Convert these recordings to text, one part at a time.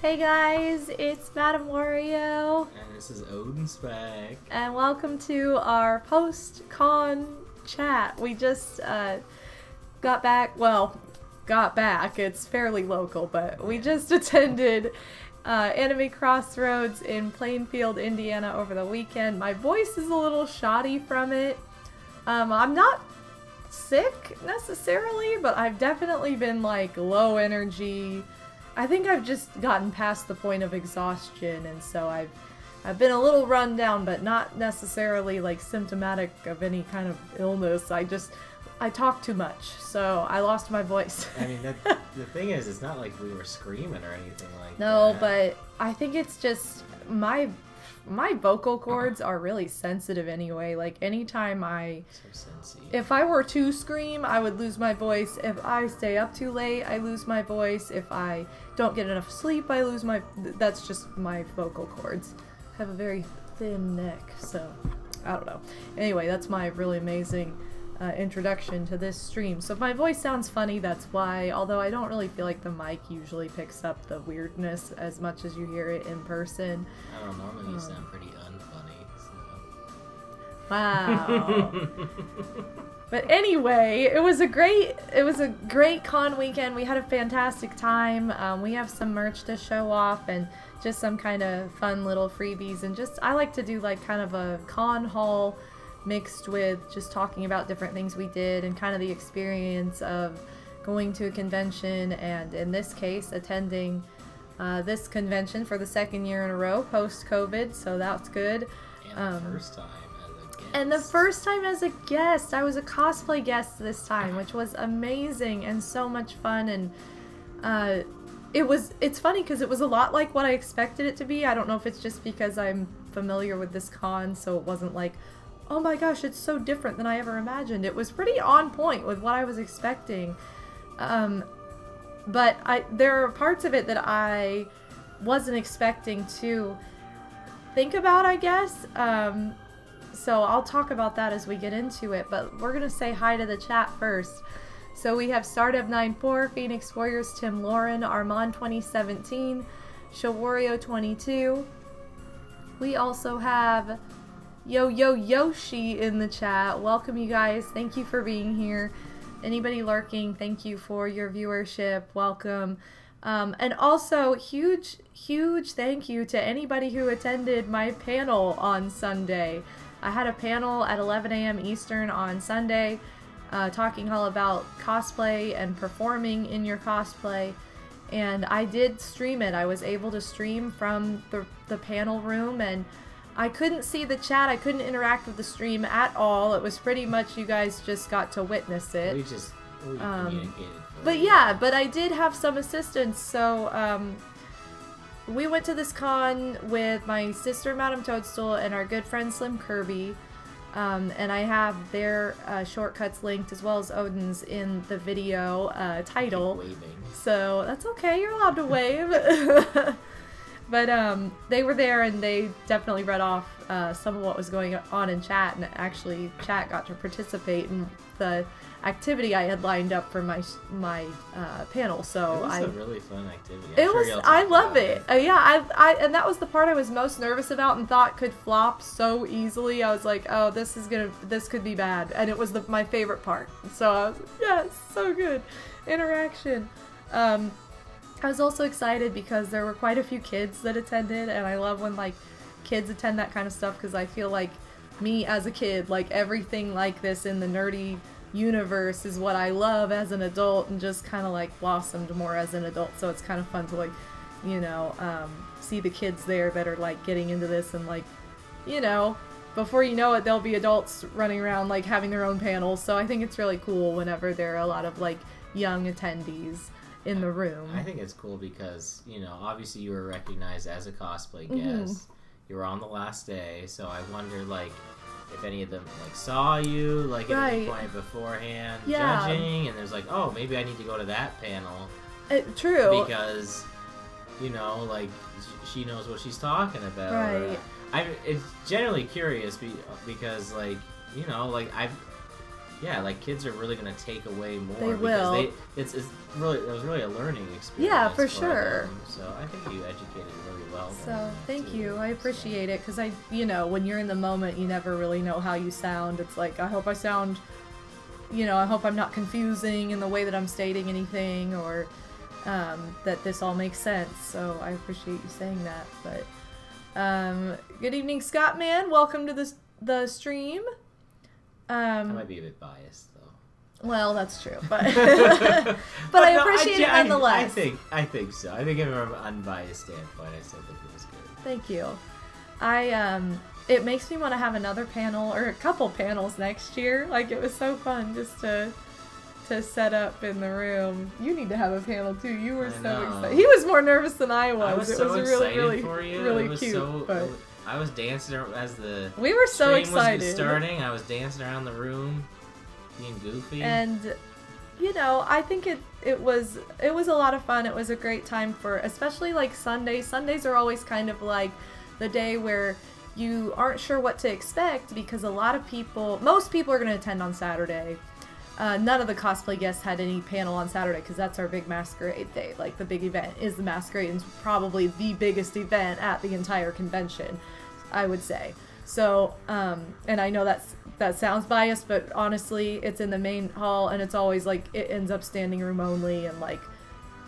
Hey guys, it's MadameWario. And this is Odin Spec. And welcome to our post-con chat. We just got back, it's fairly local, but we just attended Anime Crossroads in Plainfield, Indiana over the weekend. My voice is a little shoddy from it. I'm not sick necessarily, but I've definitely been like low energy. I think I've just gotten past the point of exhaustion, and so I've been a little run down, but not necessarily like symptomatic of any kind of illness. I talk too much, so I lost my voice. I mean, the thing is, it's not like we were screaming or anything like that. No, but I think it's just my vocal cords are really sensitive anyway. Like anytime if I were to scream, I would lose my voice. If I stay up too late, I lose my voice. If I don't get enough sleep, I lose my... That's just my vocal cords. I have a very thin neck, so I don't know. Anyway, that's my really amazing introduction to this stream. So if my voice sounds funny, that's why. Although I don't really feel like the mic usually picks up the weirdness as much as you hear it in person. I don't know, normally you sound pretty unfunny, so... Wow. But anyway, it was a great con weekend. We had a fantastic time. We have some merch to show off and just some kind of fun little freebies, and just I like to do like kind of a con haul mixed with just talking about different things we did and kind of the experience of going to a convention, and in this case attending this convention for the second year in a row post-COVID, so that's good. And the first time as a guest. And the first time as a guest. I was a cosplay guest this time, which was amazing and so much fun, and it's funny because it was a lot like what I expected it to be. I don't know if it's just because I'm familiar with this con, so it wasn't like, oh my gosh, it's so different than I ever imagined. It was pretty on point with what I was expecting. But there are parts of it that I wasn't expecting to think about, I guess. So I'll talk about that as we get into it, but we're going to say hi to the chat first. So we have Stardev94, Phoenix Warriors, Tim Lauren, Armand 2017, Shawario 22. We also have Yoshi in the chat. Welcome, you guys. Thank you for being here. Anybody lurking, thank you for your viewership. Welcome. And also, huge thank you to anybody who attended my panel on Sunday. I had a panel at 11 a.m. Eastern on Sunday, talking all about cosplay and performing in your cosplay. And I did stream it. I was able to stream from the panel room, and I couldn't see the chat. I couldn't interact with the stream at all. It was pretty much you guys just got to witness it. We communicated. But yeah, but I did have some assistance. So we went to this con with my sister, Madame Toadstool, and our good friend Slim Kirby. And I have their shortcuts linked as well as Odin's in the video title. So that's okay. You're allowed to wave. But they were there, and they definitely read off some of what was going on in chat, and actually chat got to participate in the activity I had lined up for my panel. So it was a really fun activity. I love it. Yeah, and that was the part I was most nervous about and thought could flop so easily. I was like, oh, this could be bad, and it was my favorite part. So I was, yes, so good interaction. I was also excited because there were quite a few kids that attended, and I love when like kids attend that kind of stuff because I feel like me as a kid, like everything like this in the nerdy universe is what I love as an adult, and just kind of like blossomed more as an adult. So it's kind of fun to like, you know, see the kids there that are like getting into this, and like, you know, before you know it, there'll be adults running around like having their own panels. So I think it's really cool whenever there are a lot of like young attendees in the room. I think it's cool because, you know, obviously you were recognized as a cosplay guest. You were on the last day, so I wonder, like, if any of them, like, saw you, like, at any point beforehand judging, and there's like, oh, maybe I need to go to that panel. True. Because, you know, like, she knows what she's talking about. Right. It's generally curious because, like, you know, like, yeah, like kids are really gonna take away more. They will. Because it was really a learning experience. Yeah, for sure. Them. So I think you educated really well. So thank you. I appreciate it because when you're in the moment, you never really know how you sound. It's like I hope I sound, I hope I'm not confusing in the way that I'm stating anything, or that this all makes sense. So I appreciate you saying that. But good evening, Scott man. Welcome to the stream. I might be a bit biased though. Well, that's true, but but I appreciate it nonetheless. I think so. I think from an unbiased standpoint, I still think it was good. Thank you. It makes me want to have another panel or a couple panels next year. Like it was so fun just to set up in the room. You need to have a panel too. You were so excited. He was more nervous than I was. I was it so was excited really, for you. really it was cute. But I was dancing as the we were so stream excited. was starting. I was dancing around the room, being goofy. And I think it was a lot of fun. It was a great time for, especially like Sundays. Sundays are always kind of like the day where you aren't sure what to expect because most people are going to attend on Saturday. None of the cosplay guests had any panel on Saturday because that's our big masquerade day. Like the big event is the masquerade, and it's probably the biggest event at the entire convention, I would say. So, and I know that sounds biased, but honestly, it's in the main hall, and it's always like it ends up standing room only, and like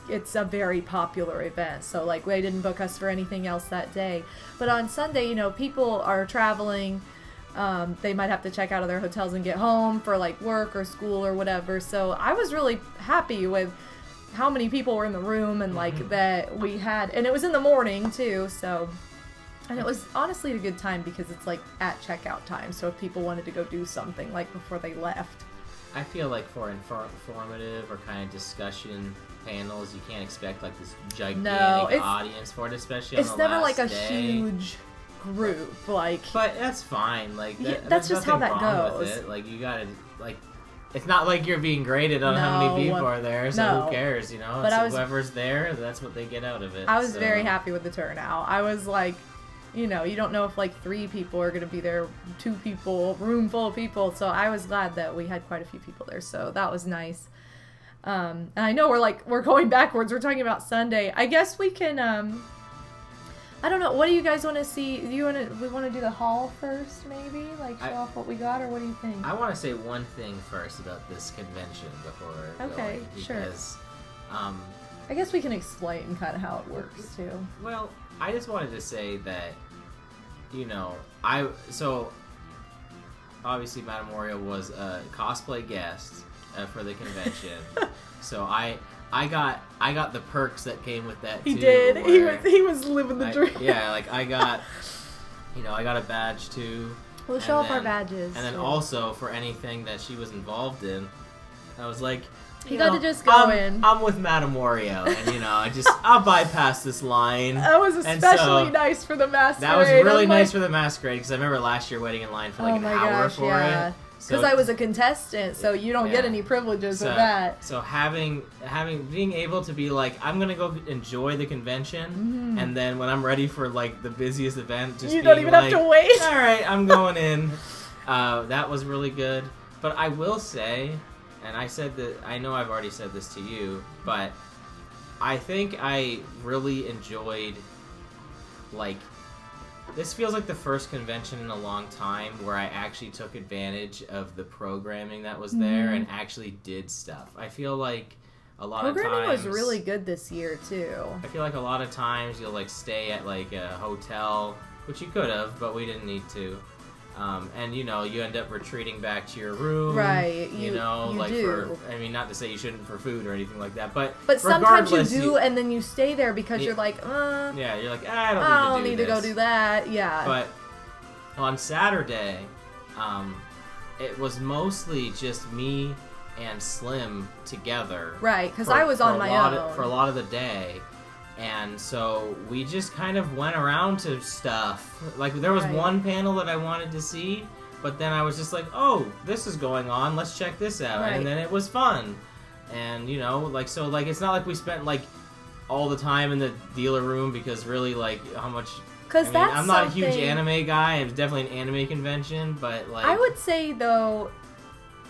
it's a very popular event. So like they didn't book us for anything else that day. But on Sunday, people are traveling. They might have to check out of their hotels and get home for like work or school or whatever. So I was really happy with how many people were in the room and like that we had, and it was in the morning too. So, and it was honestly a good time because it's like at checkout time. So if people wanted to go do something like before they left. I feel like for informative or kind of discussion panels, you can't expect like this gigantic audience for it, especially on the last day. It's never like a huge group, like, but that's fine. Like that's just how that goes. With it. Like you gotta like, it's not like you're being graded on how many people are there. So who cares? But whoever's there, that's what they get out of it. I was very happy with the turnout. I was like, you don't know if like 3 people are gonna be there, 2 people, room full of people. So I was glad that we had quite a few people there. So that was nice. And I know we're going backwards. We're talking about Sunday. I guess we can. I don't know. What do you guys want to see? We want to do the haul first, maybe? Like show off what we got, or what do you think? I want to say one thing first about this convention before. Okay, because, I guess we can explain kind of how it works too. Well, I just wanted to say that, obviously MadameWario was a cosplay guest for the convention, so I got the perks that came with that too. He did. He was living the dream. Yeah, like I got a badge too. We'll show off our badges. And then also for anything that she was involved in, I was like, you got to just go in. I'm with MadameWario, and I'll bypass this line. That was especially nice for the masquerade. That was really nice for the masquerade because I remember last year waiting in line for like an hour for it. Because I was a contestant, so you don't get any privileges of that. So being able to be like, I'm gonna go enjoy the convention, and then when I'm ready for like the busiest event, just you don't even have to wait. All right, I'm going in. That was really good. But I will say, and I know I've already said this to you, but I think I really enjoyed like. This feels like the first convention in a long time where I actually took advantage of the programming that was there and actually did stuff. I feel like a lot of times... Programming was really good this year, too. I feel like a lot of times you'll, like, stay at, like, a hotel, which you could have, but we didn't need to. And, you end up retreating back to your room. Right. You do. Not to say you shouldn't for food or anything like that, but sometimes you do, and then you stay there because you're like, yeah, you're like, I don't need to go do that. Yeah. But on Saturday, it was mostly just me and Slim together. Right, because I was on my own. For a lot of the day. And so we just kind of went around to stuff. Like, there was one panel that I wanted to see, but then I was just like, oh, this is going on, let's check this out. Right. And then it was fun. And, it's not like we spent, like, all the time in the dealer room because really, like, how much... I'm not a huge anime guy. It was definitely an anime convention, but, like... I would say, though,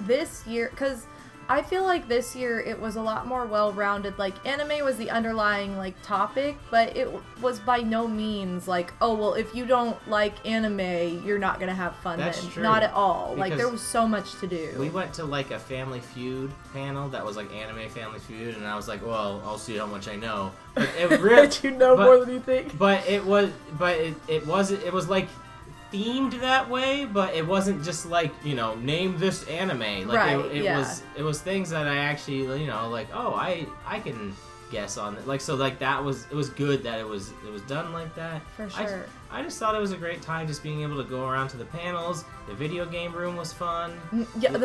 this year, because I feel like this year it was a lot more well-rounded. Like, anime was the underlying, like, topic, but it was by no means like, oh, well, if you don't like anime, you're not gonna have fun. That's then. true. Not at all. Because like, there was so much to do. We went to, like, a Family Feud panel that was, like, Anime Family Feud, and I was like, well, I'll see how much I know. But it really, Did you know more than you think? But it was, it was, like, themed that way, but it wasn't just like, you know, name this anime. Like, right, it was things that I actually, you know, like, oh, I can guess on it. Like, so, like, it was good that it was done like that. For sure. I just thought it was a great time just being able to go around to the panels. The video game room was fun. Yeah,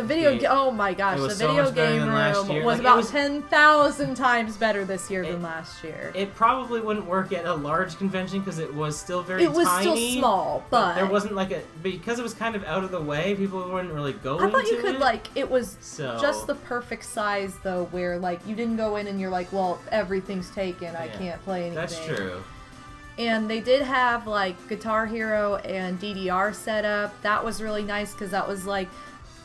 oh my gosh, the video game room was about 10,000 times better this year than last year. It probably wouldn't work at a large convention because it was still very tiny. It was still small, but there wasn't like because it was kind of out of the way, people wouldn't really go into it. I thought you could, like, it was just the perfect size, though, where, like, you didn't go in and you're like, well, everything's taken, I can't play anything. That's true. And they did have, like, Guitar Hero and DDR set up. That was really nice because that was, like,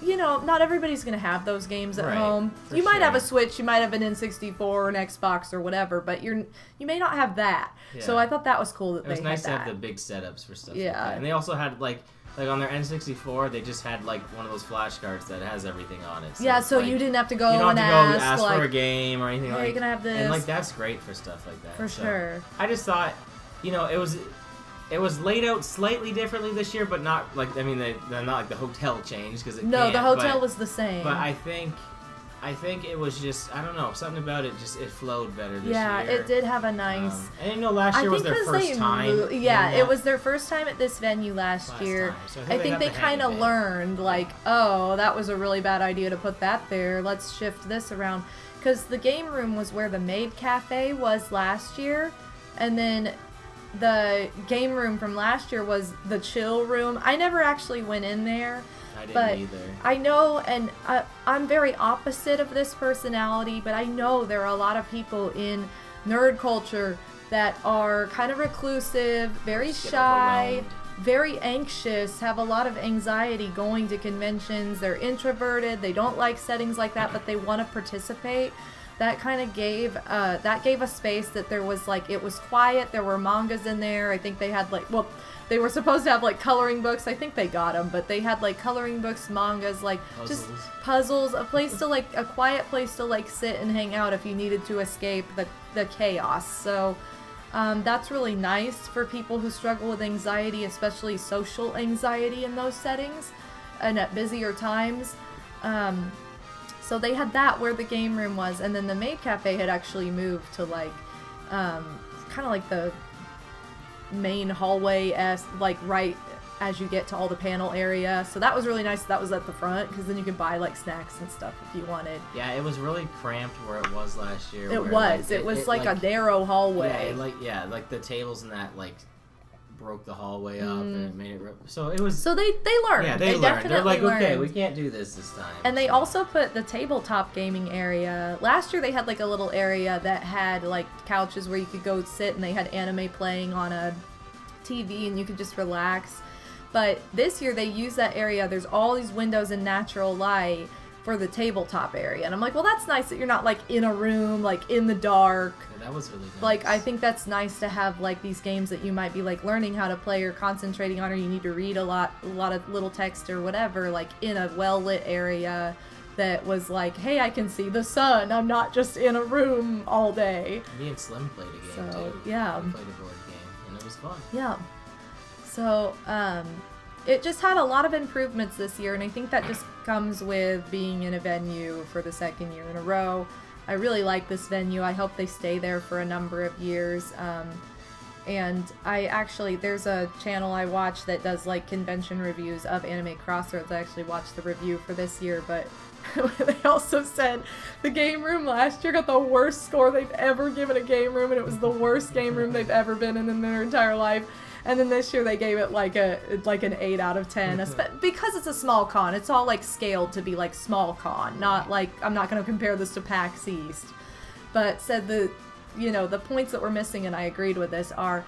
you know, not everybody's going to have those games at home. You might have a Switch, you might have an N64 or an Xbox or whatever, but you may not have that. Yeah. So I thought that was cool that they had that. It was nice to have the big setups for stuff like that. And they also had, like on their N64, they just had, like, one of those flashcards that has everything on it. So yeah, so like, you didn't have to go and ask like, for a game or anything like that. You're going to have this. And, like, that's great for stuff like that. For sure. I just thought, you know, it was laid out slightly differently this year, but not like, I mean, they're not like the hotel changed because the hotel was the same. But I think it was just, I don't know, something about it it flowed better this year. Yeah, it did have a nice. I didn't know last year was their first time. It was their first time at this venue last year. So I think they kind of learned, like, oh, that was a really bad idea to put that there. Let's shift this around. Because the game room was where the Maid Cafe was last year, and then the game room from last year was the chill room. I never actually went in there. I didn't either. I know, and I'm very opposite of this personality, but I know there are a lot of people in nerd culture that are kind of reclusive, very shy, very anxious, have a lot of anxiety going to conventions. They're introverted, they don't like settings like that, but they want to participate. That kind of gave a space that there was, like, it was quiet. There were mangas in there. I think they had, like, well, they were supposed to have, like, coloring books. I think they got them, but they had, like, coloring books, mangas, like, just puzzles, a quiet place to, like, sit and hang out if you needed to escape the chaos. So that's really nice for people who struggle with anxiety, especially social anxiety in those settings and at busier times. So they had that where the game room was, and then the Maid Cafe had actually moved to, like, kind of like the main hallway like right as you get to all the panel area. So that was really nice. That was at the front because then you could buy, like, snacks and stuff if you wanted. Yeah, it was really cramped where it was last year. It was like a narrow hallway. Yeah, like the tables in that, like, broke the hallway up and it made it so it was. So they learned. Yeah, they learned. They're like, learned. Okay, we can't do this time. And they also put the tabletop gaming area. Last year they had, like, a little area that had, like, couches where you could go sit and they had anime playing on a TV and you could just relax. But this year they used that area. There's all these windows and natural light for the tabletop area. And I'm like, well, that's nice that you're not, like, in a room, like, in the dark. Yeah, that was really nice. Like, I think that's nice to have, like, these games that you might be, like, learning how to play or concentrating on, or you need to read a lot of little text or whatever, like, in a well-lit area that was like, hey, I can see the sun. I'm not just in a room all day. Me and Slim played a game, too. Yeah. We played a board game, and it was fun. Yeah. So, it just had a lot of improvements this year, and I think that just comes with being in a venue for the second year in a row. I really like this venue. I hope they stay there for a number of years. And there's a channel I watch that does, like, convention reviews of Anime Crossroads. I actually watched the review for this year, but they also said the game room last year got the worst score they've ever given a game room, and it was the worst game room they've ever been in their entire life. And then this year they gave it like an 8 out of 10, because it's a small con. It's all, like, scaled to be, like, small con, not like, I'm not going to compare this to PAX East, but said the points that we're missing, and I agreed with this, are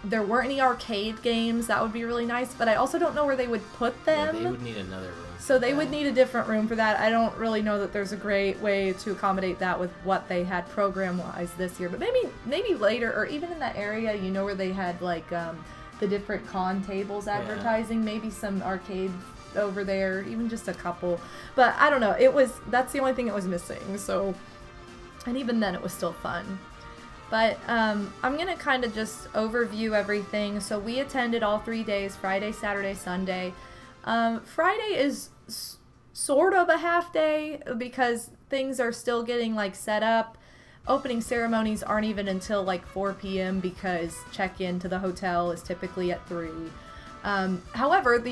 there weren't any arcade games. That would be really nice, but I also don't know where they would put them. Yeah, they would need another room. So they would need a different room for that. I don't really know that there's a great way to accommodate that with what they had program-wise this year. But maybe later, or even in that area, you know, where they had like the different con tables advertising. Maybe some arcade over there, even just a couple. But I don't know. That's the only thing that was missing. So, and even then, it was still fun. But I'm going to kind of just overview everything. So we attended all 3 days, Friday, Saturday, Sunday. Friday is sort of a half day because things are still getting like set up. Opening ceremonies aren't even until like 4 p.m. because check-in to the hotel is typically at 3. However,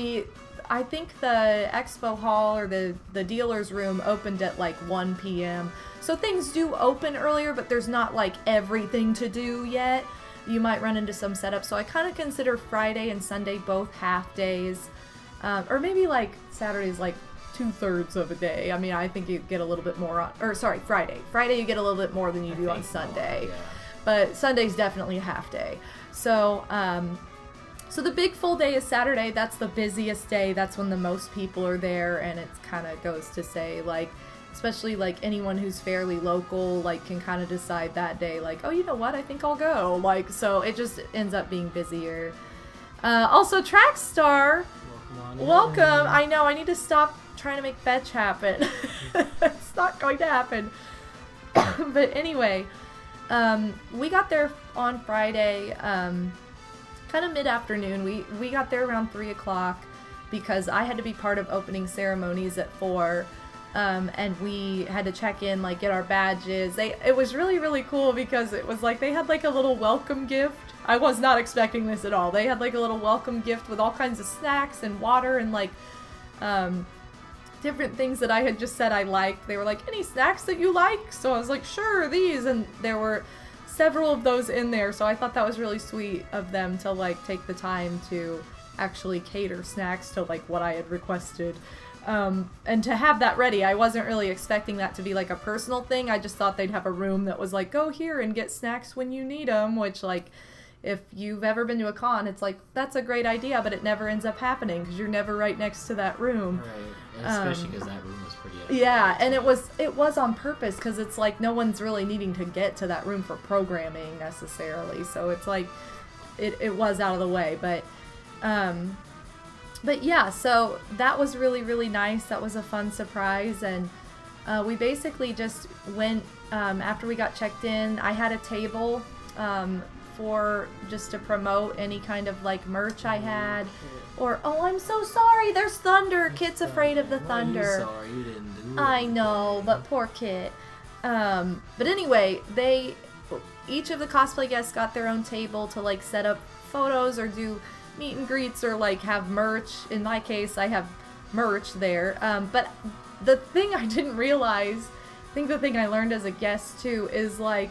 I think the expo hall or the dealer's room opened at like 1 p.m. So things do open earlier, but there's not like everything to do yet. You might run into some setup. So I kind of consider Friday and Sunday both half days. Or maybe like Saturday's like 2/3 of a day. I mean, I think you get a little bit more on, or sorry, Friday. Friday you get a little bit more than you do on Sunday. Yeah. But Sunday's definitely a half day. So, so the big full day is Saturday. That's the busiest day. That's when the most people are there, and it kind of goes to say, like, especially like anyone who's fairly local, like, can kind of decide that day, like, oh, you know what, I think I'll go. Like, so it just ends up being busier. Also, Trackstar, welcome. I know, I need to stop trying to make fetch happen. It's not going to happen. But anyway, we got there on Friday, kind of mid-afternoon. We got there around 3 o'clock because I had to be part of opening ceremonies at 4. And we had to check in, like, get our badges. It was really, really cool because it was like they had like a little welcome gift. I was not expecting this at all. They had like a little welcome gift with all kinds of snacks and water and like different things that I had just said I liked. They were like, any snacks that you like? So I was like, sure, these. And there were several of those in there. So I thought that was really sweet of them to like take the time to actually cater snacks to like what I had requested. And to have that ready. I wasn't really expecting that to be like a personal thing. I just thought they'd have a room that was like, go here and get snacks when you need them, which, like, if you've ever been to a con, it's like, that's a great idea, but it never ends up happening because you're never right next to that room. Right, and especially because that room was pretty empty. Yeah, and it was on purpose because it's like no one's really needing to get to that room for programming necessarily, so it's like it was out of the way, but yeah, so that was really, really nice. That was a fun surprise, and we basically just went, after we got checked in, I had a table for just to promote any kind of like merch I had, or, oh, I'm so sorry, there's thunder. Kit's afraid of the thunder. Why are you sorry? You didn't do it. I know, but poor Kit. But anyway, each of the cosplay guests got their own table to like set up photos or do meet and greets or like have merch. In my case, I have merch there. But the thing I didn't realize, I think the thing I learned as a guest too, is like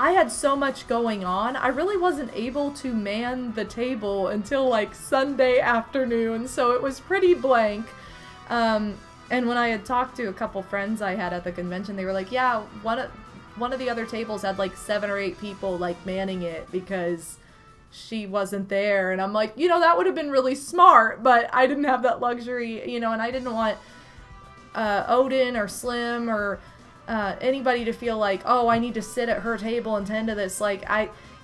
I had so much going on. I really wasn't able to man the table until like Sunday afternoon, so it was pretty blank. And when I had talked to a couple friends I had at the convention, they were like, yeah, one of the other tables had like 7 or 8 people like manning it because she wasn't there. And I'm like, you know, that would have been really smart, but I didn't have that luxury, you know, and I didn't want Odin or Slim or anybody to feel like, oh, I need to sit at her table and tend to this. Like,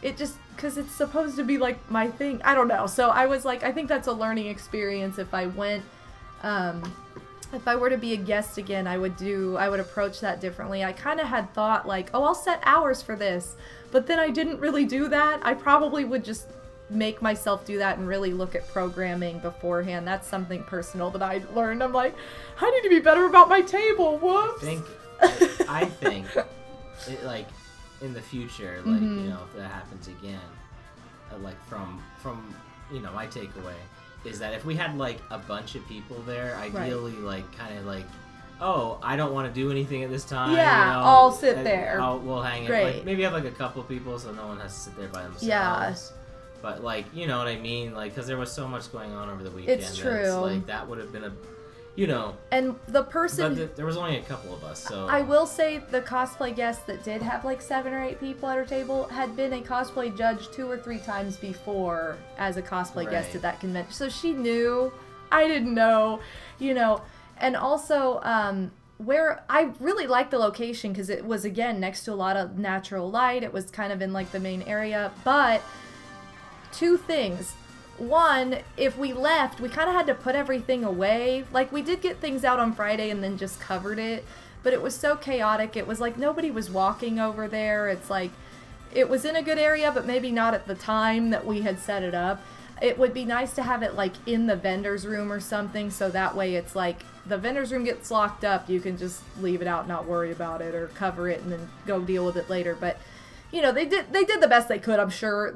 because it's supposed to be like my thing. I don't know. So I was like, I think that's a learning experience. If I went, if I were to be a guest again, I would approach that differently. I kind of had thought like, oh, I'll set hours for this, but then I didn't really do that. I probably would just make myself do that and really look at programming beforehand. That's something personal that I learned. I'm like, I need to be better about my table. Whoops. I think it, like, in the future, like, you know, if that happens again, like from you know, my takeaway is that if we had like a bunch of people there, ideally, like, kind of like, oh, I don't want to do anything at this time. Yeah, you know, I'll sit there. We'll hang it. Like, maybe have like a couple people so no one has to sit there by themselves. Yeah. But, like, you know what I mean? Like, because there was so much going on over the weekend. It's true. Like, that would have been you know. And the person... But there was only a couple of us, so... I will say the cosplay guest that did have like 7 or 8 people at her table had been a cosplay judge 2 or 3 times before as a cosplay guest at that convention. So she knew. I didn't know, you know. And also, where I really liked the location because it was, again, next to a lot of natural light. It was kind of in like the main area. But 2 things. One, if we left, we kind of had to put everything away. Like, we did get things out on Friday and then just covered it, but it was so chaotic. It was like nobody was walking over there. It's like, it was in a good area, but maybe not at the time that we had set it up. It would be nice to have it, like, in the vendor's room or something, so that way it's like, the vendor's room gets locked up, you can just leave it out and not worry about it, or cover it and then go deal with it later, but... You know, they did the best they could, I'm sure.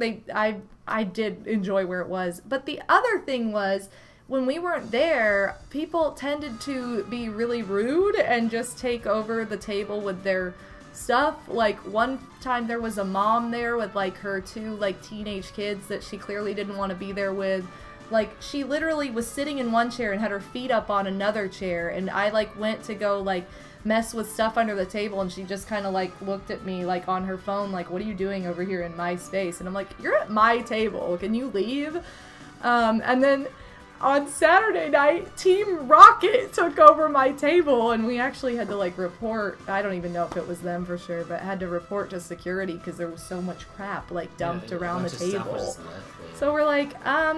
I did enjoy where it was. But the other thing was, when we weren't there, people tended to be really rude and just take over the table with their stuff. Like, one time there was a mom there with, like, her 2, like, teenage kids that she clearly didn't want to be there with. Like, she literally was sitting in one chair and had her feet up on another chair. And I, like, went to go, like... mess with stuff under the table, and she just kind of like looked at me like on her phone like, what are you doing over here in my space? And I'm like, you're at my table, can you leave? And then on Saturday night, Team Rocket took over my table, and we actually had to like report, I don't even know if it was them for sure, but had to report to security because there was so much crap like dumped around the table. So we're like,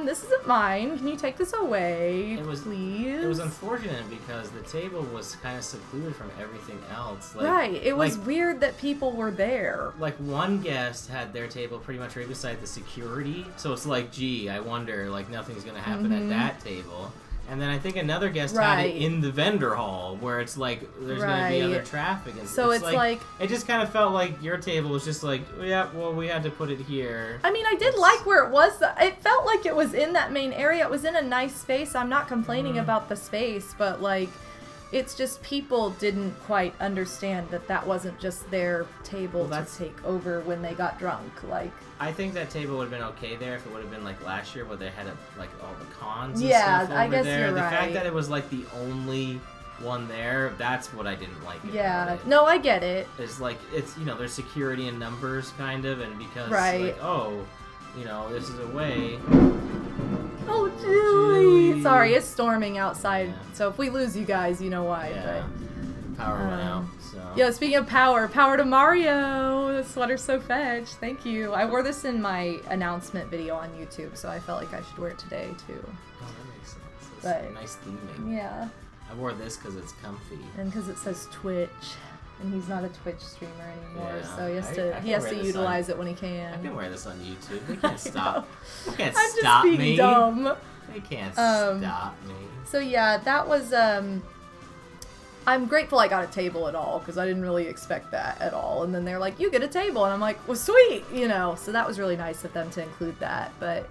this isn't mine. Can you take this away, please? It was unfortunate because the table was kind of secluded from everything else. Like, right. It was weird that people were there. Like, one guest had their table pretty much right beside the security. So it's like, gee, I wonder, like, nothing's going to happen at that table. And then I think another guest had it in the vendor hall, where it's like, there's going to be other traffic. And so it's like... It just kind of felt like your table was just like, yeah, well, we had to put it here. I mean, I did like where it was. It felt like it was in that main area. It was in a nice space. I'm not complaining about the space, but, like, it's just people didn't quite understand that that wasn't just their table to take over when they got drunk. Like, I think that table would have been okay there if it would have been like last year where they had like all the cons and stuff over I guess there. You're the right. fact that it was like the only one there, that's what I didn't like about it. No, I get it. It's like, it's, you know, there's security in numbers kind of, and because like, oh, you know, this is a way. Oh, Julie! Sorry, it's storming outside, so if we lose you guys, you know why. Yeah. But, power went out, so. Yeah, speaking of power to Mario! The sweater's so fetch. Thank you. I wore this in my announcement video on YouTube, so I felt like I should wear it today, too. Oh, that makes sense. It's nice theming. Yeah. I wore this because it's comfy. And because it says Twitch. And he's not a Twitch streamer anymore, so he has to utilize it when he can. I can wear this on YouTube. They can't stop. They can't I'm stop just being dumb. They can't stop me. So yeah, that was. I'm grateful I got a table at all because I didn't really expect that at all. And then they're like, "You get a table," and I'm like, "Well, sweet," you know. So that was really nice of them to include that, but.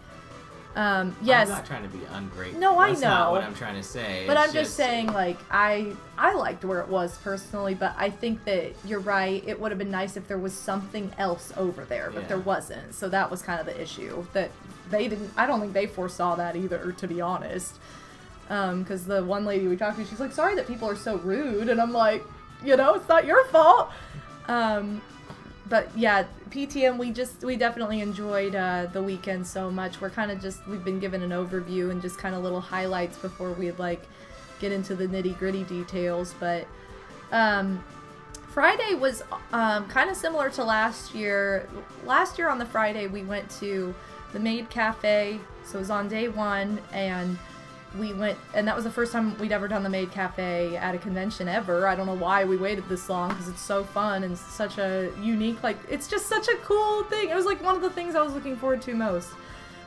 Yes. I'm not trying to be ungrateful. No, I know. That's not what I'm trying to say. But I'm just saying, like, I liked where it was personally, but I think that you're right. It would have been nice if there was something else over there, but there wasn't. So that was kind of the issue that they didn't. I don't think they foresaw that either, to be honest. Because the one lady we talked to, she's like, "Sorry that people are so rude," and I'm like, you know, it's not your fault. But yeah, PTM, we definitely enjoyed the weekend so much. We've been given an overview and just kind of little highlights before we like get into the nitty gritty details. But Friday was kind of similar to last year. Last year on the Friday we went to the Maid Cafe, so it was on day 1, and we went, and that was the first time we'd ever done the Maid Cafe at a convention ever. I don't know why we waited this long, because it's so fun and such a unique, like, it's just such a cool thing. It was like one of the things I was looking forward to most.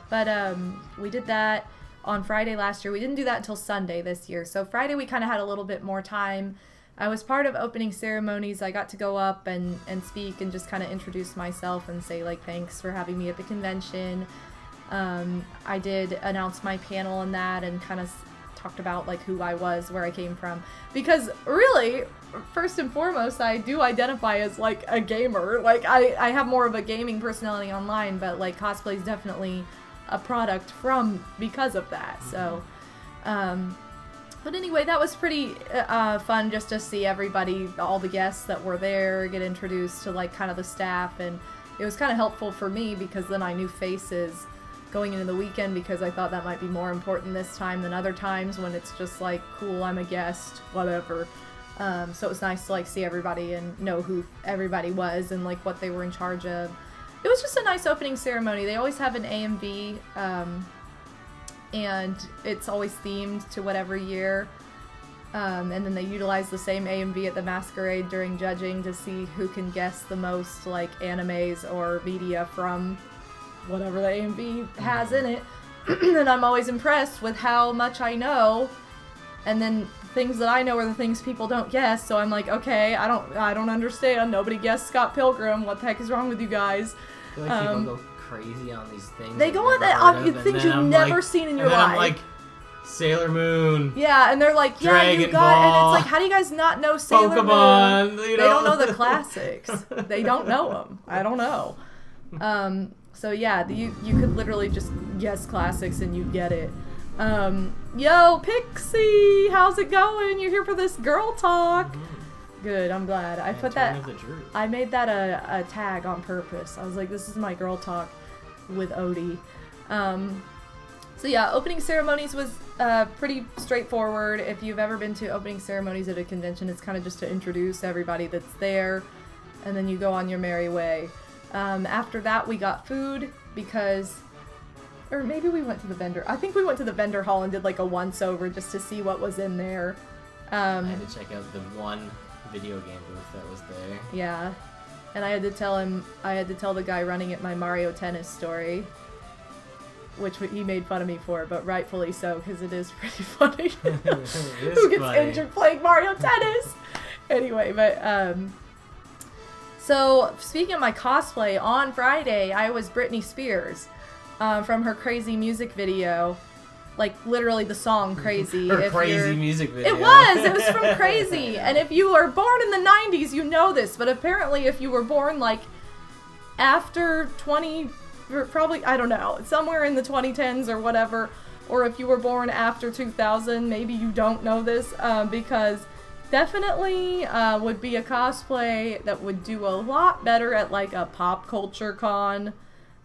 But we did that on Friday last year. We didn't do that until Sunday this year. So Friday we kind of had a little bit more time. I was part of opening ceremonies. I got to go up and speak and just kind of introduce myself and say, like, thanks for having me at the convention. I did announce my panel in that and kind of talked about like who I was, where I came from, because really, first and foremost, I do identify as like a gamer. Like I have more of a gaming personality online, but like cosplay is definitely a product because of that. So But anyway, that was pretty fun just to see everybody, all the guests that were there, get introduced to like kind of the staff, and it was kind of helpful for me because then I knew faces going into the weekend, because I thought that might be more important this time than other times when it's just like, cool, I'm a guest, whatever. So it was nice to like see everybody and know who everybody was and like what they were in charge of. It was just a nice opening ceremony. They always have an AMV, and it's always themed to whatever year. And then they utilize the same AMV at the masquerade during judging to see who can guess the most like animes or media from whatever the AMV has in it. And I'm always impressed with how much I know, and then things that I know are the things people don't guess, so I'm like, okay, I don't understand. Nobody guessed Scott Pilgrim. What the heck is wrong with you guys? I feel like people go crazy on these things. They go on things you've never seen in your life. I'm like, Sailor Moon. Yeah, and they're like, yeah, Dragon you got, Ball, and it's like, how do you guys not know Sailor Pokemon, Moon? you know? They don't know the classics. They don't know them. I don't know. So yeah, you could literally just guess classics and you'd get it. Yo, Pixie, how's it going? You're here for this girl talk. Good, I'm glad. I put that. I made that a tag on purpose. I was like, this is my girl talk with Odie. So yeah, opening ceremonies was pretty straightforward. If you've ever been to opening ceremonies at a convention, it's kind of just to introduce everybody that's there, and then you go on your merry way. After that, we got food because, or maybe we went to the vendor. I think we went to the vendor hall and did like a once-over just to see what was in there. I had to check out the one video game booth that was there. Yeah, and I had to tell the guy running it my Mario Tennis story, which he made fun of me for, but rightfully so, because it is pretty funny. Who gets injured playing Mario Tennis? Anyway, but, so, speaking of my cosplay, on Friday, I was Britney Spears, from her Crazy music video. Like, literally the song Crazy. Her Crazy music video. It was from Crazy. And if you were born in the 90s, you know this. But apparently if you were born, like, after 20, or probably, I don't know, somewhere in the 2010s or whatever, or if you were born after 2000, maybe you don't know this, because definitely would be a cosplay that would do a lot better at, like, a pop culture con.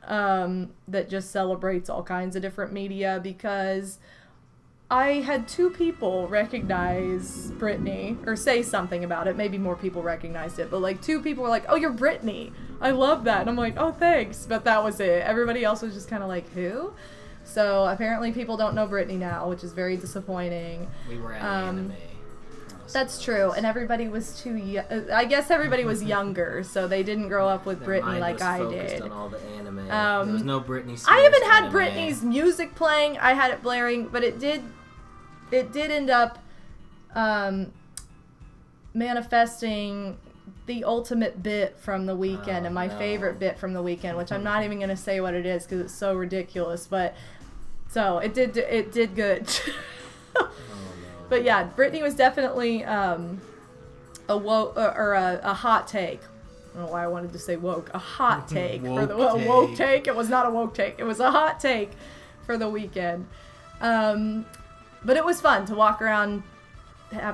That just celebrates all kinds of different media, because I had 2 people recognize Britney, or say something about it. Maybe more people recognized it, but like 2 people were like, oh, you're Britney. I love that. And I'm like, oh, thanks. But that was it. Everybody else was just kind of like, who? So apparently people don't know Britney now, which is very disappointing. We were at anime. That's true, and everybody was too young. I guess everybody was younger, so they didn't grow up with Britney like I did. On all the anime. There was no Britney Spears I haven't had anime. Britney's music playing. I had it blaring, but it did end up manifesting the ultimate bit from the weekend, and my favorite bit from the weekend, which I'm not even going to say what it is because it's so ridiculous. But so it did good. But yeah, Britney was definitely a woke or a hot take. I don't know why I wanted to say woke. A hot take for the woke take. It was not a woke take. It was a hot take for the weekend. But it was fun to walk around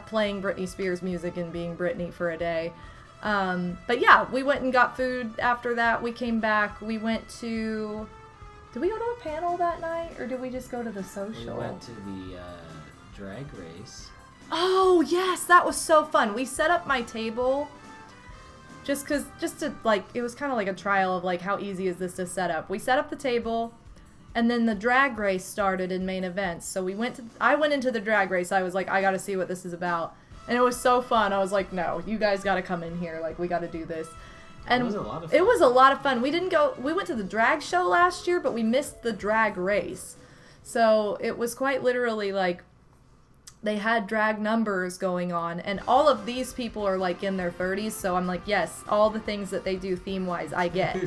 playing Britney Spears music and being Britney for a day. But yeah, we went and got food after that. We came back. We went to... Did we go to a panel that night, or did we just go to the social? We went to the drag race. Oh, yes, that was so fun. We set up my table just to, like, it was kind of like a trial of, like, how easy is this to set up. We set up the table, and then the drag race started in main events. So I went into the drag race. I was like, I gotta see what this is about. And it was so fun. I was like, no, you guys gotta come in here. Like, we gotta do this. And it was a lot of fun. It was a lot of fun. We went to the drag show last year, but we missed the drag race. So it was quite literally, like, they had drag numbers going on, and all of these people are like in their 30s, so I'm like, yes, all the things that they do theme-wise, I get. I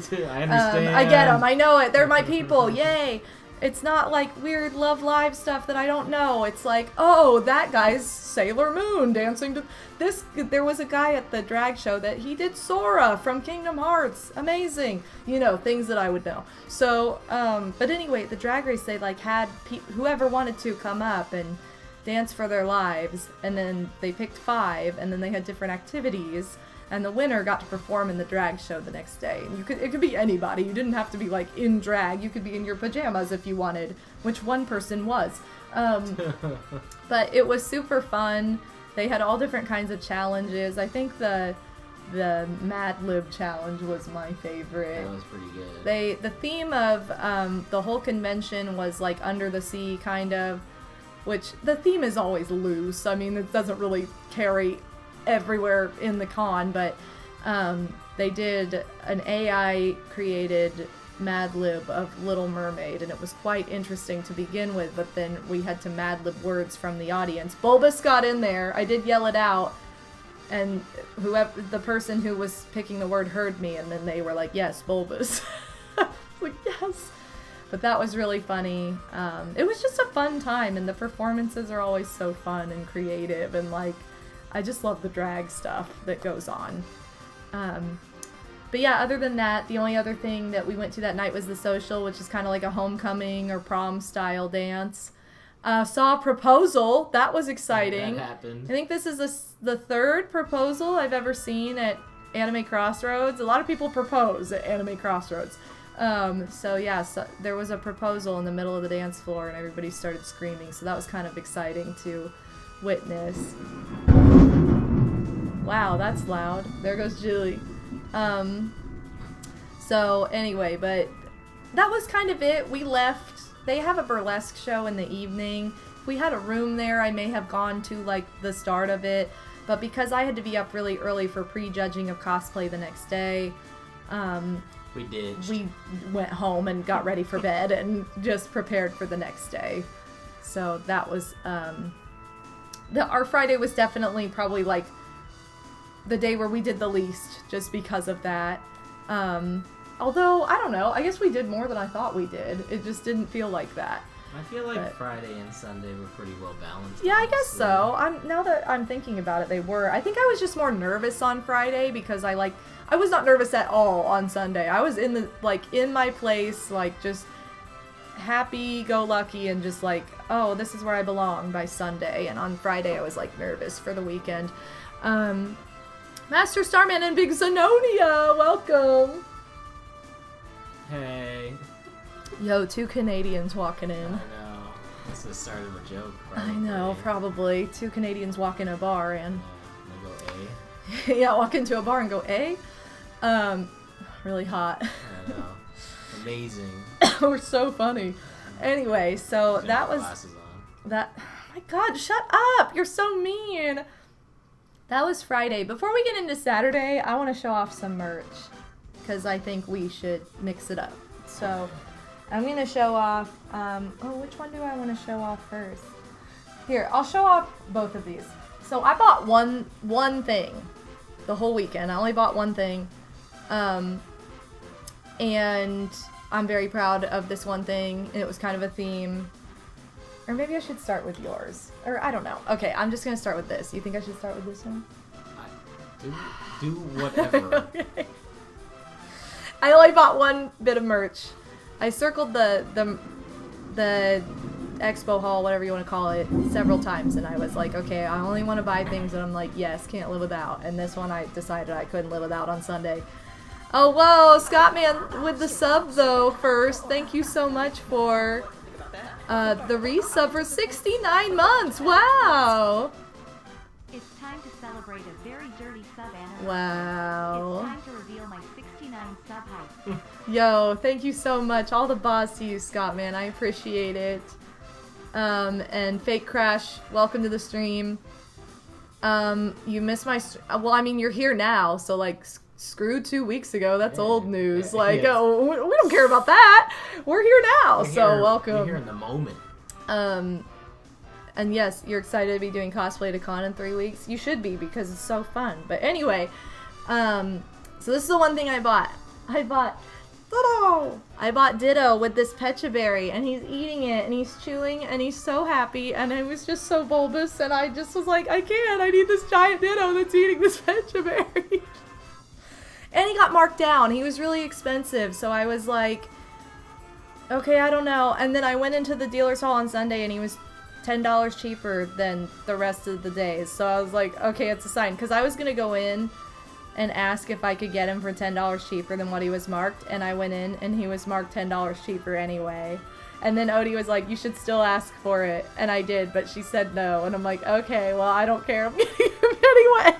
understand. I get them. I know it. They're my people. Yay. It's not like weird Love Live stuff that I don't know. It's like, oh, that guy's Sailor Moon dancing to this. There was a guy at the drag show that he did Sora from Kingdom Hearts. Amazing. You know, things that I would know. So, but anyway, the drag race, they like had whoever wanted to come up and dance for their lives, and then they picked 5, and then they had different activities, and the winner got to perform in the drag show the next day. And it could be anybody. You didn't have to be like in drag. You could be in your pajamas if you wanted, which one person was. But it was super fun. They had all different kinds of challenges. I think the Mad Lib challenge was my favorite. That was pretty good. The theme of the whole convention was like under the sea, kind of, which the theme is always loose. I mean, it doesn't really carry everywhere in the con, but they did an AI created Mad Lib of Little Mermaid, and it was quite interesting to begin with, but then we had to Mad Lib words from the audience. Bulbous got in there. I did yell it out, and the person who was picking the word heard me, and then they were like, yes, Bulbous. I was like, yes. But that was really funny. It was just a fun time, and the performances are always so fun and creative, and like, I just love the drag stuff that goes on. But yeah, other than that, the only other thing that we went to that night was the social, which is kind of like a homecoming or prom style dance. Saw a proposal. That was exciting. That happened. I think this is the 3rd proposal I've ever seen at Anime Crossroads. A lot of people propose at Anime Crossroads. So yeah, there was a proposal in the middle of the dance floor, and everybody started screaming. So that was kind of exciting to witness. Wow, that's loud. There goes Julie. So anyway, but that was kind of it. We left. They have a burlesque show in the evening. If we had a room there, I may have gone to like the start of it, but because I had to be up really early for prejudging of cosplay the next day, we went home and got ready for bed and just prepared for the next day. So that was our Friday was definitely probably like the day where we did the least, just because of that. Although, I don't know, I guess we did more than I thought we did. It just didn't feel like that. I feel like Friday and Sunday were pretty well balanced. Yeah, I guess so. Now that I'm thinking about it, they were. I think I was just more nervous on Friday because I was not nervous at all on Sunday. I was in my place, like just happy-go-lucky and just like, oh, this is where I belong by Sunday. And on Friday, I was like nervous for the weekend. Master Starman and Big Zenonia, welcome. Hey. Yo, 2 Canadians walking in. I know. That's the start of a joke, probably. I know, probably. 2 Canadians walk in a bar and... They go A. Yeah, walk into a bar and go A. Really hot. I know. Amazing. We're so funny. Anyway, so that was... That... Oh my god, shut up! You're so mean! That was Friday. Before we get into Saturday, I want to show off some merch. Because I think we should mix it up. So, I'm going to show off... which one do I want to show off first? Here, I'll show off both of these. So, I bought one thing the whole weekend. I only bought one thing. And I'm very proud of this one thing. And it was kind of a theme. Or maybe I should start with yours. Or I don't know. Okay, I'm just going to start with this. You think I should start with this one? Do whatever. Okay. I only bought one bit of merch. I circled the expo hall, whatever you want to call it, several times, and I was like, okay, I only want to buy things that I'm like, yes, can't live without. And this one I decided I couldn't live without on Sunday. Oh, whoa, Scottman with the sub, though, first. Thank you so much for the resub for 69 months. Wow. It's time to celebrate a very dirty sub anniversary. Wow. It's time to reveal my 69 sub height. Yo, thank you so much. All the boss to you, Scott, man. I appreciate it. And Fake Crash, welcome to the stream. You missed my... well, I mean, you're here now, so, like, screw 2 weeks ago. That's old news. Like, oh, we don't care about that. We're here now, so welcome. We're here in the moment. And yes, you're excited to be doing cosplay to con in 3 weeks. You should be, because it's so fun. But anyway, so this is the one thing I bought. I bought Ditto! I bought Ditto with this Pecha Berry, and he's eating it, and he's chewing, and he's so happy, and I was just so bulbous, and I just was like, I can't, I need this giant Ditto that's eating this Pecha Berry. And he got marked down. He was really expensive, so I was like, okay, I don't know. And then I went into the dealer's hall on Sunday, and he was $10 cheaper than the rest of the days. So I was like, okay, it's a sign. Because I was going to go in and ask if I could get him for $10 cheaper than what he was marked. And I went in and he was marked $10 cheaper anyway. And then Odie was like, you should still ask for it. And I did, but she said no. And I'm like, okay, well, I don't care. I'm getting him anyway.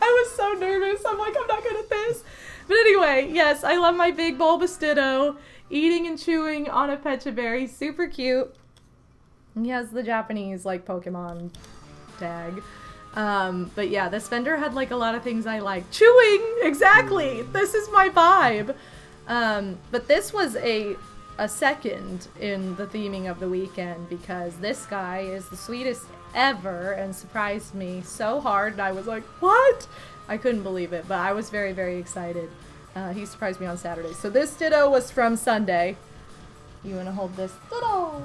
I was so nervous. I'm like, I'm not good at this. But anyway, yes, I love my big bulbous Ditto. Eating and chewing on a Pecha Berry. Super cute. He has the Japanese, like, Pokemon tag. But yeah, this vendor had, like, a lot of things I like. Chewing! Exactly! This is my vibe! But this was a second in the theming of the weekend because this guy is the sweetest ever and surprised me so hard. And I was like, what? I couldn't believe it, but I was very, very excited. He surprised me on Saturday. So this Ditto was from Sunday. You want to hold this? Ditto!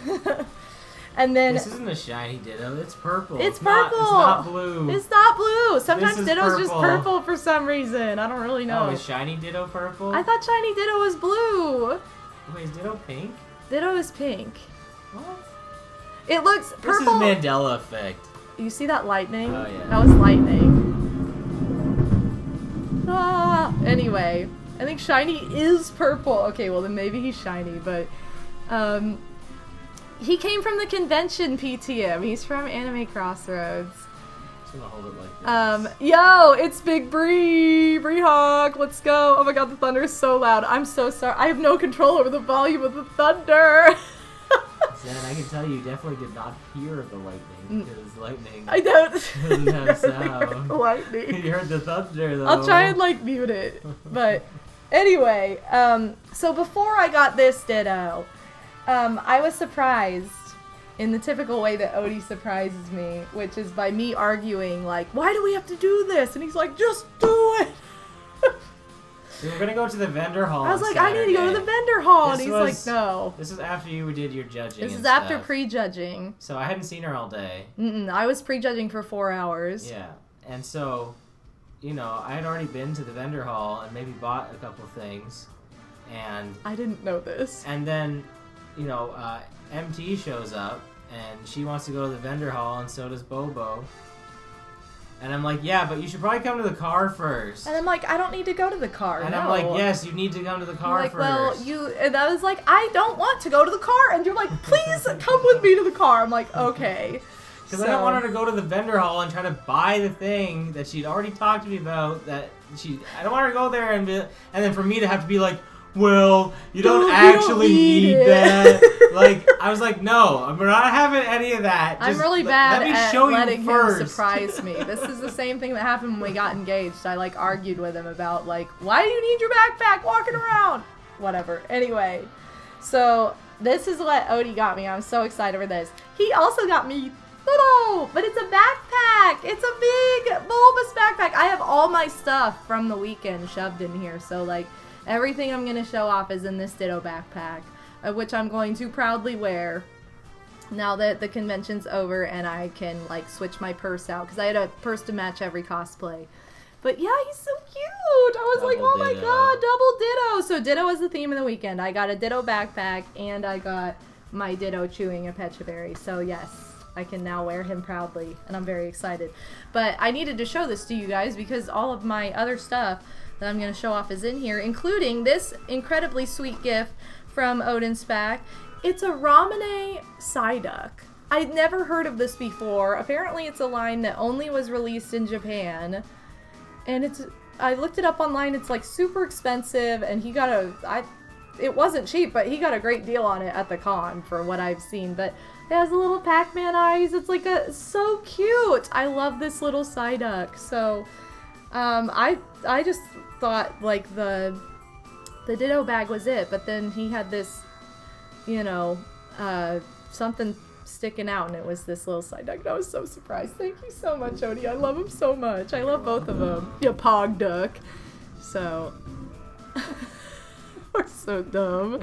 Yeah. And then this isn't a shiny Ditto. It's purple. It's purple. It's not blue. It's not blue. Sometimes This is Ditto's just purple. purple for some reason. I don't really know. Oh, is shiny Ditto purple? I thought shiny Ditto was blue. Wait, is Ditto pink? Ditto is pink. What? It looks This is purple. Mandela effect. You see that lightning? Oh, yeah. That was lightning. Ah. Anyway, I think shiny is purple. Okay, well then maybe he's shiny, but he came from the convention PTM. He's from Anime Crossroads. I'm gonna hold it like this. Yo, it's Big Bree! Bree Hawk, let's go! Oh my god, the thunder is so loud. I'm so sorry. I have no control over the volume of the thunder! Zen, I can tell you definitely did not hear the lightning, because lightning I don't. doesn't have sound. Lightning. You heard the thunder, though. I'll try and, like, mute it. But, anyway, so before I got this Ditto, I was surprised in the typical way that Odie surprises me, which is by me arguing, like, why do we have to do this? And he's like, just do it! We were gonna go to the vendor hall. I was on like, I need to go to Saturday. the vendor hall! This And he's was- like, no. This is after you did your judging. This and is after stuff. prejudging. So I hadn't seen her all day. I was prejudging for 4 hours. Yeah, and so, you know, I had already been to the vendor hall and maybe bought a couple things, and I didn't know this. and then, you know, MT shows up and she wants to go to the vendor hall, and so does Bobo. And I'm like, yeah, but you should probably come to the car first. And I'm like, I don't need to go to the car. And no. I'm like, yes, you need to come to the car Like, first. well, and I was like, I don't want to go to the car. And you're like, please come with me to the car. I'm like, okay. Because I don't want her to go to the vendor hall and try to buy the thing that she'd already talked to me about. I don't want her to go there and then for me to have to be like, well, you don't actually need that. Like, I was like, no, we're not having any of that. I'm Just really bad let me at show you letting him first. surprise me. This is the same thing that happened when we got engaged. I, like, argued with him about, like, why do you need your backpack walking around? Whatever. Anyway, so this is what Odie got me. I'm so excited for this. He also got me Ditto, but it's a backpack. It's a big, bulbous backpack. I have all my stuff from the weekend shoved in here, so, like, everything I'm going to show off is in this Ditto backpack, which I'm going to proudly wear now that the convention's over and I can, like, switch my purse out, because I had a purse to match every cosplay. But yeah, he's so cute! I was like, oh my god, double Ditto! So Ditto was the theme of the weekend. I got a Ditto backpack, and I got my Ditto chewing a Pecha Berry. So yes, I can now wear him proudly, and I'm very excited. But I needed to show this to you guys, because all of my other stuff that I'm going to show off is in here, including this incredibly sweet gift from Odin's Pack. It's a Ramune Psyduck. I'd never heard of this before. Apparently it's a line that only was released in Japan. And I looked it up online, it's like super expensive, and he got it wasn't cheap, but he got a great deal on it at the con for what I've seen. But it has a little Pac-Man eyes. It's like so cute. I love this little Psyduck. So, I just thought, like, the Ditto bag was it, but then he had this, you know, something sticking out, and it was this little Psyduck, and I was so surprised. Thank you so much, Odie. I love him so much. I love both of them. You pog duck. So, we're so dumb.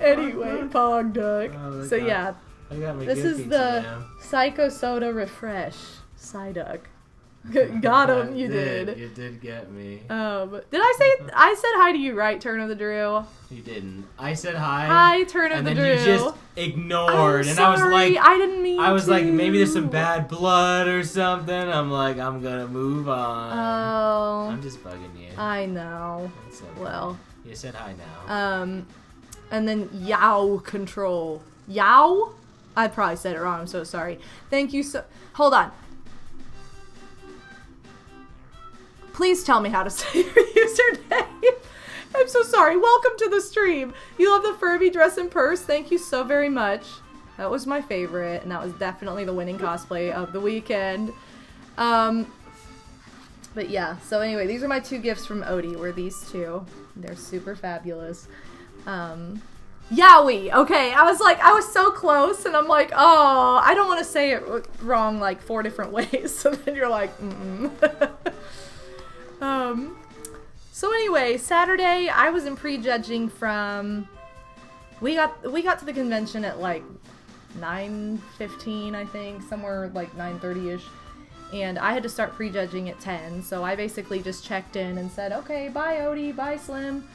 Anyway, pog duck. Oh, so yeah, I got my this is Goofy the jam. Psycho Soda Refresh Psyduck. Got him. You did. You did get me. Did I say I said hi to you, right, Turn of the Drew? You didn't. I said hi. Hi, Turn of the Drew. And then you just ignored. I'm and sorry. I was like, I didn't mean I was to. like, maybe there's some bad blood or something. I'm like, I'm gonna move on. Oh. I'm just bugging you. I know. It's okay. Well. You said hi now. And then Yow Control. Yow? I probably said it wrong. I'm so sorry. Thank you so... Hold on. Please tell me how to say your username. I'm so sorry. Welcome to the stream. You love the Furby dress and purse. Thank you so very much. That was my favorite, and that was definitely the winning cosplay of the weekend. But yeah, so anyway, these are my two gifts from Odie, were these two. They're super fabulous. Yowie! Okay, I was so close, and I'm like, oh, I don't want to say it wrong like 4 different ways, so then you're like, so anyway, Saturday, I was in prejudging from, we got to the convention at like 9:15, I think, somewhere like 9:30ish, and I had to start prejudging at 10, so I basically just checked in and said, okay, bye Odie, bye Slim,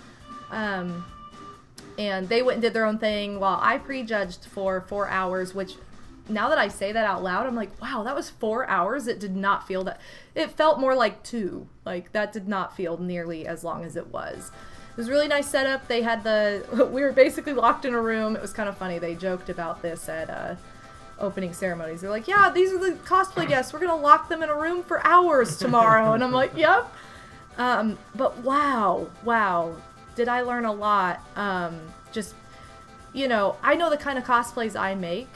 and they went and did their own thing while I prejudged for 4 hours, which, now that I say that out loud, I'm like, wow, that was 4 hours? It did not feel that. It felt more like 2. Like, that did not feel nearly as long as it was. It was a really nice setup. They had we were basically locked in a room. It was kind of funny. They joked about this at opening ceremonies. They're like, yeah, these are the cosplay guests. We're going to lock them in a room for hours tomorrow. And I'm like, yep. But wow. Did I learn a lot? Just, you know, I know the kind of cosplays I make,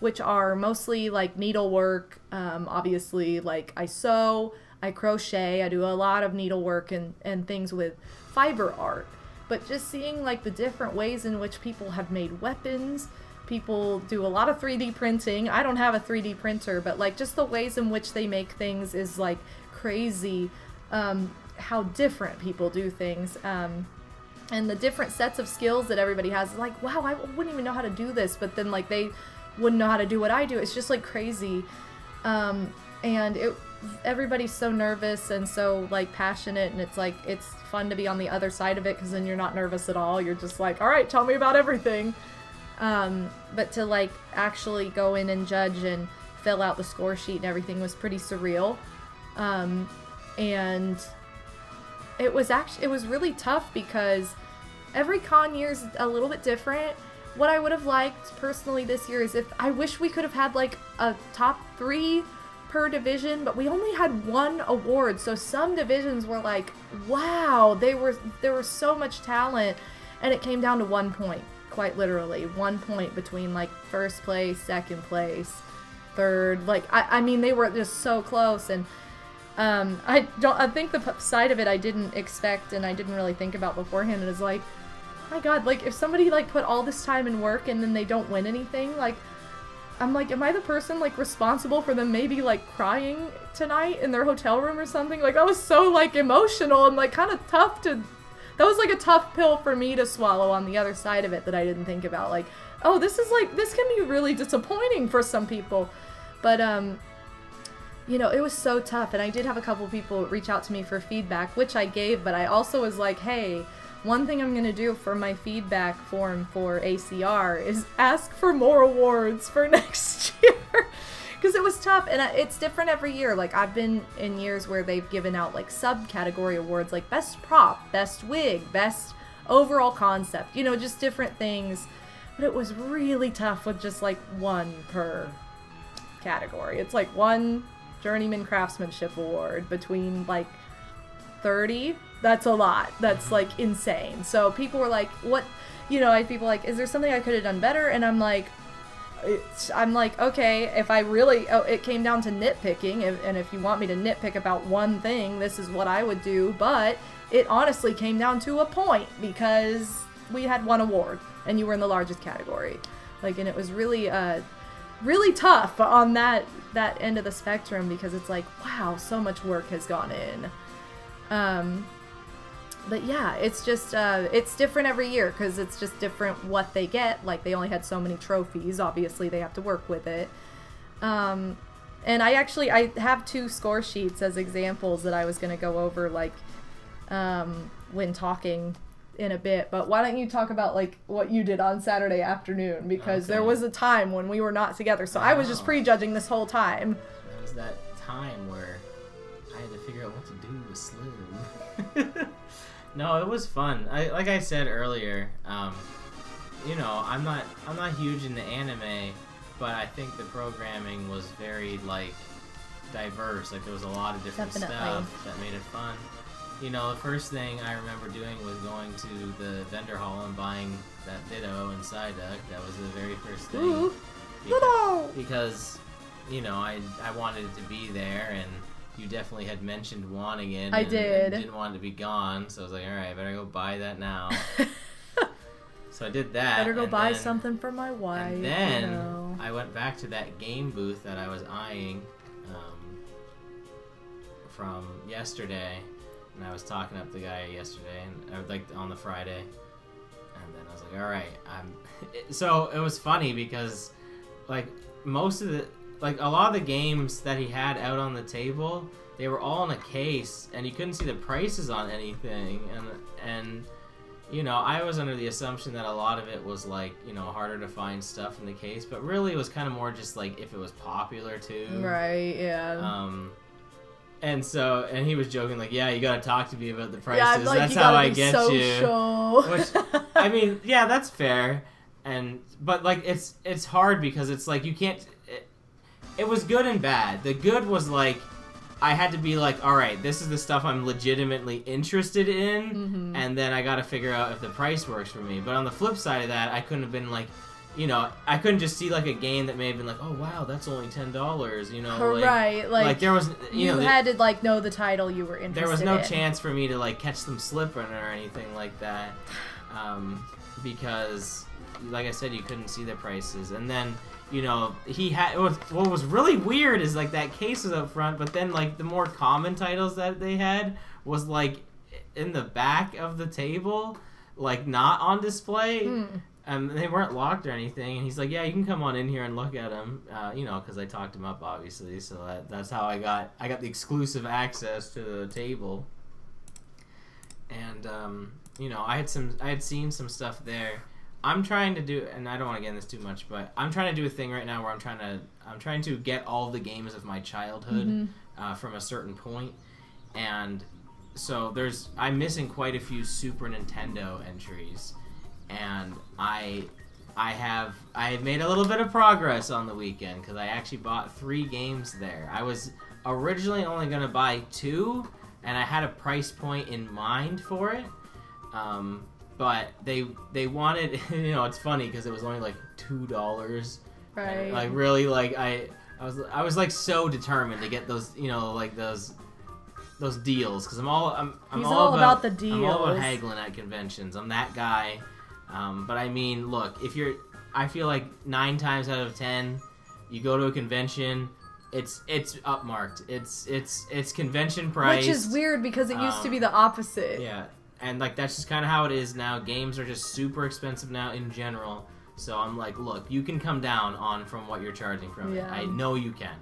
which are mostly like needlework. Obviously, like I sew, I crochet, I do a lot of needlework and things with fiber art. But just seeing like the different ways in which people have made weapons, people do a lot of 3D printing. I don't have a 3D printer, but like just the ways in which they make things is like crazy. How different people do things. And the different sets of skills that everybody has, like, wow, I wouldn't even know how to do this, but then, like, they wouldn't know how to do what I do. It's just, like, crazy. And everybody's so nervous and so, like, passionate, and it's, like, it's fun to be on the other side of it, because then you're not nervous at all. You're just like, all right, tell me about everything. But to, like, actually go in and judge and fill out the score sheet and everything was pretty surreal. And it was really tough because every con year is a little bit different. What I would have liked personally this year is I wish we could have had like a top 3 per division, but we only had 1 award. So some divisions were like, wow, there was so much talent, and it came down to 1 point, quite literally 1 point between like first place, second place, third. Like I mean, they were just so close. And I think the side of it I didn't expect and I didn't really think about beforehand. It was like, oh my god, like if somebody like put all this time and work and then they don't win anything, like I'm like, am I the person like responsible for them maybe like crying tonight in their hotel room or something? Like I was so like emotional and like kind of tough to, that was like a tough pill for me to swallow on the other side of it that I didn't think about. Like, oh, this can be really disappointing for some people. But you know, it was so tough, and I did have a couple people reach out to me for feedback, which I gave, but I also was like, hey, one thing I'm going to do for my feedback form for ACR is ask for more awards for next year, because it was tough, and it's different every year. Like, I've been in years where they've given out, like, subcategory awards, like Best Prop, Best Wig, Best Overall Concept, you know, just different things, but it was really tough with just, like, 1 per category. It's like 1 Journeyman Craftsmanship Award between like 30. That's a lot. That's like insane. So people were like, what, you know, I had people like, is there something I could have done better? And I'm like, okay, if I really, it came down to nitpicking, and if you want me to nitpick about one thing, this is what I would do. But it honestly came down to a point, because we had 1 award and you were in the largest category. Like, and it was really really tough on that end of the spectrum, because it's like, wow, so much work has gone in. But yeah, it's just it's different every year, because it's just different what they get. Like, they only had so many trophies, obviously they have to work with it. And And I have 2 score sheets as examples that I was going to go over, like, when talking in a bit. But why don't you talk about, like, what you did on Saturday afternoon? Because there was a time when we were not together, so I was just prejudging this whole time. That was that time where I had to figure out what to do with Slim. No, it was fun. Like I said earlier, you know, I'm not huge into anime, but I think the programming was very, like, diverse. Like, there was a lot of different stuff that made it fun. You know, the first thing I remember doing was going to the vendor hall and buying that Ditto and Psyduck. That was the very first thing. Ooh. Because, you know, I wanted it to be there, and you definitely had mentioned wanting it. I and did. Didn't want it to be gone, so I was like, alright, I better go buy that now. So I did that. Better go buy something for my wife. And then you know. I went back to that game booth that I was eyeing from yesterday, and I was talking up the guy yesterday, and I was like on the Friday, and then I was like, all right, so it was funny because, like, most of the, like, a lot of the games that he had out on the table, they were all in a case, and you couldn't see the prices on anything, and you know, I was under the assumption that a lot of it was, like, you know, harder to find stuff in the case, but really it was kind of more just, like, if it was popular, too. Right, yeah. And so, and he was joking, like, yeah, you gotta talk to me about the prices, yeah, like, that's how I get you. Which, I mean, yeah, that's fair, but, like, it's hard because it's, like, you can't, it was good and bad. The good was, like, I had to be like, alright, this is the stuff I'm legitimately interested in, and then I gotta figure out if the price works for me. But on the flip side of that, I couldn't have been like, you know, I couldn't just see, like, a game that may have been like, oh, wow, that's only $10, you know? Like, right, like there was, you know, had to, like, know the title you were interested in. There was no chance for me to, like, catch them slipping or anything like that, because, like I said, you couldn't see the prices. And then, you know, he had, what was really weird is, like, that case was up front, but then, like, the more common titles that they had was, like, in the back of the table, like, not on display. They weren't locked or anything, and he's like, yeah, you can come on in here and look at them, you know, because I talked him up, obviously, so that's how I got the exclusive access to the table. And, you know, I had seen some stuff there. I'm trying to do, and I don't want to get into this too much, but I'm trying to do a thing right now where I'm trying to get all the games of my childhood from a certain point, and so I'm missing quite a few Super Nintendo entries, and I have made a little bit of progress on the weekend because I actually bought 3 games there. I was originally only going to buy 2, and I had a price point in mind for it. But they wanted, you know, it's funny because it was only like $2. Right. And, like, really, like, I was like so determined to get those, you know, like those deals because I'm all about the deals. I'm all about haggling at conventions. I'm that guy. But I mean, look, I feel like 9 times out of 10, you go to a convention, it's upmarked. It's convention price. Which is weird because it used to be the opposite. Yeah. And, like, that's just kind of how it is now. Games are just super expensive now in general. So I'm like, look, you can come down from what you're charging from it. I know you can.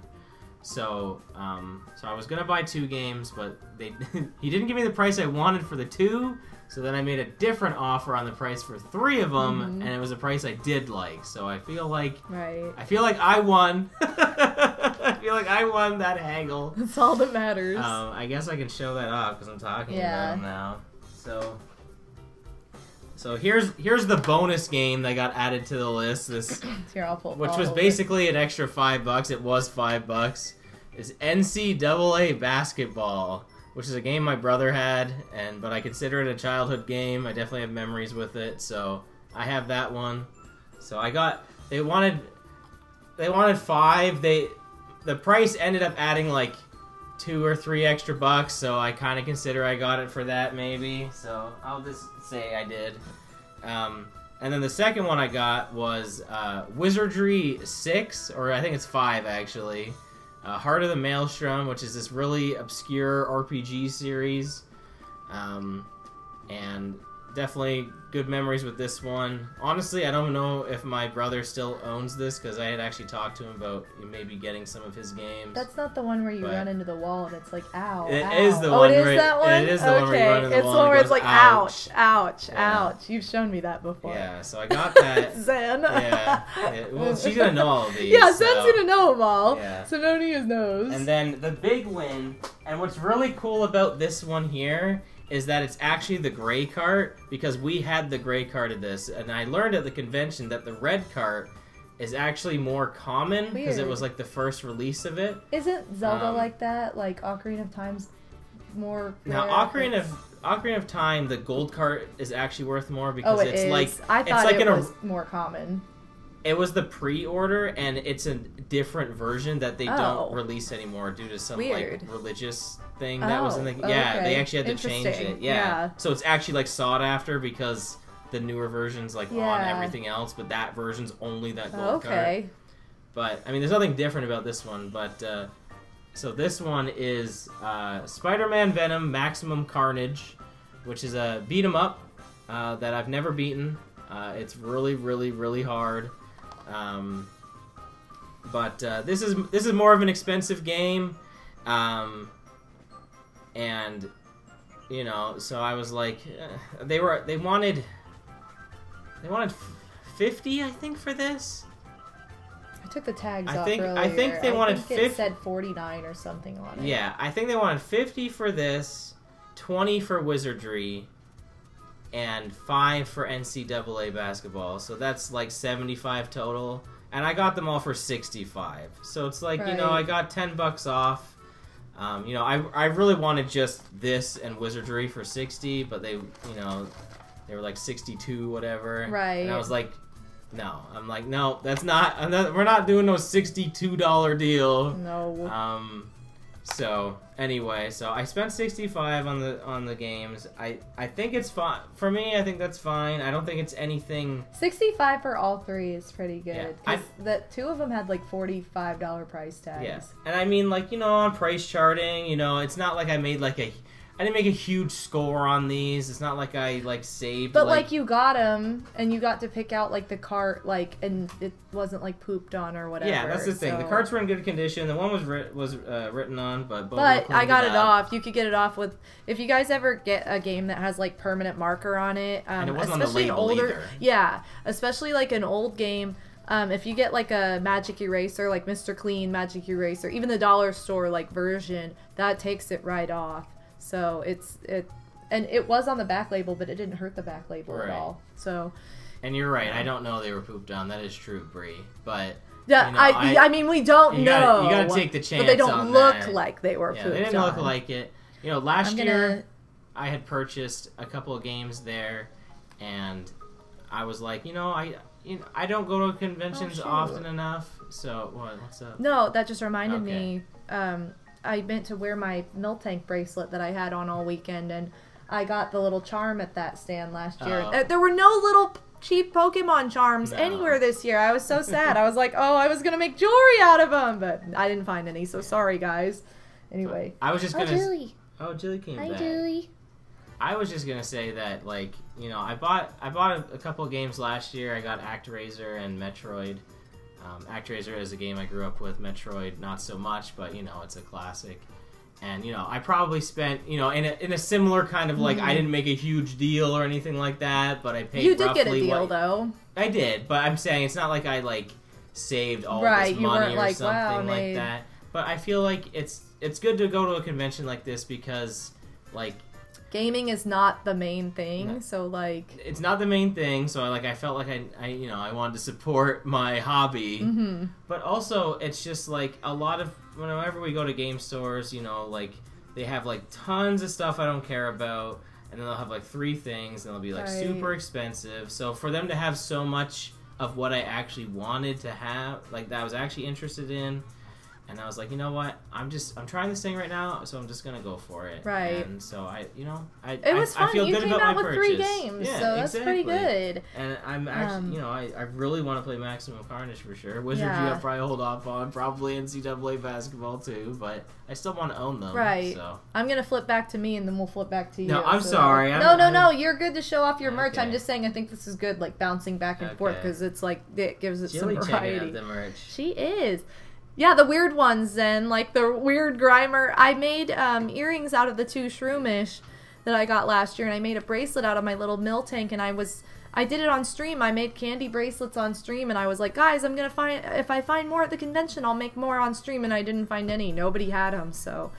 So, so I was going to buy 2 games, but he didn't give me the price I wanted for the 2. So then I made a different offer on the price for 3 of them, and it was a price I did like. So I feel like I won. I feel like I won that haggle. That's all that matters. I guess I can show that off because I'm talking about them now. So here's the bonus game that got added to the list. Here, I'll pull. Which was basically an extra $5. It was $5. Is NCAA basketball, which is a game my brother had, but I consider it a childhood game. I definitely have memories with it, so I have that one. So they wanted 5. The price ended up adding like 2 or 3 extra bucks, so I kind of consider I got it for that, maybe. So I'll just say I did. And then the second one I got was Wizardry 6, or I think it's 5 actually. Heart of the Maelstrom, which is this really obscure RPG series. And definitely good memories with this one. Honestly, I don't know if my brother still owns this because I had actually talked to him about maybe getting some of his games. That's not the one where you run into the wall and it's like, ow, It ow. is the oh, one it is where that one? It is the one where you run into the it's wall the one where and it's like, ouch, ouch, yeah. ouch. You've shown me that before. Yeah, so I got that. Zen. Yeah. Well, she's going to know all of these. Yeah, Zen's going to know them all. Yeah. So Nonius knows. And then the big win, and what's really cool about this one here is that it's actually the gray cart, because we had the gray cart of this, and I learned at the convention that the red cart is actually more common because it was like the first release of it. Isn't Zelda like that? Like Ocarina of Time's more now rare? Ocarina of Time, the gold cart is actually worth more because it is. like I thought it's like it was more common. It was the pre-order, and it's a different version that they don't release anymore due to some like religious thing that was in the they actually had to change it. Yeah. So it's actually like sought after because the newer version's like on everything else, but that version's only that gold card. But I mean, there's nothing different about this one. But so this one is Spider-Man Venom Maximum Carnage, which is a beat 'em up that I've never beaten. It's really, really, really hard. But this is more of an expensive game, and you know, so I was like, they wanted 50, I think, for this. I took the tags off I earlier. think they wanted 50. It said 49 or something on it. Yeah, I think they wanted 50 for this, 20 for Wizardry, and 5 for NCAA basketball. So that's like 75 total. And I got them all for 65. So it's like, you know, I got $10 off. You know, I really wanted just this and Wizardry for 60, but they, you know, they were like 62, whatever. Right. And I was like, no. I'm like, no, that's not, we're not doing no $62 deal. No. So anyway, so I spent 65 on the games. I think it's fine for me. I think that's fine. I don't think it's anything. 65 for all three is pretty good. Yeah, the two of them had like $45 price tags. Yeah, and I mean, like, you know, on price charting, you know, it's not like I didn't make a huge score on these. It's not like I like saved. But like you got them, and you got to pick out like the cart, like, and it wasn't like pooped on or whatever. Yeah, that's the thing. So. The carts were in good condition. The one was written on, but I got it off. You could get it off with if you guys ever get a game that has like permanent marker on it. And it wasn't on the especially label either. Yeah, especially like an old game. If you get like a Magic Eraser, like Mr. Clean Magic Eraser, even the dollar store like version, that takes it right off. So and it was on the back label, but it didn't hurt the back label at all. So, and you're right. I don't know they were pooped on. That is true, Bree. But yeah, you know, I mean, we don't know. You gotta take the chance. But they don't look that. like they were pooped on. They didn't look like it. You know, last year I had purchased a couple of games there, and I was like, you know, I don't go to conventions often enough. So what's up? No, that just reminded me. I meant to wear my Milk Tank bracelet that I had on all weekend, and I got the little charm at that stand last year. There were no little cheap Pokemon charms anywhere this year. I was so sad. I was like, oh, I was going to make jewelry out of them, but I didn't find any, so sorry, guys. Anyway. I was just going to... Julie. Oh, Julie came back. Hi, Julie. I was just going to say that, like, you know, I bought a couple of games last year. I got ActRaiser and Metroid. ActRaiser is a game I grew up with. Metroid, not so much, but, you know, it's a classic. And, you know, I probably spent, you know, in a similar kind of, like, I didn't make a huge deal or anything like that, but I paid You did get a deal, though. I did, but I'm saying it's not like I, like, saved all this money or something like that. But I feel like it's good to go to a convention like this because, like... Gaming is not the main thing, so like it's not the main thing. So I felt like I you know I wanted to support my hobby, but also it's just like a lot of whenever we go to game stores, you know, like they have like tons of stuff I don't care about, and then they'll have like 3 things, and they'll be like super expensive. So for them to have so much of what I actually wanted to have, like that I was actually interested in, And I was like, you know what? I'm trying this thing right now, so I'm just gonna go for it. Right. And so I was fun. I feel you good came about out my with purchase. 3 games, Yeah, so that's exactly. pretty good. And I'm actually, I really want to play Maximum Carnage for sure. Wizardry I'll probably hold off on. Probably NCAA basketball too, but I still want to own them. Right. So. I'm gonna flip back to me, and then we'll flip back to you. No, I'm so. sorry. No. You're good to show off your merch. Okay. I'm just saying I think this is good, like bouncing back and forth, because it's like it gives it some variety. Checking out the merch. She is. Yeah, the weird ones then, like the weird Grimer. I made earrings out of the 2 Shroomish that I got last year, and I made a bracelet out of my little mill tank, and I did it on stream. I made candy bracelets on stream, and I was like, guys, if I find more at the convention, I'll make more on stream, and I didn't find any. Nobody had them, so.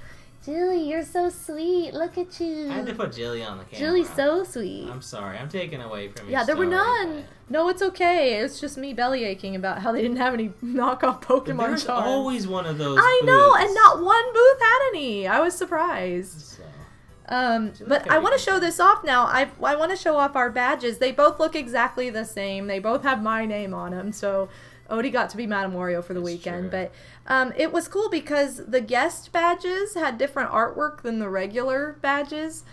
Julie, you're so sweet. Look at you. I had to put Jilly on the camera. Julie's so sweet. I'm sorry. I'm taking away from you. Yeah, there were none. No, it's okay. It's just me belly aching about how they didn't have any knockoff Pokemon There's charms. always one of those I know, and not one booth had any. I was surprised. So. But I want to show this off now. I want to show off our badges. They both look exactly the same. They both have my name on them, so Odie got to be MadameWario for the weekend. True. But it was cool because the guest badges had different artwork than the regular badges.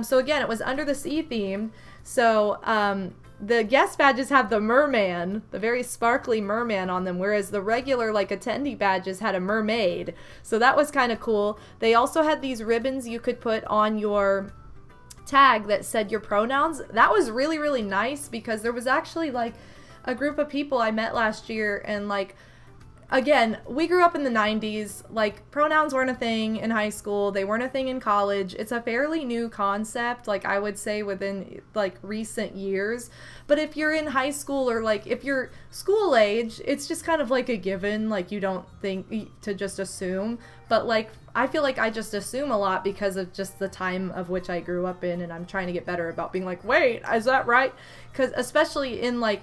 So again, it was under the sea theme. So the guest badges have the merman, the very sparkly merman on them, whereas the regular like attendee badges had a mermaid. So that was kind of cool. They also had these ribbons you could put on your tag that said your pronouns. That was really, really nice because there was actually like a group of people I met last year, and like, again, we grew up in the 90s. Like, pronouns weren't a thing in high school. They weren't a thing in college. It's a fairly new concept, like, I would say within, like, recent years. But if you're in high school or, like, if you're school age, it's just kind of like a given. Like, you don't think to just assume. But, like, I feel like I just assume a lot because of just the time of which I grew up in, and I'm trying to get better about being like, wait, is that right? Because especially in, like,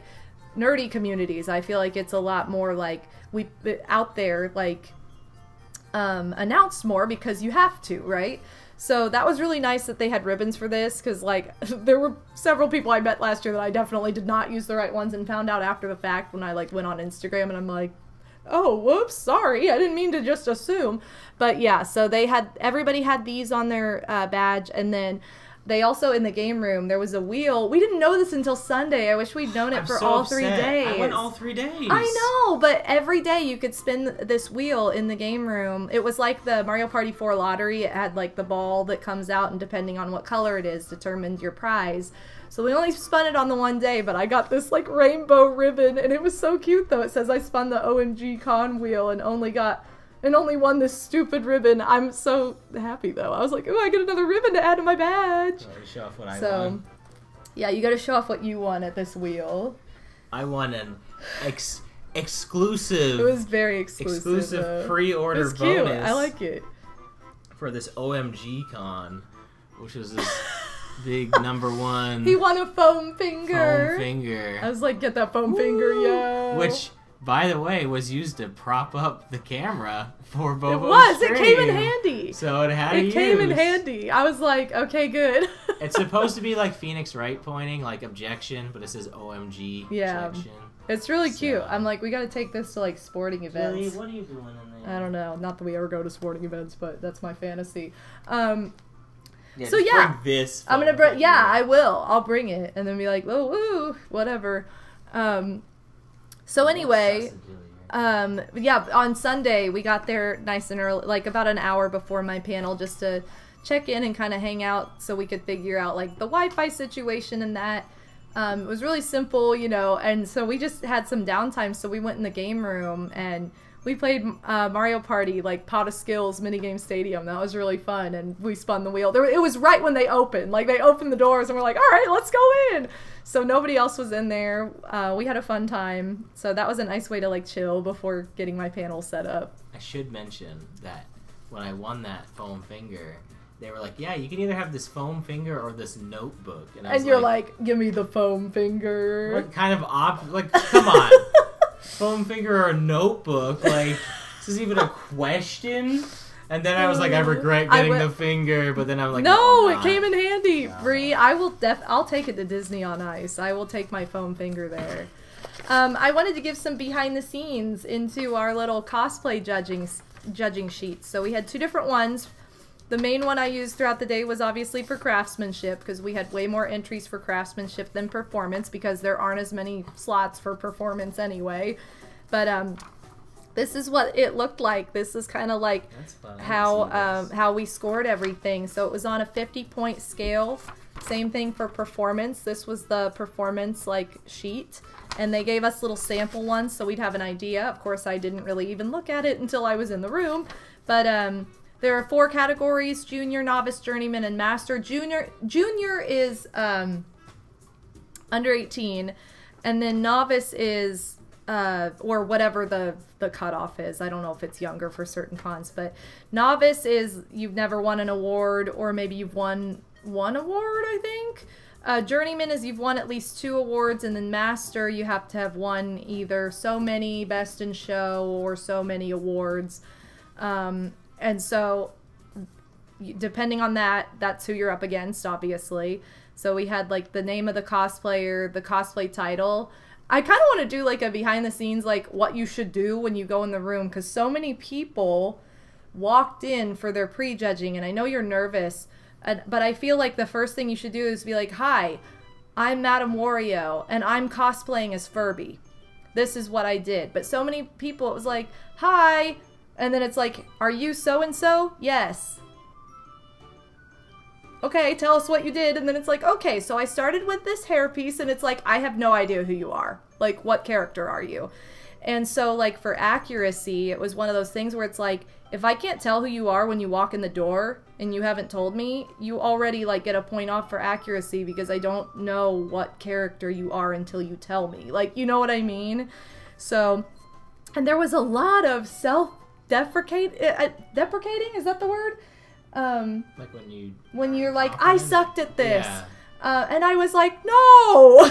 nerdy communities, I feel like it's a lot more like we out there, like announced more because you have to, right? So that was really nice that they had ribbons for this, because like there were several people I met last year that I definitely did not use the right ones and found out after the fact when I like went on Instagram, and I'm like, oh, whoops, sorry, I didn't mean to just assume. But yeah, so everybody had these on their badge, and then they also, in the game room, there was a wheel. We didn't know this until Sunday. I wish we'd known it for all 3 days. I went all 3 days. I know, but every day you could spin this wheel in the game room. It was like the Mario Party 4 lottery. It had like the ball that comes out, and depending on what color it is, determined your prize. So we only spun it on the 1 day, but I got this like rainbow ribbon, and it was so cute though. It says I spun the OMG Con wheel and only won this stupid ribbon. I'm so happy though. I was like, oh, I get another ribbon to add to my badge. Show off what I won. Yeah, you got to show off what you won at this wheel. I won an exclusive. It was very exclusive. Exclusive pre-order it was bonus. Cute. I like it. For this OMG Con, which was this big #1. He won a foam finger. Foam finger. I was like, get that foam finger, yo. Which, by the way, was used to prop up the camera for Bobo's It was. stream. It came in handy. So it had It came in handy. I was like, okay, good. It's supposed to be like Phoenix Wright pointing, like objection, but it says OMG objection. It's really cute. I'm like, we got to take this to like sporting events. Lily, what are you doing in there? I don't know. Not that we ever go to sporting events, but that's my fantasy. Yeah, so yeah, bring this. I'm gonna bring. Yeah, I will. I'll bring it and then be like, oh, woo, whatever. So anyway, yeah, on Sunday we got there nice and early, like about an hour before my panel, just to check in and kind of hang out so we could figure out like the Wi-Fi situation and that. It was really simple, you know, and so we just had some downtime, so we went in the game room and we played Mario Party, like Pot of Skills minigame stadium. That was really fun, and we spun the wheel. It was right when they opened. Like, they opened the doors, and we're like, all right, let's go in. So nobody else was in there. We had a fun time. So that was a nice way to, like, chill before getting my panel set up. I should mention that when I won that foam finger, they were like, yeah, you can either have this foam finger or this notebook. And you're like, give me the foam finger. What kind of like, come on. Foam finger or a notebook? Like, this isn't even a question. And then I was like, I regret getting the finger, but then I'm like, no, it came in handy. No. Bree, I'll take it to Disney on Ice. I will take my foam finger there. I wanted to give some behind the scenes into our little cosplay judging sheets. So we had 2 different ones. The main one I used throughout the day was obviously for craftsmanship, because we had way more entries for craftsmanship than performance, because there aren't as many slots for performance anyway. But this is what it looked like. This is kind of like how we scored everything. So it was on a 50-point scale. Same thing for performance. This was the performance like sheet, and they gave us little sample ones so we'd have an idea. Of course, I didn't really even look at it until I was in the room, but there are 4 categories: junior, novice, journeyman, and master. Junior is under 18, and then novice is or whatever the cutoff is. I don't know if it's younger for certain cons, but novice is you've never won an award, or maybe you've won 1 award, I think. Journeyman is you've won at least 2 awards, and then master you have to have won either so many best in show or so many awards. And so, depending on that, that's who you're up against, obviously. So we had, like, the name of the cosplayer, the cosplay title. I kind of want to do, like, a behind-the-scenes, like, what you should do when you go in the room, because so many people walked in for their prejudging, and I know you're nervous, but I feel like the first thing you should do is be like, hi, I'm MadameWario, and I'm cosplaying as Furby. This is what I did. But so many people, it was like, hi, and then it's like, are you so-and-so? Yes. Okay, tell us what you did. And then it's like, okay, so I started with this hairpiece, and it's like, I have no idea who you are. Like, what character are you? And so, like, for accuracy, it was one of those things where it's like, if I can't tell who you are when you walk in the door and you haven't told me, you already, like, get a point off for accuracy, because I don't know what character you are until you tell me. Like, you know what I mean? So, and there was a lot of deprecating, is that the word? Like when you're like, I sucked at this. Yeah. And I was like, no!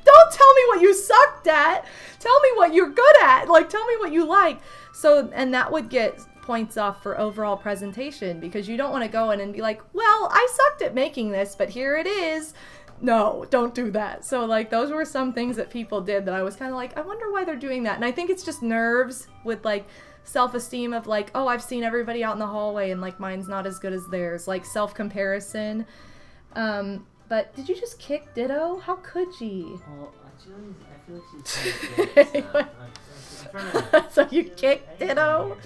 Don't tell me what you sucked at! Tell me what you're good at! Like, tell me what you like! So, and that would get points off for overall presentation, because you don't want to go in and be like, well, I sucked at making this, but here it is. No, don't do that. So, like, those were some things that people did that I was kind of like, I wonder why they're doing that. And I think it's just nerves with, like, self-esteem of, like, oh, I've seen everybody out in the hallway and, like, mine's not as good as theirs. Like, self-comparison. But did you just kick Ditto? How could ye? Well, actually, I feel like she's trying to get So you kicked Ditto?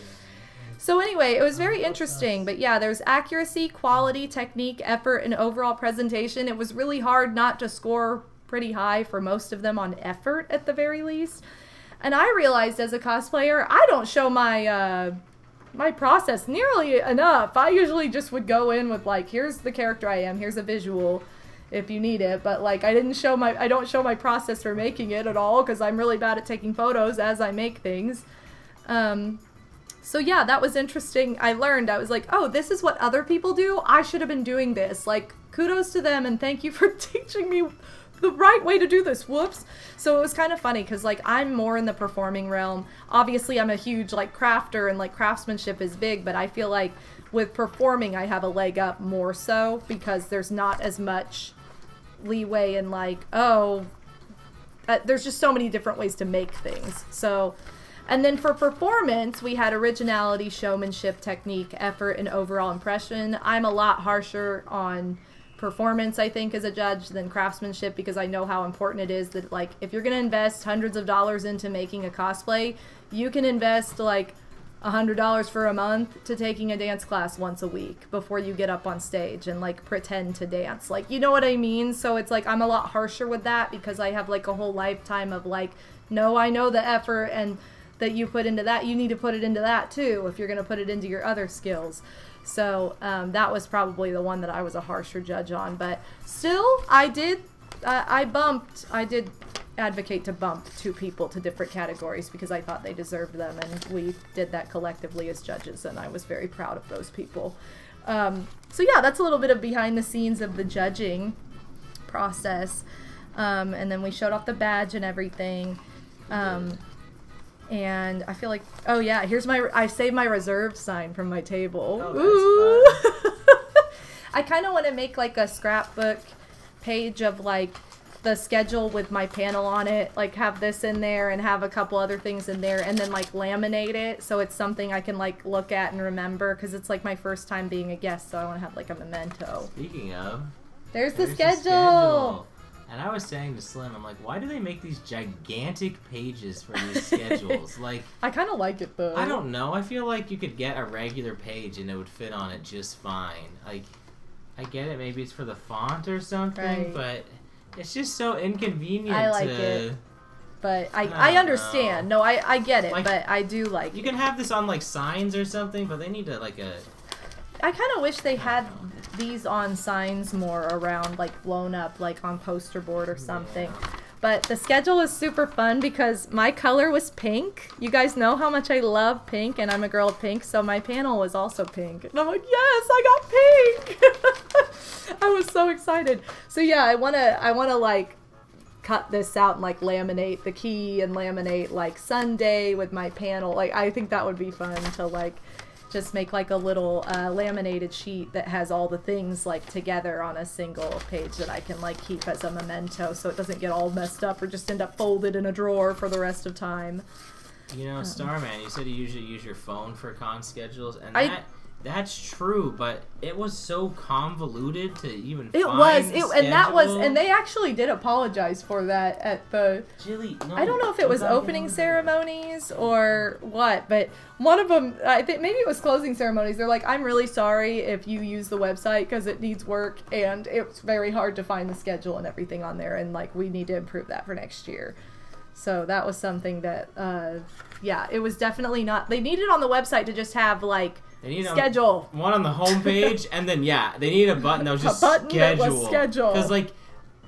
So anyway, it was very interesting, but yeah, there's accuracy, quality, technique, effort, and overall presentation. It was really hard not to score pretty high for most of them on effort, at the very least. And I realized as a cosplayer, I don't show my my process nearly enough. I usually just would go in with, like, here's the character I am, here's a visual if you need it, but, like, I don't show my process for making it at all, because I'm really bad at taking photos as I make things. So yeah, that was interesting. I learned, I was like, oh, this is what other people do? I should have been doing this. Like, kudos to them, and thank you for teaching me the right way to do this. Whoops. So it was kind of funny, because, like, I'm more in the performing realm. Obviously, I'm a huge, like, crafter, and, like, craftsmanship is big, but I feel like with performing, I have a leg up more so, because there's not as much leeway in, like, oh, there's just so many different ways to make things. So... And then for performance, we had originality, showmanship, technique, effort, and overall impression. I'm a lot harsher on performance, I think, as a judge than craftsmanship, because I know how important it is that, like, if you're going to invest hundreds of dollars into making a cosplay, you can invest, like, $100 for a month to taking a dance class once a week before you get up on stage and, like, pretend to dance. Like, you know what I mean? So it's like, I'm a lot harsher with that, because I have, like, a whole lifetime of, like, no, I know the effort and that you put into that, you need to put it into that too if you're going to put it into your other skills. So that was probably the one that I was a harsher judge on, but still I did advocate to bump 2 people to different categories, because I thought they deserved them, and we did that collectively as judges, and I was very proud of those people. So yeah, that's a little bit of behind the scenes of the judging process, and then we showed off the badge and everything. And I feel like, oh yeah, here's I saved my reserved sign from my table. Oh, that's fun. I kind of want to make, like, a scrapbook page of, like, the schedule with my panel on it, like have this in there and have a couple other things in there, and then like laminate it so it's something I can like look at and remember, because it's like my first time being a guest, so I want to have like a memento. Speaking of, there's the schedule. And I was saying to Slim, I'm like, why do they make these gigantic pages for these schedules? Like, I kind of like it though. I don't know. I feel like you could get a regular page and it would fit on it just fine. Like, I get it. Maybe it's for the font or something, right. But it's just so inconvenient. I like it. But I understand. Know. No, I get it, like, but I do like it. You can have this on like signs or something, but they need to like a... I kind of wish they had these on signs more around, like blown up, like on poster board or something. Yeah. But the schedule is super fun because my color was pink. You guys know how much I love pink, and I'm a girl of pink, so my panel was also pink. And I'm like, yes, I got pink! I was so excited. So yeah, I wanna like cut this out and like laminate the key and laminate like Sunday with my panel. Like, I think that would be fun to like just make like a little laminated sheet that has all the things like together on a single page that I can like keep as a memento, so it doesn't get all messed up or just end up folded in a drawer for the rest of time. You know, Starman, you said you usually use your phone for con schedules, and that's true, but it was so convoluted to even find the schedule. And they actually did apologize for that at the... Jilly, no, I don't know if it was opening ceremonies or what, but one of them, I think maybe it was closing ceremonies. They're like, I'm really sorry if you use the website because it needs work, and it's very hard to find the schedule and everything on there, and like we need to improve that for next year. So that was something that, yeah, it was definitely not... They needed on the website to just have like... They need schedule. One on the home page, and then they need a button that was just schedule. Because like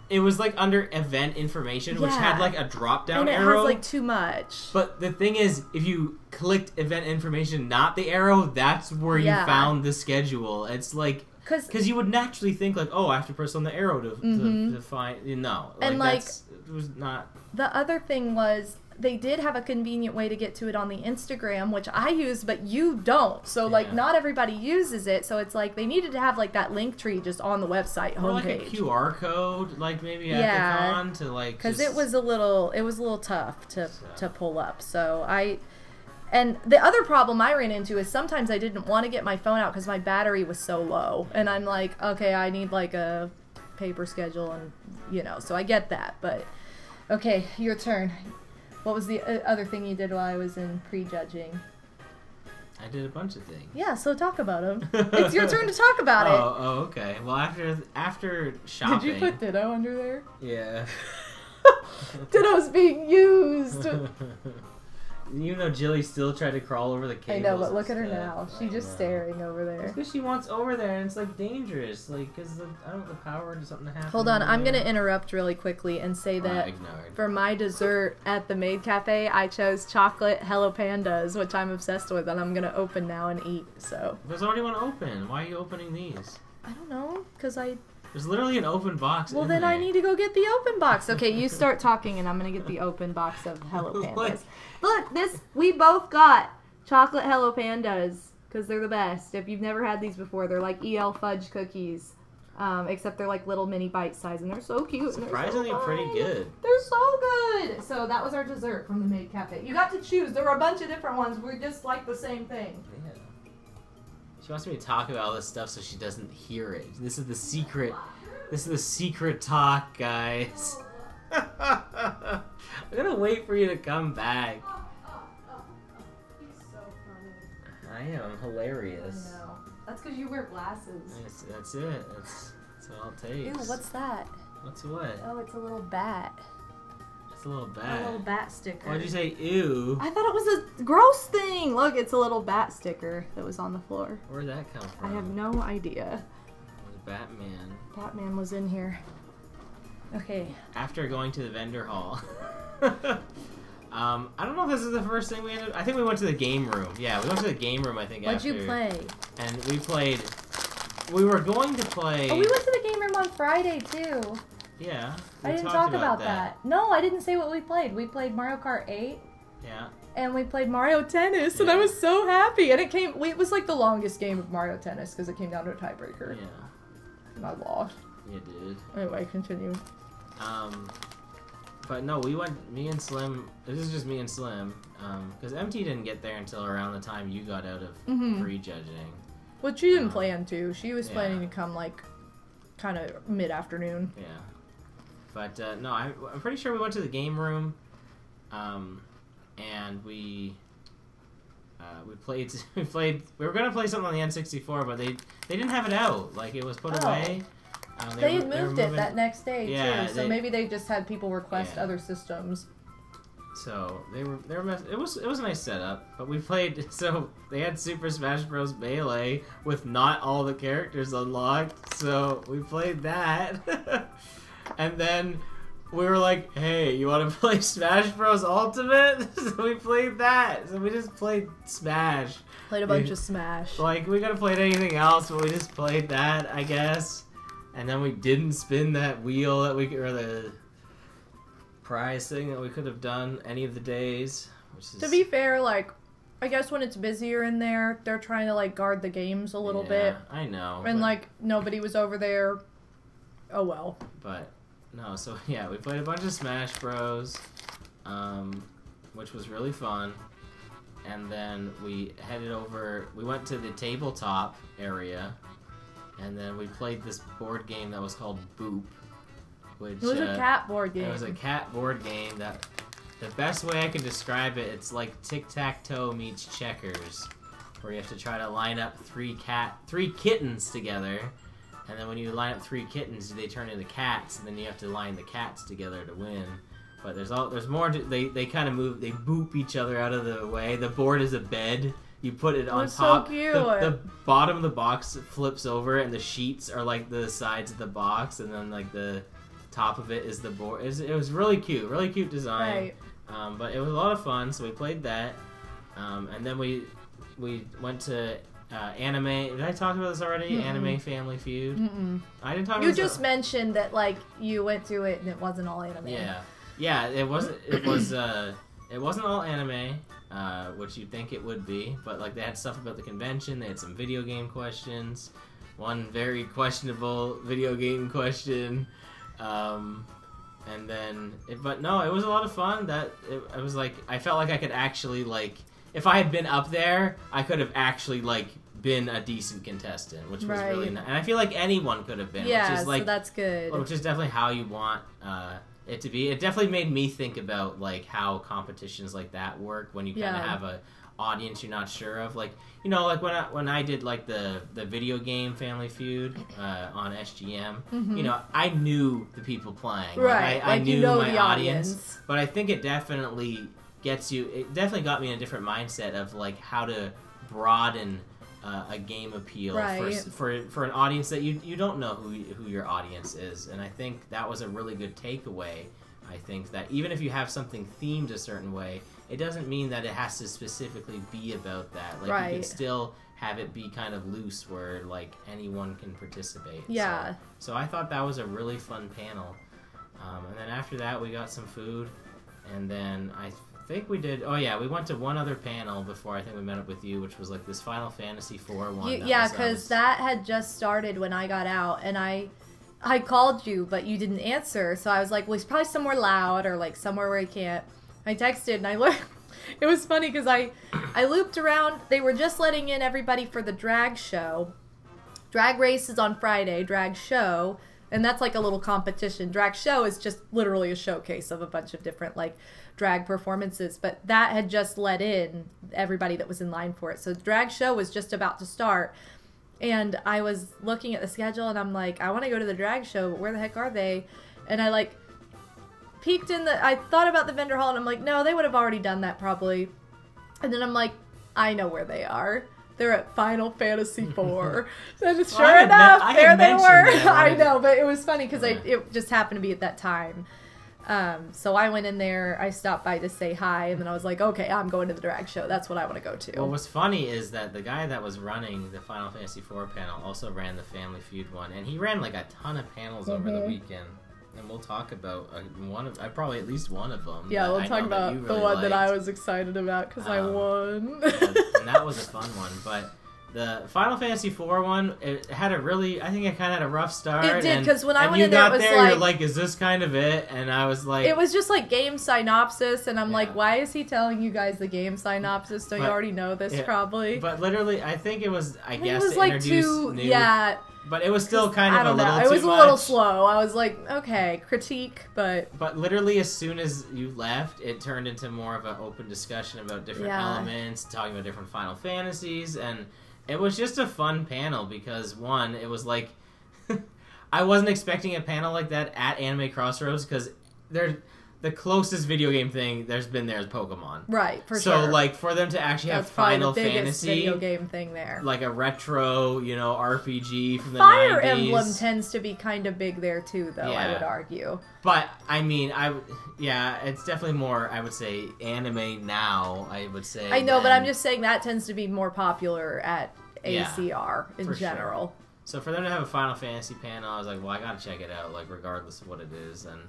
it was like under event information, which had like a drop down arrow. And it has like too much. But the thing is, if you clicked event information, not the arrow, that's where you found the schedule. It's like because you would naturally think like, oh, I have to press on the arrow to find. No, like, and like it was not. The other thing was, they did have a convenient way to get to it on the Instagram, which I use, but you don't. So, like, not everybody uses it. So, it's like, they needed to have, like, that link tree just on the website homepage. Or, like, a QR code, like, maybe at the con to, like, because it was a little tough to pull up. So, and the other problem I ran into is sometimes I didn't want to get my phone out because my battery was so low. And I'm like, okay, I need, like, a paper schedule and, you know, so I get that. But, okay, your turn. What was the other thing you did while I was in prejudging? I did a bunch of things. Yeah, so talk about them. It's your turn to talk about it. Oh, okay. Well, after shopping... Did you put Ditto under there? Yeah. Ditto's being used! You know, Jilly still tried to crawl over the cables. I know, but look at her now. She's just staring over there. It's because she wants over there, and it's, like, dangerous. Like, because I don't want the power to something to happen. Hold on, I'm going to interrupt really quickly and say that for my dessert at the Maid Cafe, I chose chocolate Hello Pandas, which I'm obsessed with, and I'm going to open now and eat, so. There's already one open. Why are you opening these? I don't know, because There's literally an open box. Well, then I need to go get the open box. Okay, you start talking, and I'm gonna get the open box of Hello Pandas. Look, we both got chocolate Hello Pandas because they're the best. If you've never had these before, they're like EL fudge cookies, except they're like little mini bite size, and they're so cute. Surprisingly pretty good. They're so good. So that was our dessert from the Maid Cafe. You got to choose. There were a bunch of different ones. We just like the same thing. Yeah. She wants me to talk about all this stuff so she doesn't hear it. This is the secret. This is the secret talk, guys. I'm gonna wait for you to come back. He's so funny. I am. I'm hilarious. I know. That's because you wear glasses. That's it. That's all it takes. Ew, what's that? What's what? Oh, it's a little bat. It's a little bat. A little bat sticker. Why'd you say ew? I thought it was a gross thing. Look, it's a little bat sticker that was on the floor. Where'd that come from? I have no idea. Batman. Batman was in here. Okay. After going to the vendor hall. I don't know if this is the first thing we ended. I think we went to the game room. Yeah, we went to the game room, I think, What'd you play? And we played... We were going to play... Oh, we went to the game room on Friday, too. Yeah. I didn't talk about that. No, I didn't say what we played. We played Mario Kart 8. Yeah. And we played Mario Tennis, and I was so happy. And it was like the longest game of Mario Tennis, because it came down to a tiebreaker. Yeah. And I lost. You did. Anyway, continue. But no, we went, me and Slim, this is just me and Slim, because MT didn't get there until around the time you got out of prejudging. Well, she didn't plan to. She was planning to come, like, kind of mid-afternoon. Yeah. But, no, I'm pretty sure we went to the game room, and we played, we were going to play something on the N64, but they didn't have it out. Like, it was put away. They had moved it that next day, too, so they, maybe they just had people request other systems. So, it was a nice setup, but we played, so they had Super Smash Bros. Melee with not all the characters unlocked, so we played that. And then we were like, hey, you want to play Smash Bros. Ultimate? So we played that. So we just played Smash. Played a bunch of Smash. Like, we could have played anything else, but we just played that, I guess. And then we didn't spin that wheel that we, or the prize thing that we could have done any of the days. Which is... To be fair, like, I guess when it's busier in there, they're trying to, like, guard the games a little bit. I know. And, like, nobody was over there. Oh, well. But, no, so, yeah, we played a bunch of Smash Bros, which was really fun. And then we headed over, we went to the tabletop area, and then we played this board game that was called Boop. Which, it was a cat board game. It was a cat board game that, the best way I can describe it, it's like tic-tac-toe meets checkers, where you have to try to line up three kittens together, and then when you line up 3 kittens, they turn into cats, and then you have to line the cats together to win. But there's more. They kind of move. They boop each other out of the way. The board is a bed. You put it on top. So cute. The bottom of the box flips over, and the sheets are like the sides of the box, and then like the top of it is the board. It was really cute design. Right. But it was a lot of fun, so we played that, and then we went to anime. Did I talk about this already? Anime Family Feud. I didn't talk about You this. just mentioned that, like, you went to it and it wasn't all anime. Yeah. It wasn't. It wasn't all anime, which you'd think it would be. But like, they had stuff about the convention. They had some video game questions. One very questionable video game question. And then, but no, it was a lot of fun. I was like, I felt like I could actually, like, if I had been up there, I could have actually, like, been a decent contestant, which was really nice. And I feel like anyone could have been. Yeah, which is, like, so that's good. Which is definitely how you want it to be. It definitely made me think about, like, how competitions like that work when you kind of have a audience you're not sure of. Like, you know, like when I did, like, the video game Family Feud on SGM, you know, I knew the people playing. Right. Like, I knew my the audience. But I think it definitely definitely got me in a different mindset of, like, how to broaden a game appeal for an audience that you don't know who your audience is. And I think that was a really good takeaway. I think that even if you have something themed a certain way, it doesn't mean that it has to specifically be about that. Like, you can still have it be kind of loose where, like, anyone can participate. Yeah. So I thought that was a really fun panel. And then after that, we got some food. And then I think we did... Oh, yeah, we went to one other panel before I think we met up with you, which was, like, this Final Fantasy IV one. Yeah, because that had just started when I got out, and I called you, but you didn't answer, so I was like, well, he's probably somewhere loud, or, like, somewhere where he can't. I texted, and I looked... It was funny, because I looped around. They were just letting in everybody for the drag show. Drag race is on Friday, drag show... And that's like a little competition. Drag show is just literally a showcase of a bunch of different, like, drag performances. But that had just let in everybody that was in line for it. So the drag show was just about to start. And I was looking at the schedule and I'm like, I want to go to the drag show, but where the heck are they? And I, like, peeked in I thought about the vendor hall and I'm like, no, they would have already done that probably. And then I'm like, I know where they are. They're at Final Fantasy IV. And sure enough, there they were. I know, but it was funny because it just happened to be at that time. So I went in there, I stopped by to say hi, and then I was like, okay, I'm going to the drag show. That's what I want to go to. Well, what's funny is that the guy that was running the Final Fantasy IV panel also ran the Family Feud one, and he ran, like, a ton of panels over the weekend. And we'll talk about probably at least one of them. Yeah, we'll talk about the one that I was excited about because I won. And that was a fun one. But The Final Fantasy IV one, it had a really, I think it kind of had a rough start. It did, because when I went you in there, got it was there, like... you're like, is this kind of it? And I was like... It was just like game synopsis, and I'm Yeah. like, why is he telling you guys the game synopsis? Don't you already know this, probably? But literally, I think it was, I guess, it was to like introduce new... new... Yeah. But it was still kind of I don't a little know. too It was a much. little slow. I was like, okay, critique, but... But literally, as soon as you left, it turned into more of an open discussion about different elements, talking about different Final Fantasies, and it was just a fun panel because, one, it was like... I wasn't expecting a panel like that at Anime Crossroads because they're... The closest video game thing there's been there is Pokemon. Right, for sure. So, like, for them to actually have Final the biggest Fantasy... video game thing there. Like a retro, RPG from the 90s. Fire Emblem tends to be kind of big there, too, though, I would argue. But, I mean, it's definitely more, I would say, anime now, I would say. I know, but I'm just saying that tends to be more popular at ACR in general. Sure. So for them to have a Final Fantasy panel, I was like, well, I gotta check it out, like, regardless of what it is. And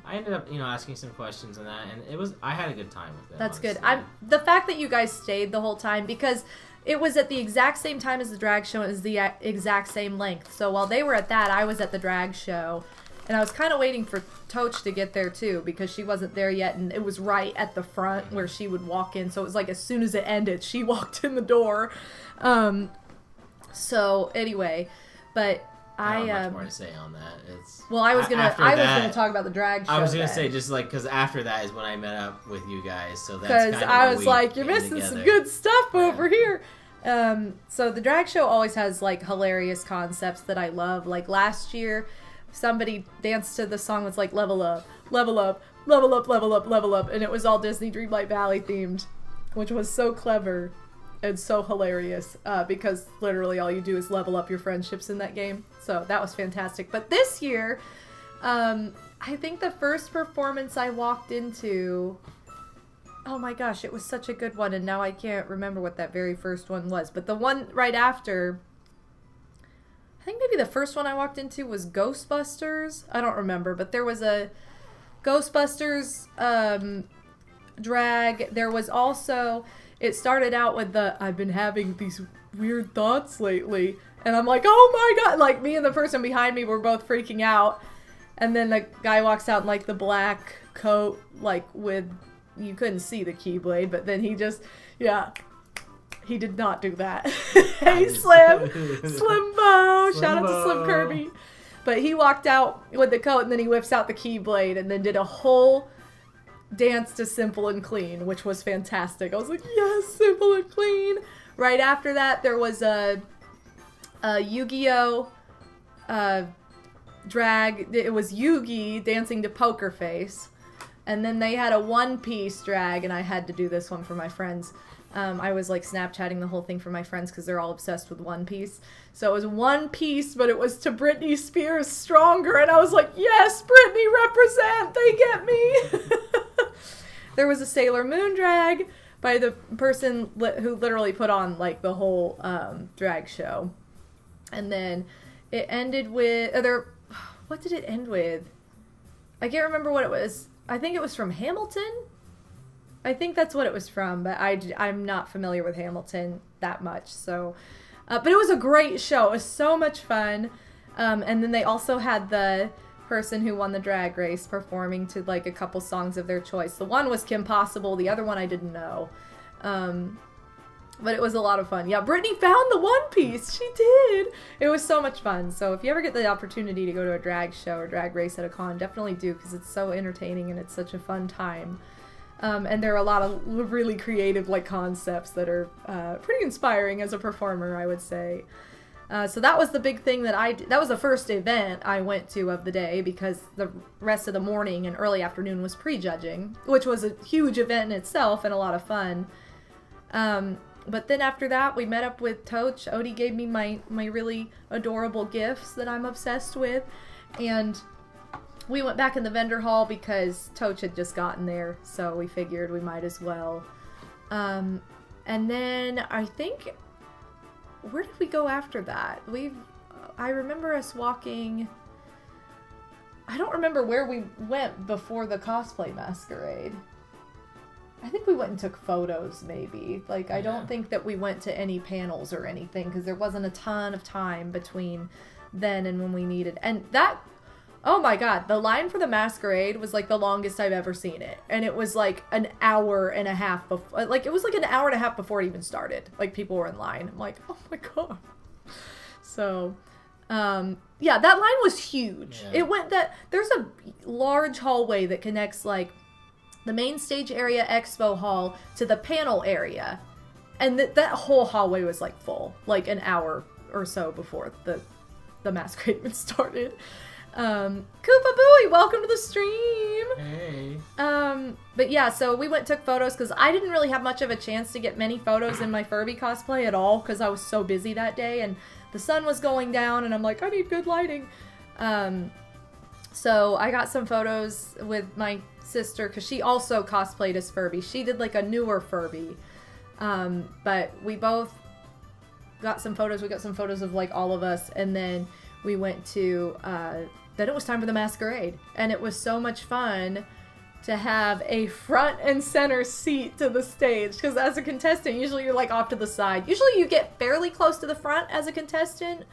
I ended up, asking some questions and that, and I had a good time with it. That's honestly. good. The fact that you guys stayed the whole time, because it was at the exact same time as the drag show, it was the exact same length. So while they were at that, I was at the drag show, and I was kind of waiting for Toch to get there too, because she wasn't there yet, and it was right at the front where she would walk in. So it was like as soon as it ended, she walked in the door. So anyway. But I don't have much more to say on that. I was gonna talk about the drag show. I was gonna say just like because after that is when I met up with you guys, so that's because I was like, you're missing some good stuff over here. So the drag show always has like hilarious concepts that I love. Like last year, somebody danced to the song that's like level up, level up, level up, level up, level up, and it was all Disney Dreamlight Valley themed, which was so clever. And so hilarious because literally all you do is level up your friendships in that game. So that was fantastic. But this year, I think the first performance I walked into, oh my gosh, it was such a good one. And now I can't remember what that very first one was. But the one right after, I think maybe the first one I walked into was Ghostbusters. I don't remember. But there was a Ghostbusters drag. There was also... It started out with I've been having these weird thoughts lately. And I'm like, oh my god. Like, me and the person behind me were both freaking out. And then the guy walks out in, like, the black coat, like, with... You couldn't see the Keyblade, but then he just... Yeah. He did not do that. Hey, Slim! Slimbo! Shout out to Slim Kirby. But he walked out with the coat, and then he whips out the Keyblade, and then did a whole... dance to Simple and Clean, which was fantastic. I was like, yes, Simple and Clean. Right after that, there was a Yu-Gi-Oh! Drag. It was Yugi dancing to Poker Face. And then they had a One Piece drag, and I had to do this one for my friends. I was like Snapchatting the whole thing for my friends because they're all obsessed with One Piece. So it was One Piece, but it was to Britney Spears Stronger, and I was like, yes, Britney represent, they get me. There was a Sailor Moon drag by the person who literally put on like the whole drag show. And then it ended with, what did it end with? I can't remember what it was. I think it was from Hamilton. I think that's what it was from, but I'm not familiar with Hamilton that much. So, but it was a great show. It was so much fun. And then they also had the person who won the drag race performing to like a couple songs of their choice. The one was Kim Possible. The other one I didn't know. But it was a lot of fun. Yeah, Brittany found the One Piece. She did. It was so much fun. So if you ever get the opportunity to go to a drag show or drag race at a con, definitely do because it's so entertaining and it's such a fun time. And there are a lot of really creative like concepts that are pretty inspiring as a performer, I would say. So that was the big thing that was the first event I went to of the day because the rest of the morning and early afternoon was prejudging, which was a huge event in itself and a lot of fun. But then after that, we met up with Toch. Odie gave me my really adorable gifts that I'm obsessed with. And we went back in the vendor hall because Toch had just gotten there. So we figured we might as well. And then I think... Where did we go after that? I remember us walking... I don't remember where we went before the cosplay masquerade. I think we went and took photos, maybe. Like, I Yeah. don't think that we went to any panels or anything, because there wasn't a ton of time between then and when we needed. And that, oh my god, the line for the masquerade was like the longest I've ever seen it. And it was like an hour and a half before, like, it was like an hour and a half before it even started. Like, people were in line. I'm like, oh my god. So, yeah, that line was huge. Yeah. It went that, there's a large hallway that connects, like, the main stage area expo hall to the panel area. And that whole hallway was, like, full. Like, an hour or so before the masquerade even started. Koopa Booey, welcome to the stream! Hey. But yeah, so we went and took photos, because I didn't really have much of a chance to get many photos in my Furby cosplay at all, because I was so busy that day, and the sun was going down, and I'm like, I need good lighting. So I got some photos with my sister, because she also cosplayed as Furby. She did like a newer Furby. But we both got some photos. We got some photos of like all of us, and then we went to, then it was time for the masquerade. And it was so much fun to have a front and center seat to the stage, because as a contestant, usually you're like off to the side. Usually you get fairly close to the front as a contestant,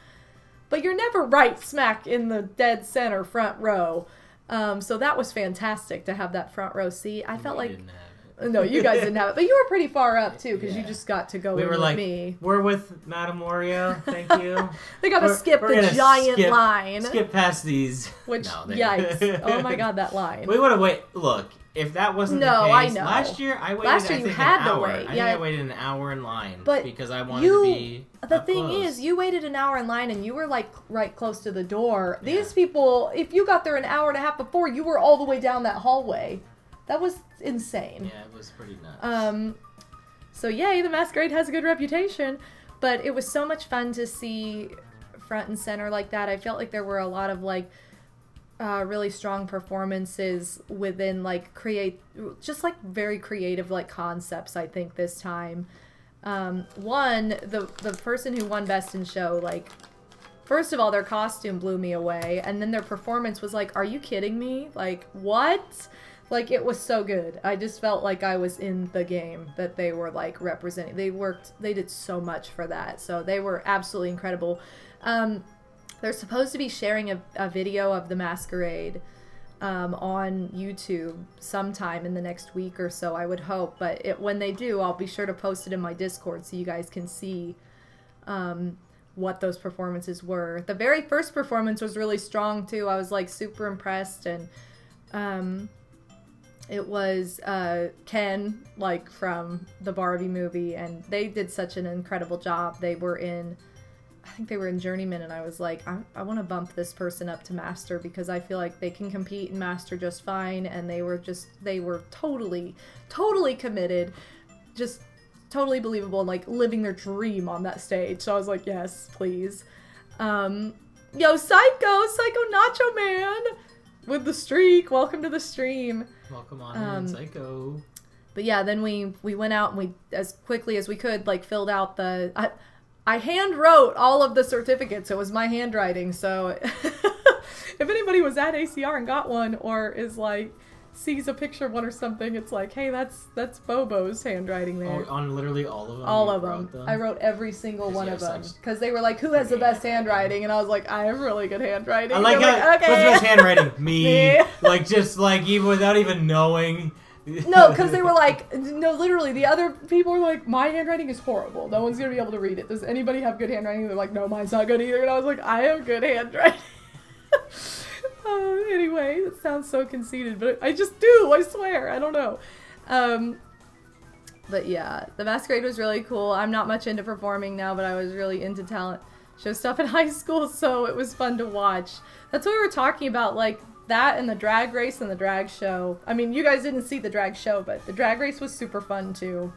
but you're never right smack in the dead center front row. So that was fantastic to have that front row seat. I felt like, Didn't have it. no, you guys didn't have it, but you were pretty far up too, because you Yeah. just got to go We in were with like, me. we're with MadameWario, thank you. They got to skip we're the gonna giant line, Skip past these. which No, yikes! Oh my god, that line. We would have waited. Look, if that wasn't No, the I case, know. last year I waited. Last year I you think, had an to hour. wait, I think yeah. I waited an hour in line, But because I wanted to be. The up thing close. is, you waited an hour in line and you were like right close to the door. Yeah. These people, if you got there an hour and a half before, you were all the way down that hallway. That was insane. Yeah, it was pretty nuts. So yay, the masquerade has a good reputation, but it was so much fun to see front and center like that. I felt like there were a lot of like really strong performances within like just like very creative like concepts, I think, this time. One, the person who won Best in Show, like, first of all, their costume blew me away, and then their performance was like, are you kidding me? Like, what? Like, it was so good. I just felt like I was in the game that they were, like, representing. They did so much for that, so they were absolutely incredible. They're supposed to be sharing a video of the masquerade on YouTube sometime in the next week or so, I would hope. But when they do, I'll be sure to post it in my Discord so you guys can see what those performances were. The very first performance was really strong too. I was like super impressed, and it was Ken, like from the Barbie movie, and they did such an incredible job. I think they were in Journeyman, and I was like, I want to bump this person up to Master, because I feel like they can compete in Master just fine, and they were totally committed, just totally believable, and like living their dream on that stage. So I was like, yes, please. Yo, Psycho Nacho Man with the streak. Welcome to the stream. Welcome on in, Psycho. But yeah, then we went out and we, as quickly as we could, like filled out I hand wrote all of the certificates. It was my handwriting, so if anybody was at ACR and got one, or is like sees a picture of one or something, it's like, hey, that's Bobo's handwriting there. Oh, on literally all of them? All You of wrote them. I wrote every single one you of have them, such because they were like, who has the best pretty handwriting? And I was like, I have really good handwriting. I like They're how okay. what's the best handwriting? Me. Me. Like, just like, even without even knowing. No, because they were like, no, literally, the other people were like, my handwriting is horrible. No one's going to be able to read it. Does anybody have good handwriting? They're like, no, mine's not good either. And I was like, I have good handwriting. Anyway, it sounds so conceited, but I just do, I swear. I don't know. But yeah, the masquerade was really cool. I'm not much into performing now, but I was really into talent show stuff in high school, so it was fun to watch. That's what we were talking about, like, that and the drag race and the drag show. I mean, you guys didn't see the drag show, but the drag race was super fun too.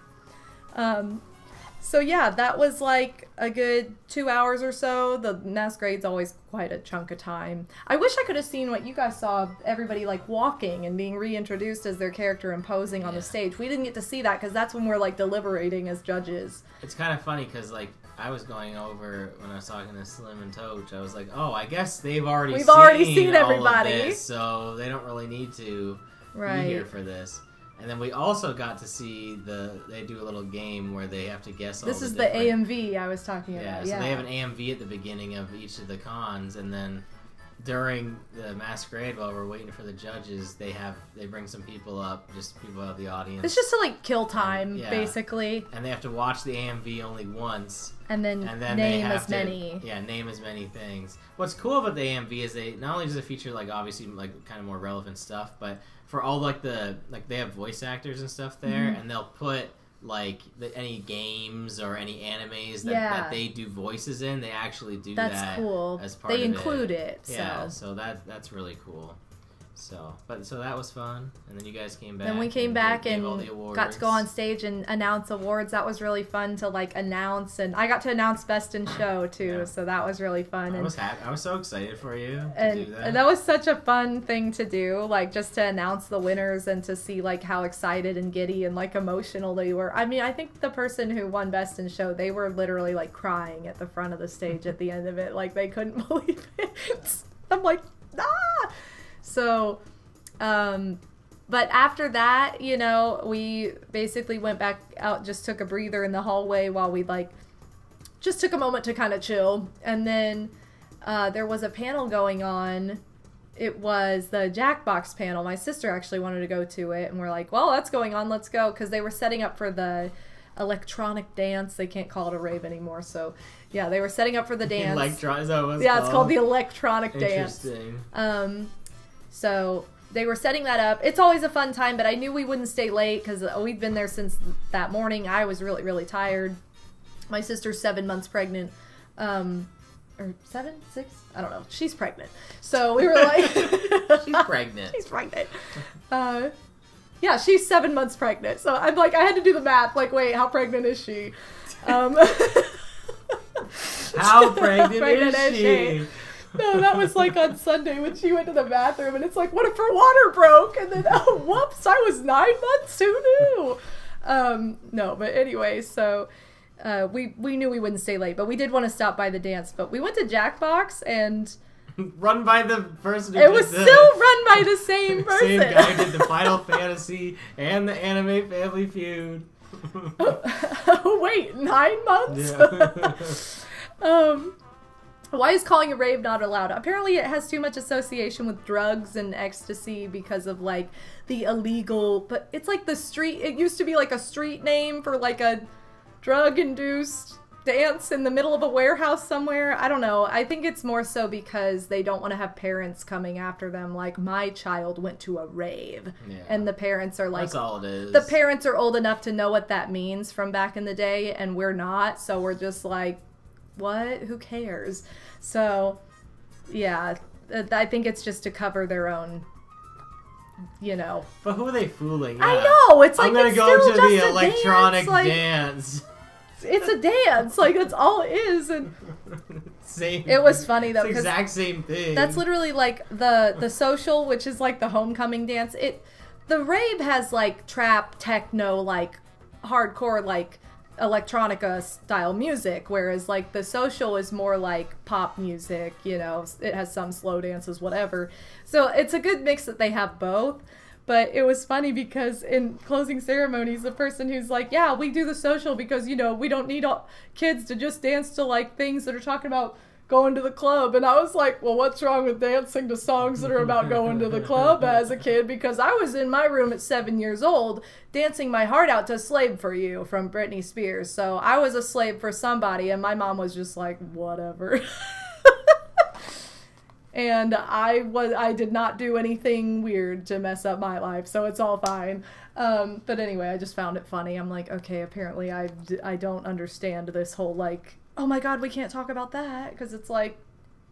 So yeah, that was like a good 2 hours or so. The masquerade's always quite a chunk of time. I wish I could have seen what you guys saw, everybody like walking and being reintroduced as their character and posing on the stage. We didn't get to see that because that's when we're like deliberating as judges. It's kind of funny because like I was going over when I was talking to Slim and Toach. I was like, oh, I guess we've already seen everybody, all of this, so they don't really need to be here for this. And then we also got to see they do a little game where they have to guess all This the is different... the AMV I was talking Yeah, about. so Yeah, they have an AMV at the beginning of each of the cons, and then during the masquerade, while we're waiting for the judges, they bring some people up, just people out of the audience. It's just to like kill time, Yeah. basically. And they have to watch the AMV only once. And then name as many. Yeah, name as many things. What's cool about the AMV is they not only does it feature like obviously like kind of more relevant stuff, but for all like they have voice actors and stuff there, and they'll put like any games or any animes that they do voices in. They actually do That's cool. as part they of include it. Yeah, so that's really cool. So that was fun, and then you guys came back. Then we came back and got to go on awards. stage and announce awards. That was really fun to like announce, and I got to announce Best in Show too, so that was really fun. I was happy. I was so excited for you to and, do that. and that was such a fun thing to do, like just to announce the winners and to see like how excited and giddy and like emotional they were. I mean, I think the person who won Best in Show, they were literally like crying at the front of the stage at the end of it, like they couldn't believe it. I'm like, ah! So. But after that, you know, we basically went back out, just took a breather in the hallway while we like just took a moment to kind of chill. And then there was a panel going on. It was the Jackbox panel. My sister actually wanted to go to it, and we're like, well, that's going on, let's go, because they were setting up for the electronic dance. They can't call it a rave anymore, so yeah, they were setting up for the dance. Is that what it's yeah, called? It's called the electronic dance. Interesting. So they were setting that up. It's always a fun time, but I knew we wouldn't stay late because we'd been there since that morning. I was really, really tired. My sister's 7 months pregnant. Or 7? 6? I don't know. She's pregnant. So we were like... She's pregnant. She's pregnant. Yeah, she's 7 months pregnant. So I'm like, I had to do the math. Like, wait, how pregnant is she? How pregnant is she? No, that was like on Sunday when she went to the bathroom, and it's like, what if her water broke? And then, oh, whoops, I was 9 months. Who knew? No, but anyway, so we knew we wouldn't stay late, but we did want to stop by the dance. But we went to Jackbox, and run by the person who it was still run by the same person. Same guy who did the Final Fantasy and the Anime Family Feud. Oh, wait, 9 months? Yeah. Why is calling a rave not allowed? Apparently it has too much association with drugs and ecstasy because of like the illegal, but it's like the street, it used to be like a street name for like a drug-induced dance in the middle of a warehouse somewhere. I don't know. I think it's more so because they don't want to have parents coming after them. Like, my child went to a rave. Yeah. And the parents are like... That's all it is. The parents are old enough to know what that means from back in the day, and we're not. So we're just like, what? Who cares? So, yeah. I think it's just to cover their own... You know. But who are they fooling? Yeah. I know! It's like, I'm gonna it's go still to just the a electronic dance. dance. It's a dance. Like, that's all it is. And same. It was funny, though. It's the exact same thing. That's literally, like, the social, which is, like, the homecoming dance. The rave has, like, trap, techno, like, hardcore, like, electronica-style music, whereas, like, the social is more, like, pop music, you know. It has some slow dances, whatever. So it's a good mix that they have both. But it was funny because in closing ceremonies, the person who's like, yeah, we do the social because, you know, we don't need all kids to just dance to, like, things that are talking about going to the club. And I was like, well, what's wrong with dancing to songs that are about going to the club as a kid? Because I was in my room at 7 years old dancing my heart out to Slave for You from Britney Spears. So I was a slave for somebody, and my mom was just like, whatever. And I did not do anything weird to mess up my life, so it's all fine. But anyway, I just found it funny. I'm like, okay, apparently I don't understand this whole, like, oh my god, we can't talk about that, because it's like,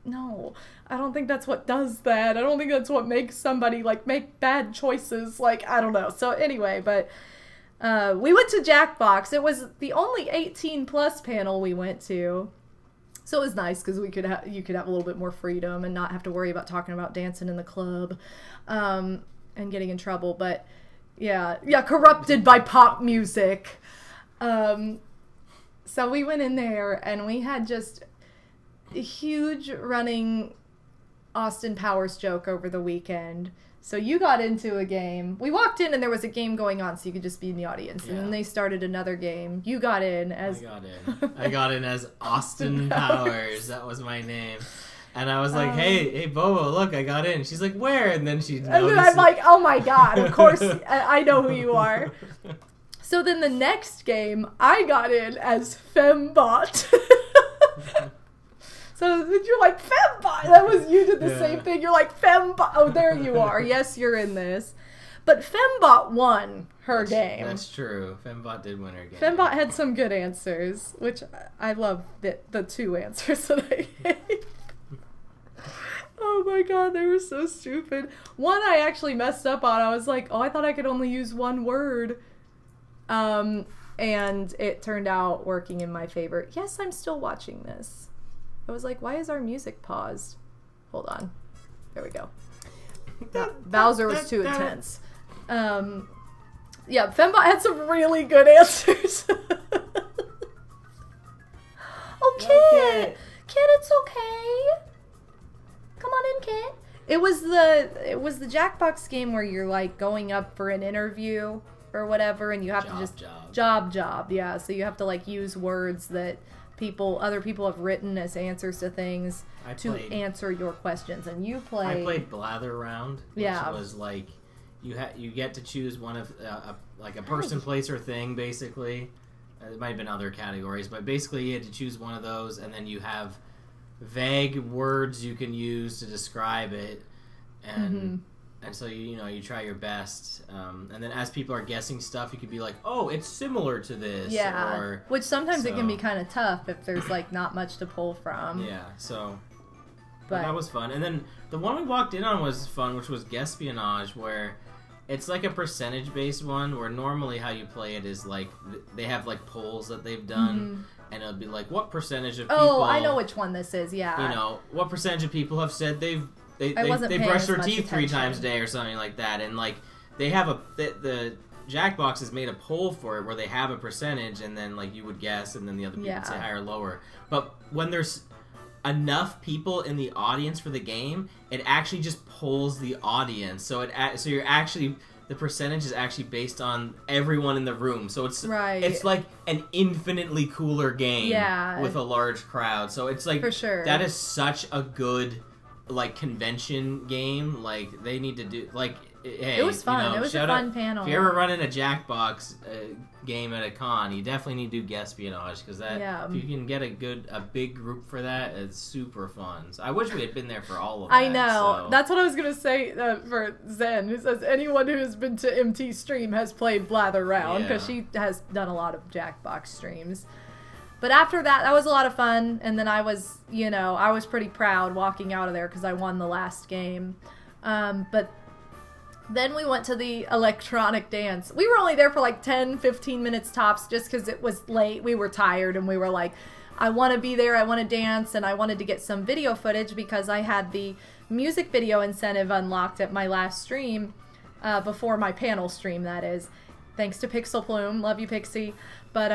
no, I don't think that's what does that. I don't think that's what makes somebody, like, make bad choices. Like, I don't know. So anyway, but we went to Jackbox. It was the only 18-plus panel we went to. So it was nice because you could have a little bit more freedom and not have to worry about talking about dancing in the club and getting in trouble. But yeah, corrupted by pop music. So we went in there and we had just a huge running Austin Powers joke over the weekend. So you got into a game. We walked in and there was a game going on, so you could just be in the audience. And then they started another game. You got in as... I got in as Austin Powers. That was my name. And I was like, hey, Bobo, look, I got in. She's like, where? And then she noticed. And then I'm like, oh my god, of course, I know who you are. So then the next game, I got in as Fembot. So you're like, Fembot! That was, you did the same thing. You're like, Fembot! Oh, there you are. Yes, you're in this. But Fembot won her game. That's true. Fembot did win her game. Fembot had some good answers, which I love the 2 answers that I gave. Oh my god, they were so stupid. One I actually messed up on. I was like, oh, I thought I could only use 1 word. And it turned out working in my favor. Yes, I'm still watching this. I was like, why is our music paused? Hold on. There we go. Bowser was too intense. Yeah, Fembot had some really good answers. Oh, Kit! Kit, it's okay. Come on in, Kit. It was the Jackbox game where you're like going up for an interview or whatever, and you have to just job. Yeah, so you have to like use words that other people have written as answers to things to answer your questions, and you played. I played Blather Round, which was like you get to choose one of like a person, place, or thing. Basically, there might have been other categories, but basically you had to choose one of those, and then you have vague words you can use to describe it, and so you try your best, and then as people are guessing stuff, you could be like, oh, it's similar to this, which sometimes it can be kind of tough if there's like not much to pull from. But that was fun. And then the one we walked in on was fun, which was Guespionage, where it's like a percentage based one, where normally how you play it is like they have like polls that they've done, and it'll be like, what percentage of people... Oh, I know which one this is, yeah. What percentage of people have said they brush their teeth 3 times a day or something like that, and like they have the Jackbox has made a poll for it where they have a percentage, and then like you would guess, and then the other people would say higher or lower. But when there's enough people in the audience for the game, it actually just polls the audience. So you're actually... The percentage is actually based on everyone in the room, so it's like an infinitely cooler game with a large crowd. So it's like, for sure, that is such a good like convention game. Like they need to do like, hey, it was fun. It was a fun panel. If you're ever running a Jackbox game at a con, you definitely need to do Guespionage, because if you can get a big group for that, it's super fun. So I wish we had been there for all of that. I know. So. That's what I was gonna say for Zen, who says anyone who has been to MT stream has played Blather Round, because she has done a lot of Jackbox streams. But after that was a lot of fun, and then I was pretty proud walking out of there because I won the last game. But then we went to the electronic dance. We were only there for like 10-15 minutes tops, just because it was late. We were tired, and we were like, I want to be there, I want to dance, and I wanted to get some video footage because I had the music video incentive unlocked at my last stream, before my panel stream, that is. Thanks to Pixel Plume. Love you, Pixie. But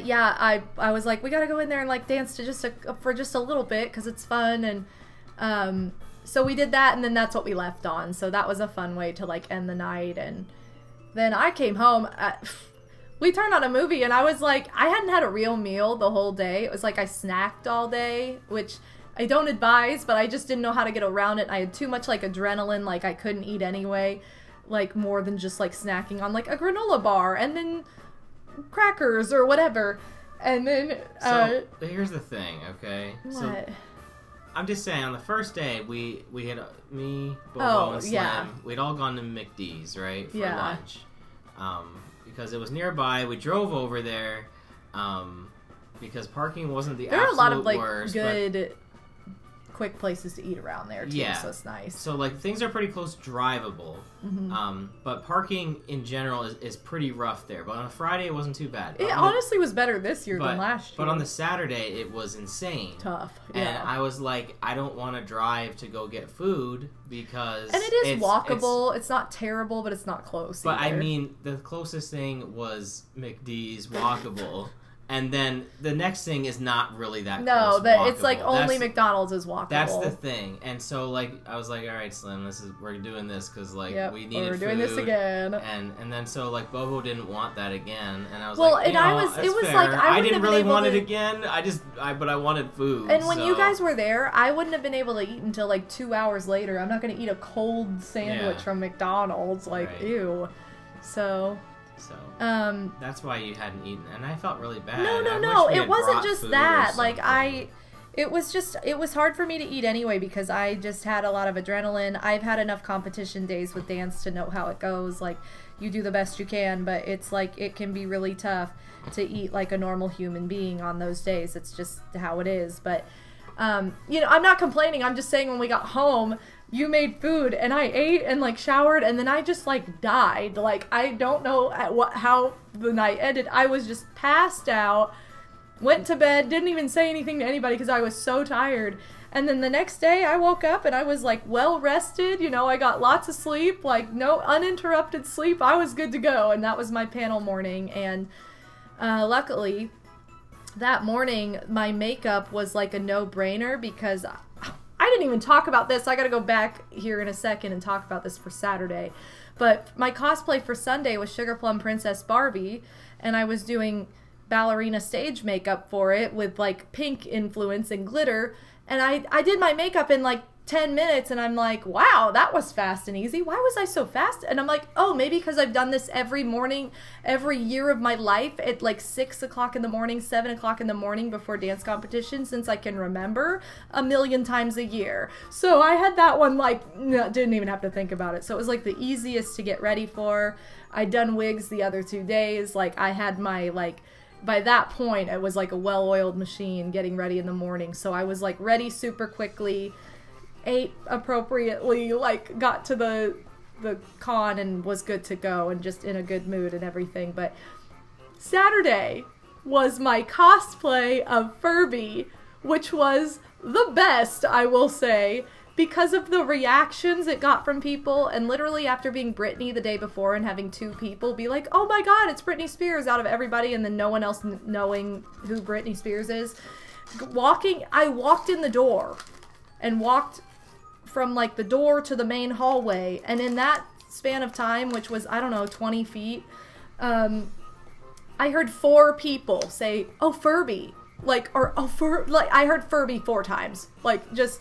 yeah, I was like, we gotta go in there and like dance to for just a little bit, because it's fun, and so we did that, and then that's what we left on. So that was a fun way to like end the night. And then I came home. We turned on a movie, and I was like, I hadn't had a real meal the whole day. It was like I snacked all day, which I don't advise, but I just didn't know how to get around it. I had too much like adrenaline, like I couldn't eat anyway, like more than just like snacking on like a granola bar and then crackers or whatever. And then so here's the thing, okay? What? So, I'm just saying, on the first day, we had me, Bobo, and Slim. We'd all gone to McD's, right, for lunch, because it was nearby. We drove over there, because parking wasn't the absolute worst. There are a lot of like good, quick places to eat around there too, so it's nice. So like things are pretty close drivable, but parking in general is pretty rough there. But on a Friday it wasn't too bad. It honestly was better this year than last year. But on the Saturday it was insane. Tough. And I was like, I don't want to drive to go get food because... And it is walkable. It's not terrible, but it's not close But either. I mean, the closest thing was McD's walkable. And then the next thing is not really that no, close, it's like only McDonald's is walkable. That's the thing. And so like I was like, all right, Slim, we're doing this because like we needed food. We're doing this again. And then so like Bobo didn't want that again, and I was well, like, and I was it was fair. like I didn't really want it again. But I wanted food. And when you guys were there, I wouldn't have been able to eat until like 2 hours later. I'm not going to eat a cold sandwich from McDonald's. Like ew. So that's why you hadn't eaten, and I felt really bad. No. It wasn't just that. Like it was hard for me to eat anyway because I just had a lot of adrenaline. I've had enough competition days with dance to know how it goes. Like you do the best you can, but it's like it can be really tough to eat like a normal human being on those days. It's just how it is. But I'm not complaining. I'm just saying when we got home, you made food and I ate and like showered and then I just like died. Like I don't know how the night ended. I was just passed out, went to bed, didn't even say anything to anybody because I was so tired. And then the next day I woke up and I was like well rested. I got lots of sleep, like no uninterrupted sleep. I was good to go. And that was my panel morning. And luckily that morning my makeup was like a no-brainer because I didn't even talk about this. I got to go back here in a second and talk about this for Saturday. But my cosplay for Sunday was Sugar Plum Princess Barbie, and I was doing ballerina stage makeup for it with like pink influence and glitter. And I did my makeup in like 10 minutes and I'm like, wow, that was fast and easy. Why was I so fast? And I'm like, oh, maybe because I've done this every morning, every year of my life at like 6 o'clock in the morning, 7 o'clock in the morning before dance competition since I can remember 1,000,000 times a year. So I had that one didn't even have to think about it. So it was like the easiest to get ready for. I'd done wigs the other 2 days. Like I had my by that point it was like a well-oiled machine getting ready in the morning. So I was like ready super quickly, ate appropriately, like got to the con and was good to go and just in a good mood and everything. But Saturday was my cosplay of Furby, which was the best, I will say, because of the reactions it got from people. And literally after being Britney the day before and having 2 people be like, oh my god, it's Britney Spears out of everybody, and then no one else knowing who Britney Spears is. I walked in the door and walked from like the door to the main hallway, and in that span of time, which was, I don't know, 20 feet, I heard 4 people say, oh, Furby, like, or, oh, like, I heard Furby 4 times, like, just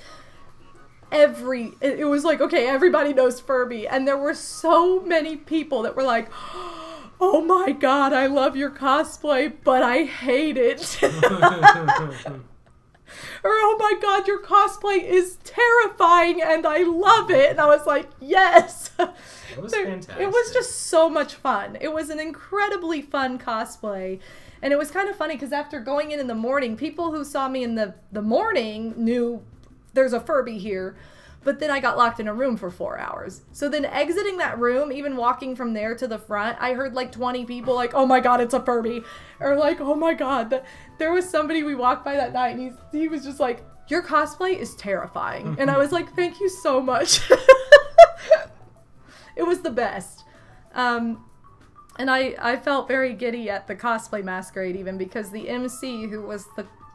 it was like, okay, everybody knows Furby, and there were so many people that were like, oh my god, I love your cosplay, but I hate it. Or, oh my god, your cosplay is terrifying and I love it. And I was like, yes. It was fantastic. It was just so much fun. It was an incredibly fun cosplay. And it was kind of funny because after going in the morning, people who saw me in the morning knew there's a Furby here. But then I got locked in a room for 4 hours. So then exiting that room, even walking from there to the front, I heard like 20 people like, oh my god, it's a Furby. Or like, oh my god. There was somebody we walked by that night and he was just like, your cosplay is terrifying. And I was like, thank you so much. It was the best. And I felt very giddy at the cosplay masquerade even because the MC, who was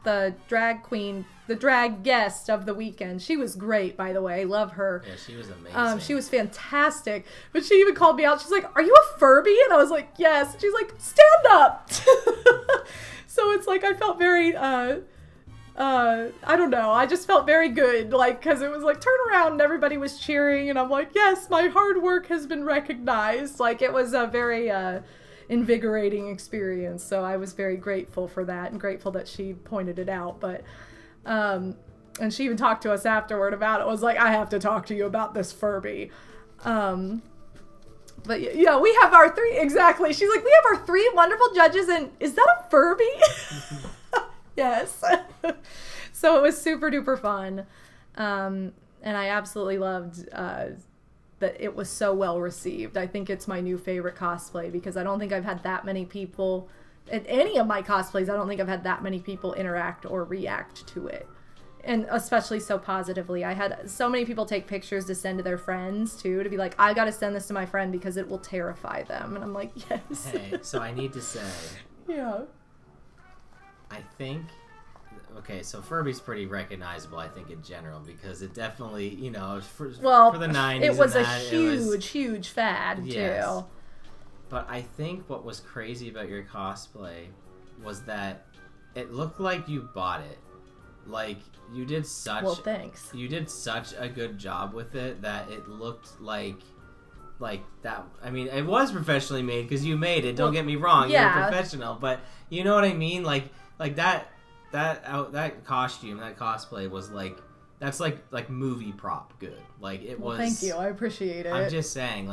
the drag queen, the drag guest of the weekend, she was great, by the way. Love her. Yeah, she was amazing. She was fantastic. But she even called me out. She's like, are you a Furby? And I was like, yes. And she's like, stand up. So it's like I felt very, I don't know. I just felt very good, like, because it was like, turn around and everybody was cheering. And I'm like, yes, my hard work has been recognized. Like, it was a very invigorating experience. So I was very grateful for that and grateful that she pointed it out. But, and she even talked to us afterward about it. Was like, I have to talk to you about this Furby. But yeah, we have our 3, exactly. She's like, we have our 3 wonderful judges, and is that a Furby? Yes. So it was super duper fun. And I absolutely loved that it was so well received. I think it's my new favorite cosplay because I don't think I've had that many people, at any of my cosplays, I don't think I've had that many people interact or react to it. And especially so positively. I had so many people take pictures to send to their friends, too, to be like, I gotta send this to my friend because it will terrify them. And I'm like, yes. Hey, so I need to say. Yeah. I think. Okay, so Furby's pretty recognizable, I think, in general, because it definitely, you know, for the 90s. It was a huge fad, too. But I think what was crazy about your cosplay was that it looked like you bought it. Like, you did such... Well, thanks. You did such a good job with it that it looked like that. I mean, it was professionally made because you made it. Don't get me wrong. Yeah. You're a professional. But you know what I mean? Like that costume, that cosplay was like... That's like movie prop good. Like it was. Thank you, I appreciate it. I'm just saying,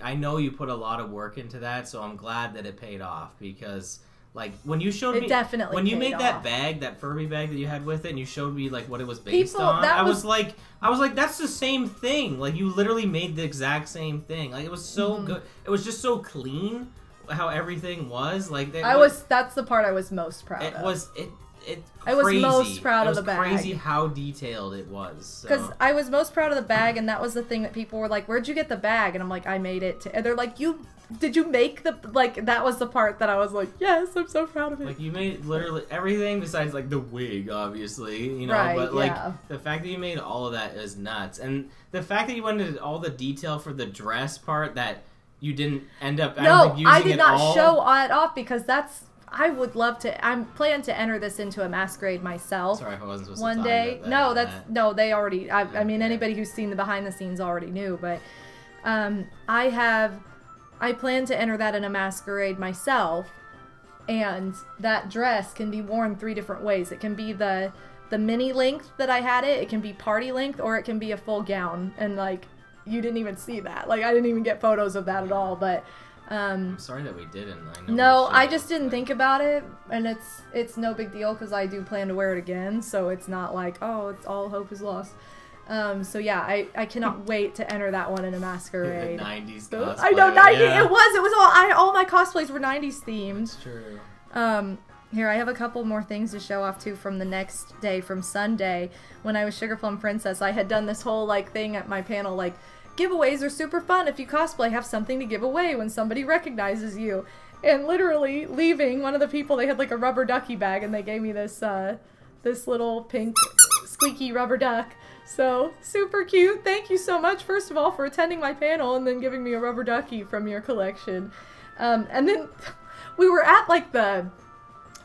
I know you put a lot of work into that, so I'm glad that it paid off because, like, when you showed me, definitely when you made off. that bag, that Furby bag that you had with it, and you showed me like what it was based on, I was like, that's the same thing. Like you literally made the exact same thing. Like it was so good. It was just so clean how everything was. Like that's the part I was most proud of. I was most proud of the bag. It was crazy how detailed it was. Because I was most proud of the bag, and that was the thing that people were like, "Where'd you get the bag?" And I'm like, "I made it." And they're like, "Did you make the like?" That was the part that I was like, "Yes, I'm so proud of it." Like you made literally everything besides like the wig, obviously, you know. Right, but like the fact that you made all of that is nuts, and the fact that you went into all the detail for the dress part that you didn't end up. I did not show it off because I would love to. I'm planning to enter this into a masquerade myself. Sorry if I wasn't supposed one to day. About that. No, they already. I mean, anybody who's seen the behind the scenes already knew. But I plan to enter that in a masquerade myself, and that dress can be worn 3 different ways. It can be the mini length that I had it. It can be party length, or it can be a full gown. And like, you didn't even see that. Like, I didn't even get photos of that at all. But. I'm sorry that we didn't. I just didn't think about it, and it's no big deal because I do plan to wear it again, so it's not like, oh, it's all hope is lost. So yeah, I cannot wait to enter that one in a masquerade. The 90s cosplay. I know, 90s. Yeah. It was all my cosplays were 90s themed. That's true. Here, I have a couple more things to show off too from the next day, from Sunday, when I was Sugar Plum Princess. I had done this whole like thing at my panel, like, giveaways are super fun. If you cosplay, have something to give away when somebody recognizes you. And literally leaving, one of the people, they had like a rubber ducky bag, and they gave me this this little pink squeaky rubber duck. So super cute. Thank you so much, first of all, for attending my panel and then giving me a rubber ducky from your collection. And then we were at like the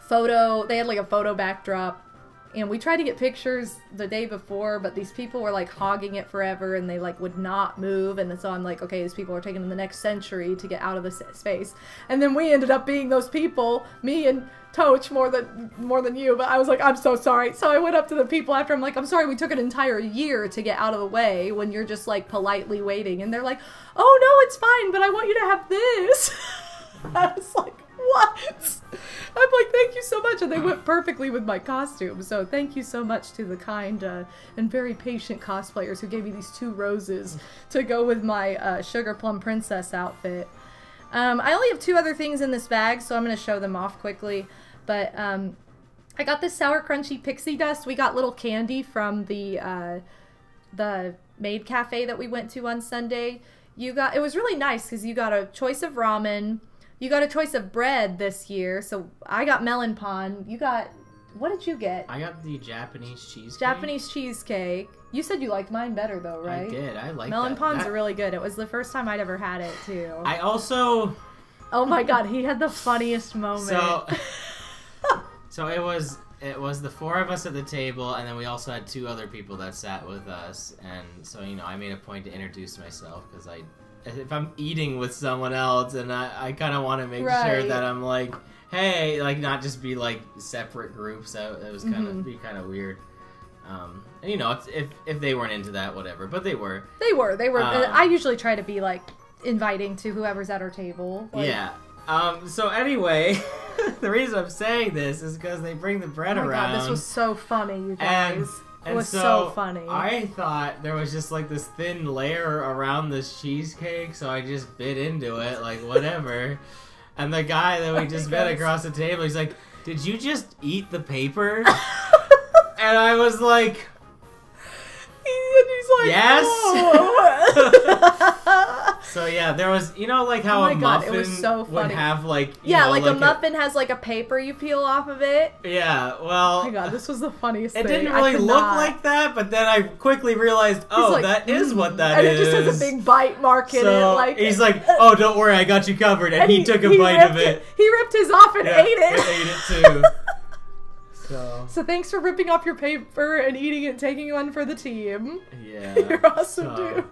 photo. They had like a photo backdrop. And we tried to get pictures the day before, but these people were like hogging it forever, and they like would not move. And so I'm like, okay, these people are taking the next century to get out of the space. And then we ended up being those people, me and Toch more than you. But I was like, I'm so sorry. So I went up to the people after. I'm like, I'm sorry, we took an entire year to get out of the way when you're just like politely waiting. And they're like, oh no, it's fine, but I want you to have this. I was like, what? I'm like, thank you so much. And they went perfectly with my costume. So thank you so much to the kind and very patient cosplayers who gave me these 2 roses to go with my Sugar Plum Princess outfit. I only have 2 other things in this bag, so I'm going to show them off quickly. But I got this sour crunchy pixie dust. We got little candy from the maid cafe that we went to on Sunday. It was really nice because you got a choice of ramen. You got a choice of bread this year, so I got melon pan. You got, what did you get? I got the Japanese cheesecake. Japanese cheesecake. You said you liked mine better though, right? I did. I like melon pans are really good. It was the first time I'd ever had it too. I also. Oh my god, he had the funniest moment. So it was the 4 of us at the table, and then we also had 2 other people that sat with us, and so I made a point to introduce myself because if I'm eating with someone else, and I kind of want to make sure that I'm like, hey, like not just be like separate groups. It was kind of be kind of weird. And, if they weren't into that, whatever. But they were. They were. I usually try to be like inviting to whoever's at our table. Like, yeah. So anyway, the reason I'm saying this is because they bring the bread around. Oh my god, this was so funny, you guys. It was so funny. I thought there was just like this thin layer around this cheesecake, so I just bit into it, like whatever. And the guy that we just met across the table, he's like, "Did you just eat the paper?" And I was like, he's like, "Yes." So yeah, there was, you know, like how Oh my a God, muffin it was so would funny. have like, Yeah, know, like a muffin has like a paper you peel off of it. Yeah, well, Oh my God, this was the funniest it thing. didn't really I could look not. like that, but then I quickly realized, oh, like, that is what that and is. it just has a big bite mark in So it. Like he's like, oh, don't worry, I got you covered, and he took a bite ripped of it. He ripped his off and Yeah, ate it. and ate it too. So thanks for ripping off your paper and eating it and taking one for the team. Yeah. You're awesome, dude.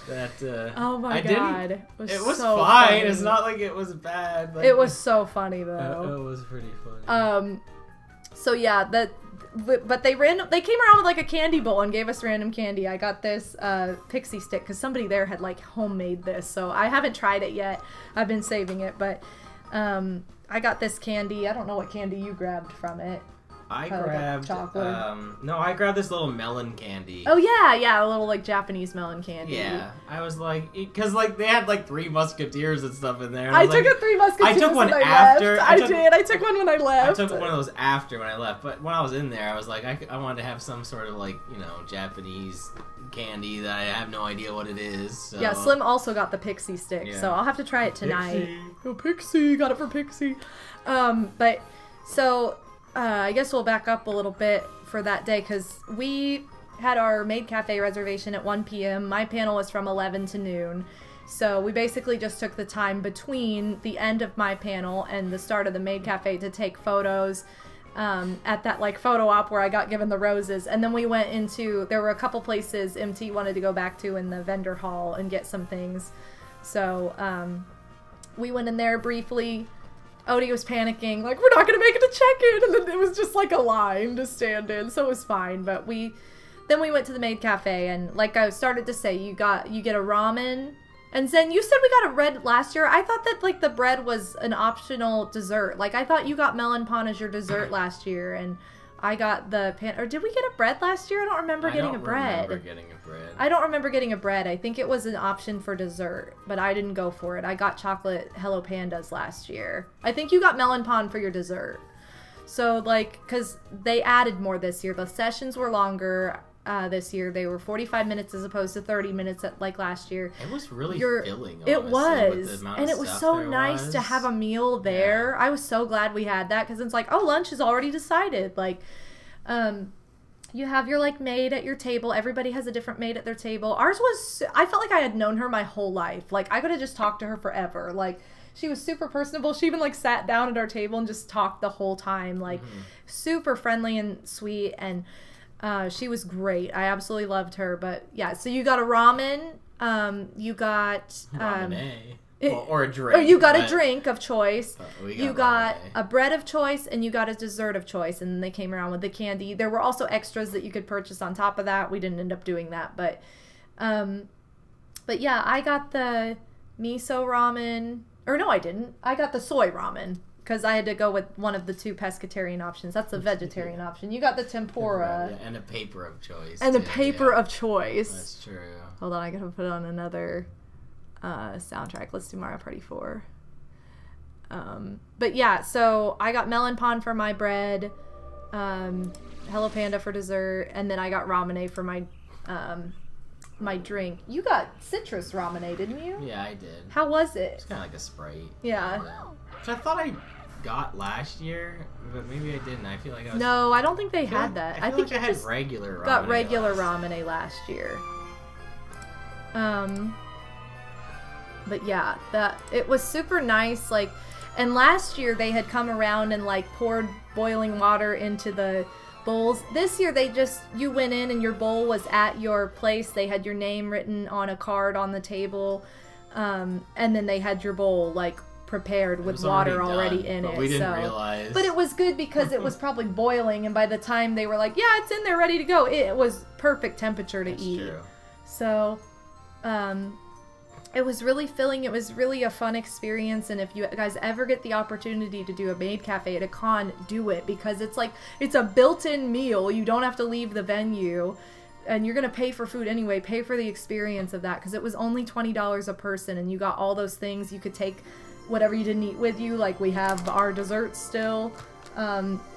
That, Oh my I God. It was so fine. funny. It's not like it was bad. Like, It was so funny though. it was pretty funny. So yeah, but they came around with like a candy bowl and gave us random candy. I got this pixie stick because somebody there had like homemade this, so I haven't tried it yet. I've been saving it, but I got this candy. I don't know what candy you grabbed from it. I grabbed chocolate. I grabbed this little melon candy. Oh yeah, a little like Japanese melon candy. Yeah, I was like, because like they had like 3 Musketeers and stuff in there. And I took a 3 Musketeers. I took one when I after. Left. I did. I took one when I left. I took one of those after when I left. But when I was in there, I was like, I wanted to have some sort of like, you know, Japanese candy that I have no idea what it is. So. Yeah, Slim also got the pixie stick, so I'll have to try it tonight. Pixie, got it for Pixie. But so I guess we'll back up a little bit for that day because we had our Maid Cafe reservation at 1 p.m. My panel was from 11 to noon. So we basically just took the time between the end of my panel and the start of the Maid Cafe to take photos at that like photo op where I got given the roses. And then we went into, there were a couple places MT wanted to go back to in the vendor hall and get some things. So we went in there briefly. Odie was panicking, like, we're not going to make it to check-in, and then it was just, like, a line to stand in, so it was fine, but then we went to the Maid Cafe, and like I started to say, you get a ramen, and Zen, you said we got a bread last year. I thought that, like, the bread was an optional dessert. Like, I thought you got melon pan as your dessert last year, and I got the or did we get a bread last year? I don't remember getting a bread. I don't remember getting a bread. I don't remember getting a bread. I think it was an option for dessert, but I didn't go for it. I got chocolate Hello Pandas last year. I think you got melon pan for your dessert. So, like, because they added more this year. The sessions were longer this year. They were 45 minutes as opposed to 30 minutes like last year. It was really filling, honestly, it was. with the amount and of it was stuff so there nice to have a meal there. Yeah. I was so glad we had that because it's like, oh, lunch is already decided. Like, you have your like maid at your table. Everybody has a different maid at their table. Ours was, I felt like I had known her my whole life. Like I could have just talked to her forever. Like she was super personable. She even like sat down at our table and just talked the whole time. Like super friendly and sweet. And she was great. I absolutely loved her. But yeah, so you got a ramen. You got ramen. Or a drink. Or you got a drink of choice. You got a bread of choice, and you got a dessert of choice, and then they came around with the candy. There were also extras that you could purchase on top of that. We didn't end up doing that, but yeah, I got the miso ramen. Or no, I didn't. I got the soy ramen because I had to go with one of the 2 pescatarian options. That's a vegetarian option. You got the tempura. Yeah, and a paper of choice. And the paper of choice. That's true. Hold on, I gotta put on another soundtrack. Let's do Mario Party 4. But yeah, so I got melon pan for my bread, Hello Panda for dessert, and then I got ramune for my my drink. You got citrus ramune, didn't you? Yeah, I did. How was it? It's kind of like a Sprite. Yeah. Which I thought I got last year, but maybe I didn't. I feel like I was... No, I don't think they had that. I think you I had just regular ramune. got regular ramune last year. But yeah, it was super nice, like, and last year they had come around and like poured boiling water into the bowls. This year you went in and your bowl was at your place. They had your name written on a card on the table, and then they had your bowl like prepared with water already in it. We didn't realize. But it was good because it was probably boiling, and by the time they were like, yeah, it's in there ready to go, it was perfect temperature to eat. True. So, it was really filling. It was really a fun experience, and if you guys ever get the opportunity to do a maid cafe at a con, do it, because it's a built-in meal. You don't have to leave the venue, and you're gonna pay for food anyway. Pay for the experience of that, because it was only $20 a person, and you got all those things. You could take whatever you didn't eat with you, like we have our desserts still,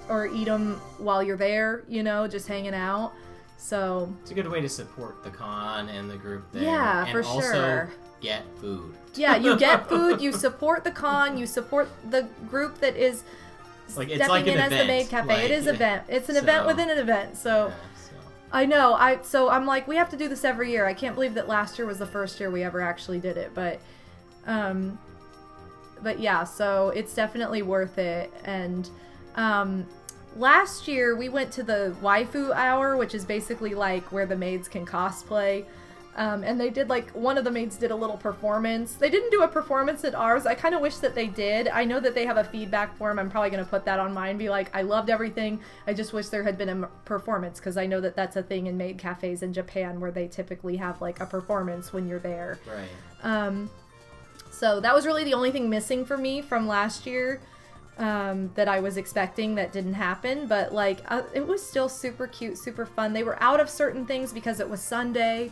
or eat them while you're there, you know, just hanging out. So it's a good way to support the con and the group there. Yeah, and for also, sure. get food. Yeah, you get food, you support the con, you support the group that is Like, it's stepping like an in as event. the maid cafe. Like, it is an event. It's an event within an event. So, I know. So I'm like, we have to do this every year. I can't believe that last year was the first year we ever actually did it. But yeah, so it's definitely worth it. And last year we went to the waifu hour, which is basically like where the maids can cosplay. And they did, like, one of the maids did a little performance. They didn't do a performance at ours. I kind of wish that they did. I know that they have a feedback form. I'm probably going to put that on mine and be like, I loved everything. I just wish there had been a performance, because I know that that's a thing in maid cafes in Japan where they typically have, like, a performance when you're there. Right. So that was really the only thing missing for me from last year that I was expecting that didn't happen. But, like, it was still super cute, super fun. They were out of certain things because it was Sunday.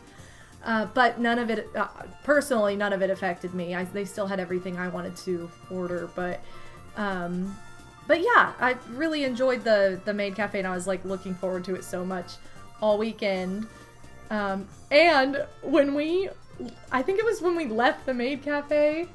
But none of it, personally, none of it affected me. They still had everything I wanted to order, but yeah, I really enjoyed the maid cafe, and I was, like, looking forward to it so much all weekend. And when I think it was when we left the maid cafe,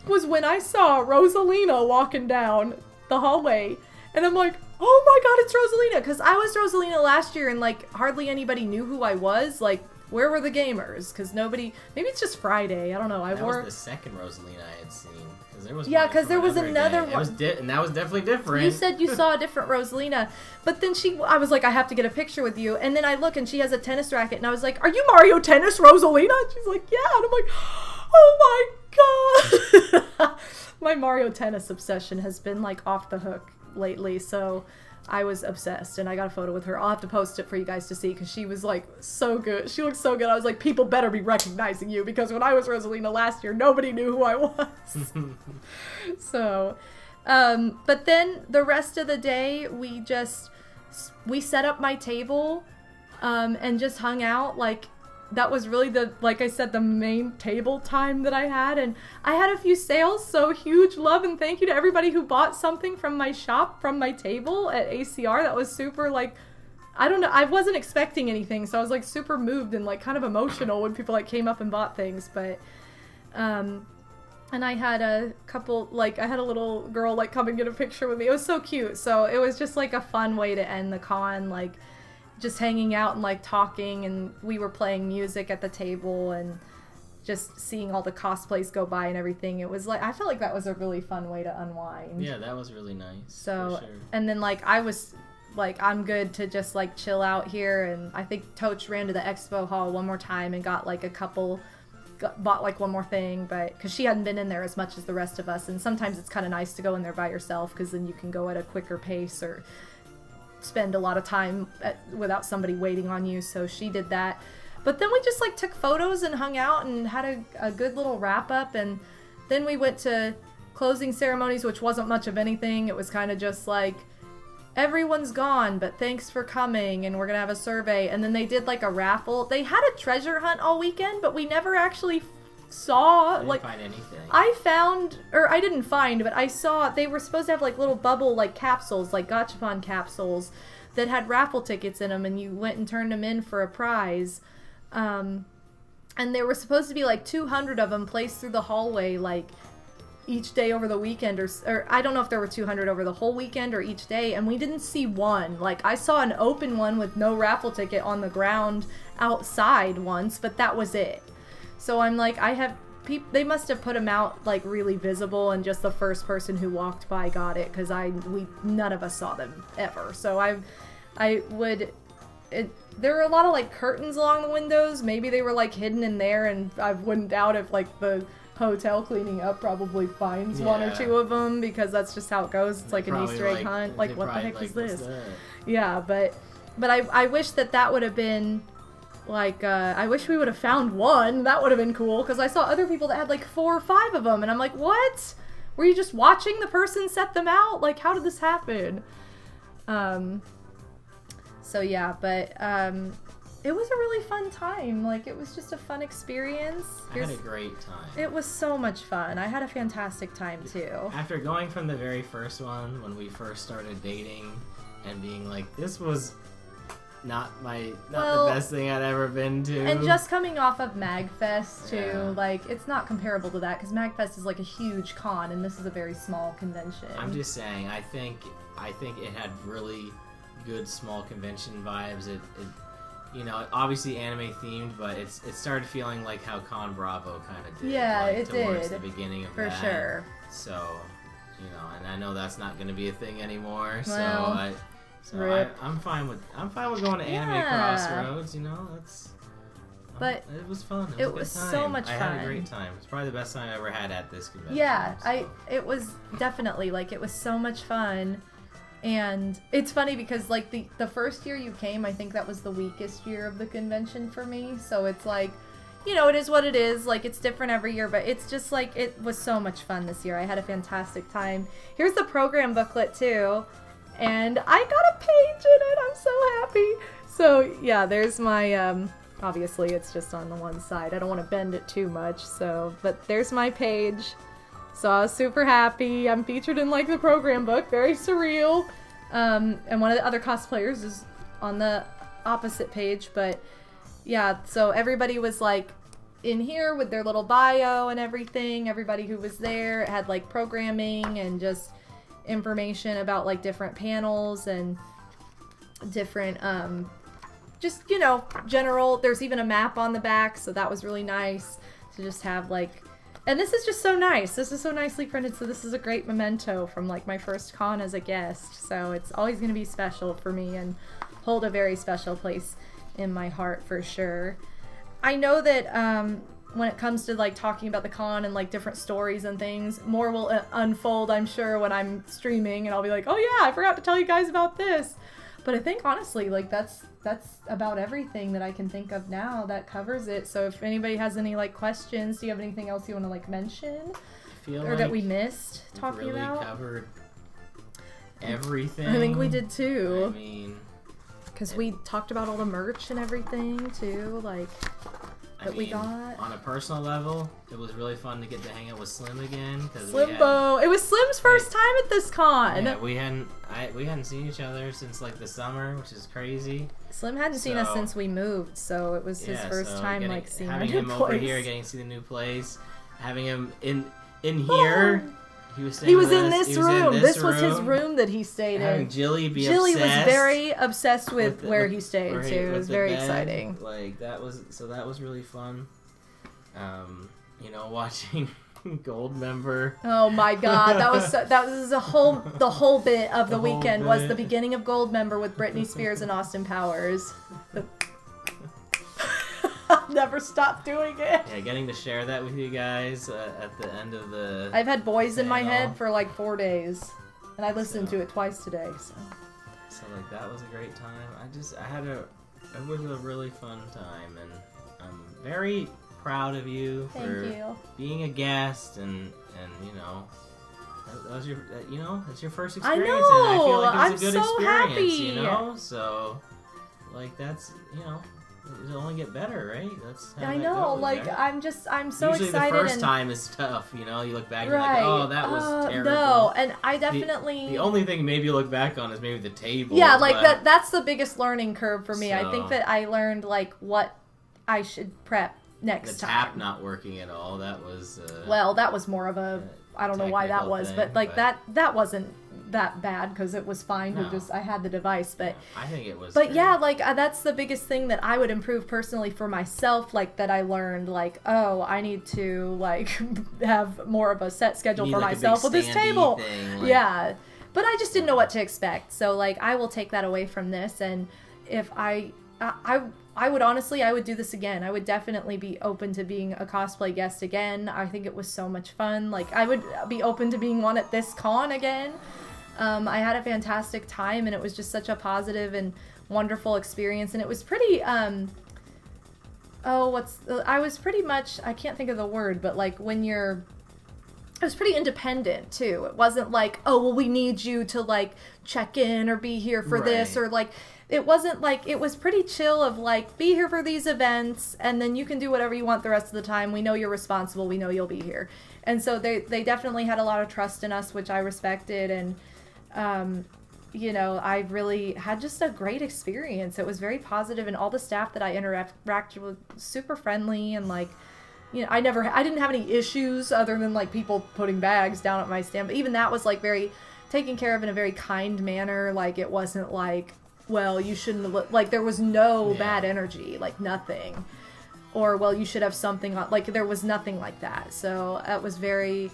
was when I saw Rosalina walking down the hallway, and I'm like, oh my god, it's Rosalina! Because I was Rosalina last year, and, like, hardly anybody knew who I was, like, where were the gamers? Because nobody... Maybe it's just Friday. I don't know. That was the second Rosalina I had seen. There was because there was another one. And that was definitely different. You said you saw a different Rosalina. But then I was like, I have to get a picture with you. And then I look, and she has a tennis racket. And I was like, are you Mario Tennis Rosalina? And she's like, yeah. And I'm like, oh my god. My Mario Tennis obsession has been, like, off the hook lately. So... I was obsessed, and I got a photo with her. I'll have to post it for you guys to see, because she was, like, so good. She looked so good. I was like, people better be recognizing you, because when I was Rosalina last year, nobody knew who I was. So, but then the rest of the day, we set up my table, and just hung out. Like, that was really like I said, the main table time that I had. And I had a few sales, so huge love and thank you to everybody who bought something from my shop, from my table at ACR. That was super, like, I don't know, I wasn't expecting anything, so I was, like, super moved and, like, kind of emotional when people, like, came up and bought things. But, and I had a couple, like, I had a little girl, like, come and get a picture with me. It was so cute. So it was just, like, a fun way to end the con, like, just hanging out and, like, talking, and we were playing music at the table and just seeing all the cosplays go by and everything. It was, like, I felt like that was a really fun way to unwind. Yeah, that was really nice. So, for sure. And then, like, I was, like, I'm good to just, like, chill out here, and I think Toch ran to the expo hall one more time and got, like, bought, like, one more thing, but, because she hadn't been in there as much as the rest of us, and sometimes it's kind of nice to go in there by yourself, because then you can go at a quicker pace, or spend a lot of time without somebody waiting on you. So she did that. But then we just, like, took photos and hung out and had a good little wrap up, and then we went to closing ceremonies, which wasn't much of anything. It was kind of just like, everyone's gone, but thanks for coming, and we're gonna have a survey. And then they did, like, a raffle. They had a treasure hunt all weekend, but we never actually saw, I didn't find anything. I found, or I didn't find, but I saw they were supposed to have, like, little bubble, like, capsules, like gachapon capsules that had raffle tickets in them, and you went and turned them in for a prize. And there were supposed to be, like, 200 of them placed through the hallway, like, each day over the weekend, or I don't know if there were 200 over the whole weekend or each day, and we didn't see one. Like, I saw an open one with no raffle ticket on the ground outside once, but that was it. So I'm like, they must have put them out, like, really visible, and just the first person who walked by got it, because none of us saw them ever. So there were a lot of, like, curtains along the windows. Maybe they were, like, hidden in there, and I wouldn't doubt if, like, the hotel cleaning up probably finds one or two of them, because that's just how it goes. It's like an Easter egg hunt. Like, what the heck is this? Yeah, but I wish that would have been, like, I wish we would have found one. That would have been cool, because I saw other people that had, like, 4 or 5 of them, and I'm like, what? Were you just watching the person set them out? Like, how did this happen? So yeah, but it was a really fun time. Like, it was just a fun experience. I had a great time. It was so much fun. I had a fantastic time too. After going from the very first one, when we first started dating, and being like, this was not Well, the best thing I'd ever been to. And just coming off of MagFest too, Yeah. like it's not comparable to that because MagFest is like a huge con and this is a very small convention. I'm just saying, I think it had really good small convention vibes. It you know, obviously anime themed, but it started feeling like how Con Bravo kind of did. Yeah, like, it towards did. the beginning of for that. sure. So, you know, and I know that's not going to be a thing anymore. Well, I'm fine with going to Anime Yeah. Crossroads. You know, But it was fun. it It was was a good so time. much I had fun. a great time. It's probably the best time I ever had at this convention. Yeah, so. it was definitely like it was so much fun. And it's funny because like the first year you came, I think that was the weakest year of the convention for me. So it's like, you know, it is what it is. Like it's different every year, but it's just like it was so much fun this year. I had a fantastic time. Here's the program booklet too. And I got a page in it. I'm so happy. So yeah, there's my obviously it's just on the one side. I don't want to bend it too much. So, but there's my page. So I was super happy. I'm featured in like the program book, very surreal. And one of the other cosplayers is on the opposite page, but yeah, so everybody was like in here with their little bio and everything. Everybody who was there had like programming and just information about like different panels and different just, you know, general. There's even a map on the back, so that was really nice to just have like. And this is just so nice. This is so nicely printed, so this is a great memento from like my first con as a guest. So it's always going to be special for me and hold a very special place in my heart for sure. I know that when it comes to like talking about the con and like different stories and things, more will unfold, I'm sure, when I'm streaming and I'll be like, oh yeah, I forgot to tell you guys about this. But I think honestly, like that's about everything that I can think of now that covers it. So if anybody has any like questions, do you have anything else you want to like mention or that we missed talking really about? Covered everything. I think we did too. I mean, because we talked about all the merch and everything too, like that we got. On a personal level, it was really fun to get to hang out with Slim again. Slimbo! It was Slim's first time at this con. Yeah, we hadn't seen each other since like the summer, which is crazy. Slim hadn't seen us since we moved, so it was his first time like seeing our new place. Having him over here, getting to see the new place, having him in here. He was in this room. This was his room that he stayed in. Having Jilly be Jilly obsessed. was very obsessed with where he stayed too. It was very exciting. Like that was really fun. You know, watching Goldmember. Oh my God, that was the whole bit of the weekend was the beginning of Goldmember with Britney Spears and Austin Powers. I'll never stop doing it. Yeah, getting to share that with you guys at the end of the. I've had Boys in my head for like 4 days, and I listened to it twice today. So like that was a great time. It was a really fun time, and I'm very proud of you for being a guest, and you know. That was it's your first experience, and I feel like it was a good experience, happy. You know. So, like that's it'll only get better, right? That's how I that know, goes, like right? I'm so Usually excited. the first time is tough, you know. You look back and you're like, oh, that was terrible. No, and I definitely. The only thing maybe you look back on is maybe the table. Yeah, like that's the biggest learning curve for me. So, I think that I learned like what I should prep next time. The tap not working at all. That was. Well, that was more of a. I don't know why that was, but like that wasn't that bad because it was fine. No. I had the device, but I think it was. But great. yeah, like that's the biggest thing that I would improve personally for myself. Like that I learned, like I need to like have more of a set schedule for myself with this table. Thing, yeah, but I just didn't know what to expect. So like I will take that away from this, and if I would honestly, I would do this again. I would definitely be open to being a cosplay guest again. I think it was so much fun. Like, I would be open to being one at this con again. I had a fantastic time, and it was just such a positive and wonderful experience. And it was pretty, I was pretty much, I can't think of the word, but like it was pretty independent too. It wasn't like, oh, well, we need you to like check in or be here for this, or like, it wasn't like, it was pretty chill of like, be here for these events and then you can do whatever you want the rest of the time. We know you're responsible. We know you'll be here. And so they definitely had a lot of trust in us, which I respected. And you know, I really had just a great experience. It was very positive, and all the staff that I interacted with super friendly, and like, you know, I didn't have any issues other than like people putting bags down at my stand, but even that was like very taken care of in a very kind manner. Like, it wasn't like, well, you shouldn't like, there was no bad energy, like nothing, or well, you should have something on, like there was nothing like that. So that was very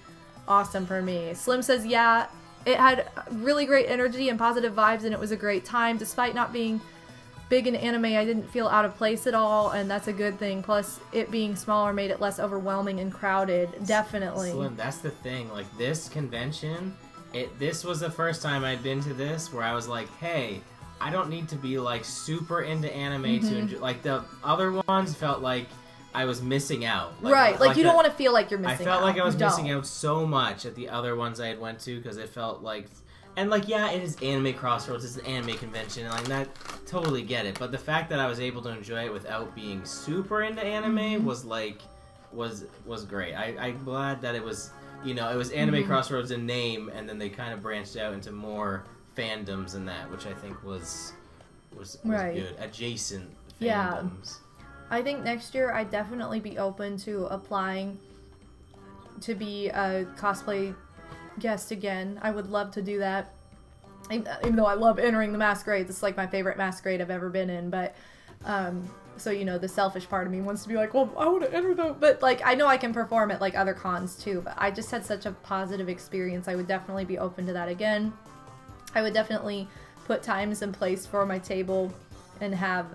awesome for me. Slim says, yeah, it had really great energy and positive vibes, and it was a great time. Despite not being big in anime, I didn't feel out of place at all, and that's a good thing. Plus, it being smaller made it less overwhelming and crowded. Definitely. Slim, that's the thing. Like, this convention, this was the first time I'd been to this where I was like, hey, I don't need to be, like, super into anime to enjoy. Like, the other ones felt like I was missing out. Like, right, like you don't want to feel like you're missing out. I felt like I was missing out so much at the other ones I had went to, because it felt like... And, like, yeah, it is Anime Crossroads, it's an anime convention, and, like, that, totally get it. But the fact that I was able to enjoy it without being super into anime was, like, was great. I'm glad that it was, you know, it was Anime Crossroads in name, and then they kind of branched out into more fandoms and that, which I think was right. good. Adjacent fandoms. Yeah. I think next year I'd definitely be open to applying to be a cosplay guest again. I would love to do that. Even though I love entering the masquerades, it's like my favorite masquerade I've ever been in, but so, you know, the selfish part of me wants to be like, well, I want to enter them, but like, I know I can perform at like other cons too, but I just had such a positive experience. I would definitely be open to that again. I would definitely put times in place for my table and have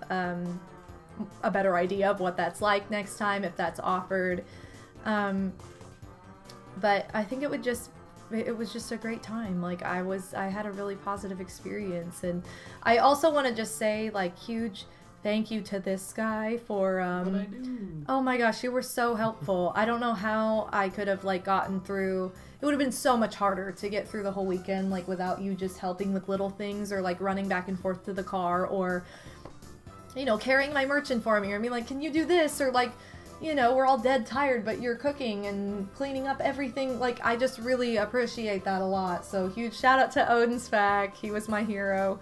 a better idea of what that's like next time if that's offered. But I think it was just a great time. Like, I had a really positive experience, and I also want to just say, like, huge thank you to this guy for oh my gosh, you were so helpful. I don't know how I could have like gotten through. It would have been so much harder to get through the whole weekend like without you just helping with little things, or like running back and forth to the car, or, you know, carrying my merchant for me, or being like, can you do this, or like, you know, we're all dead tired, but you're cooking and cleaning up everything. Like, I just really appreciate that a lot. So huge shout out to Odin's Fac. He was my hero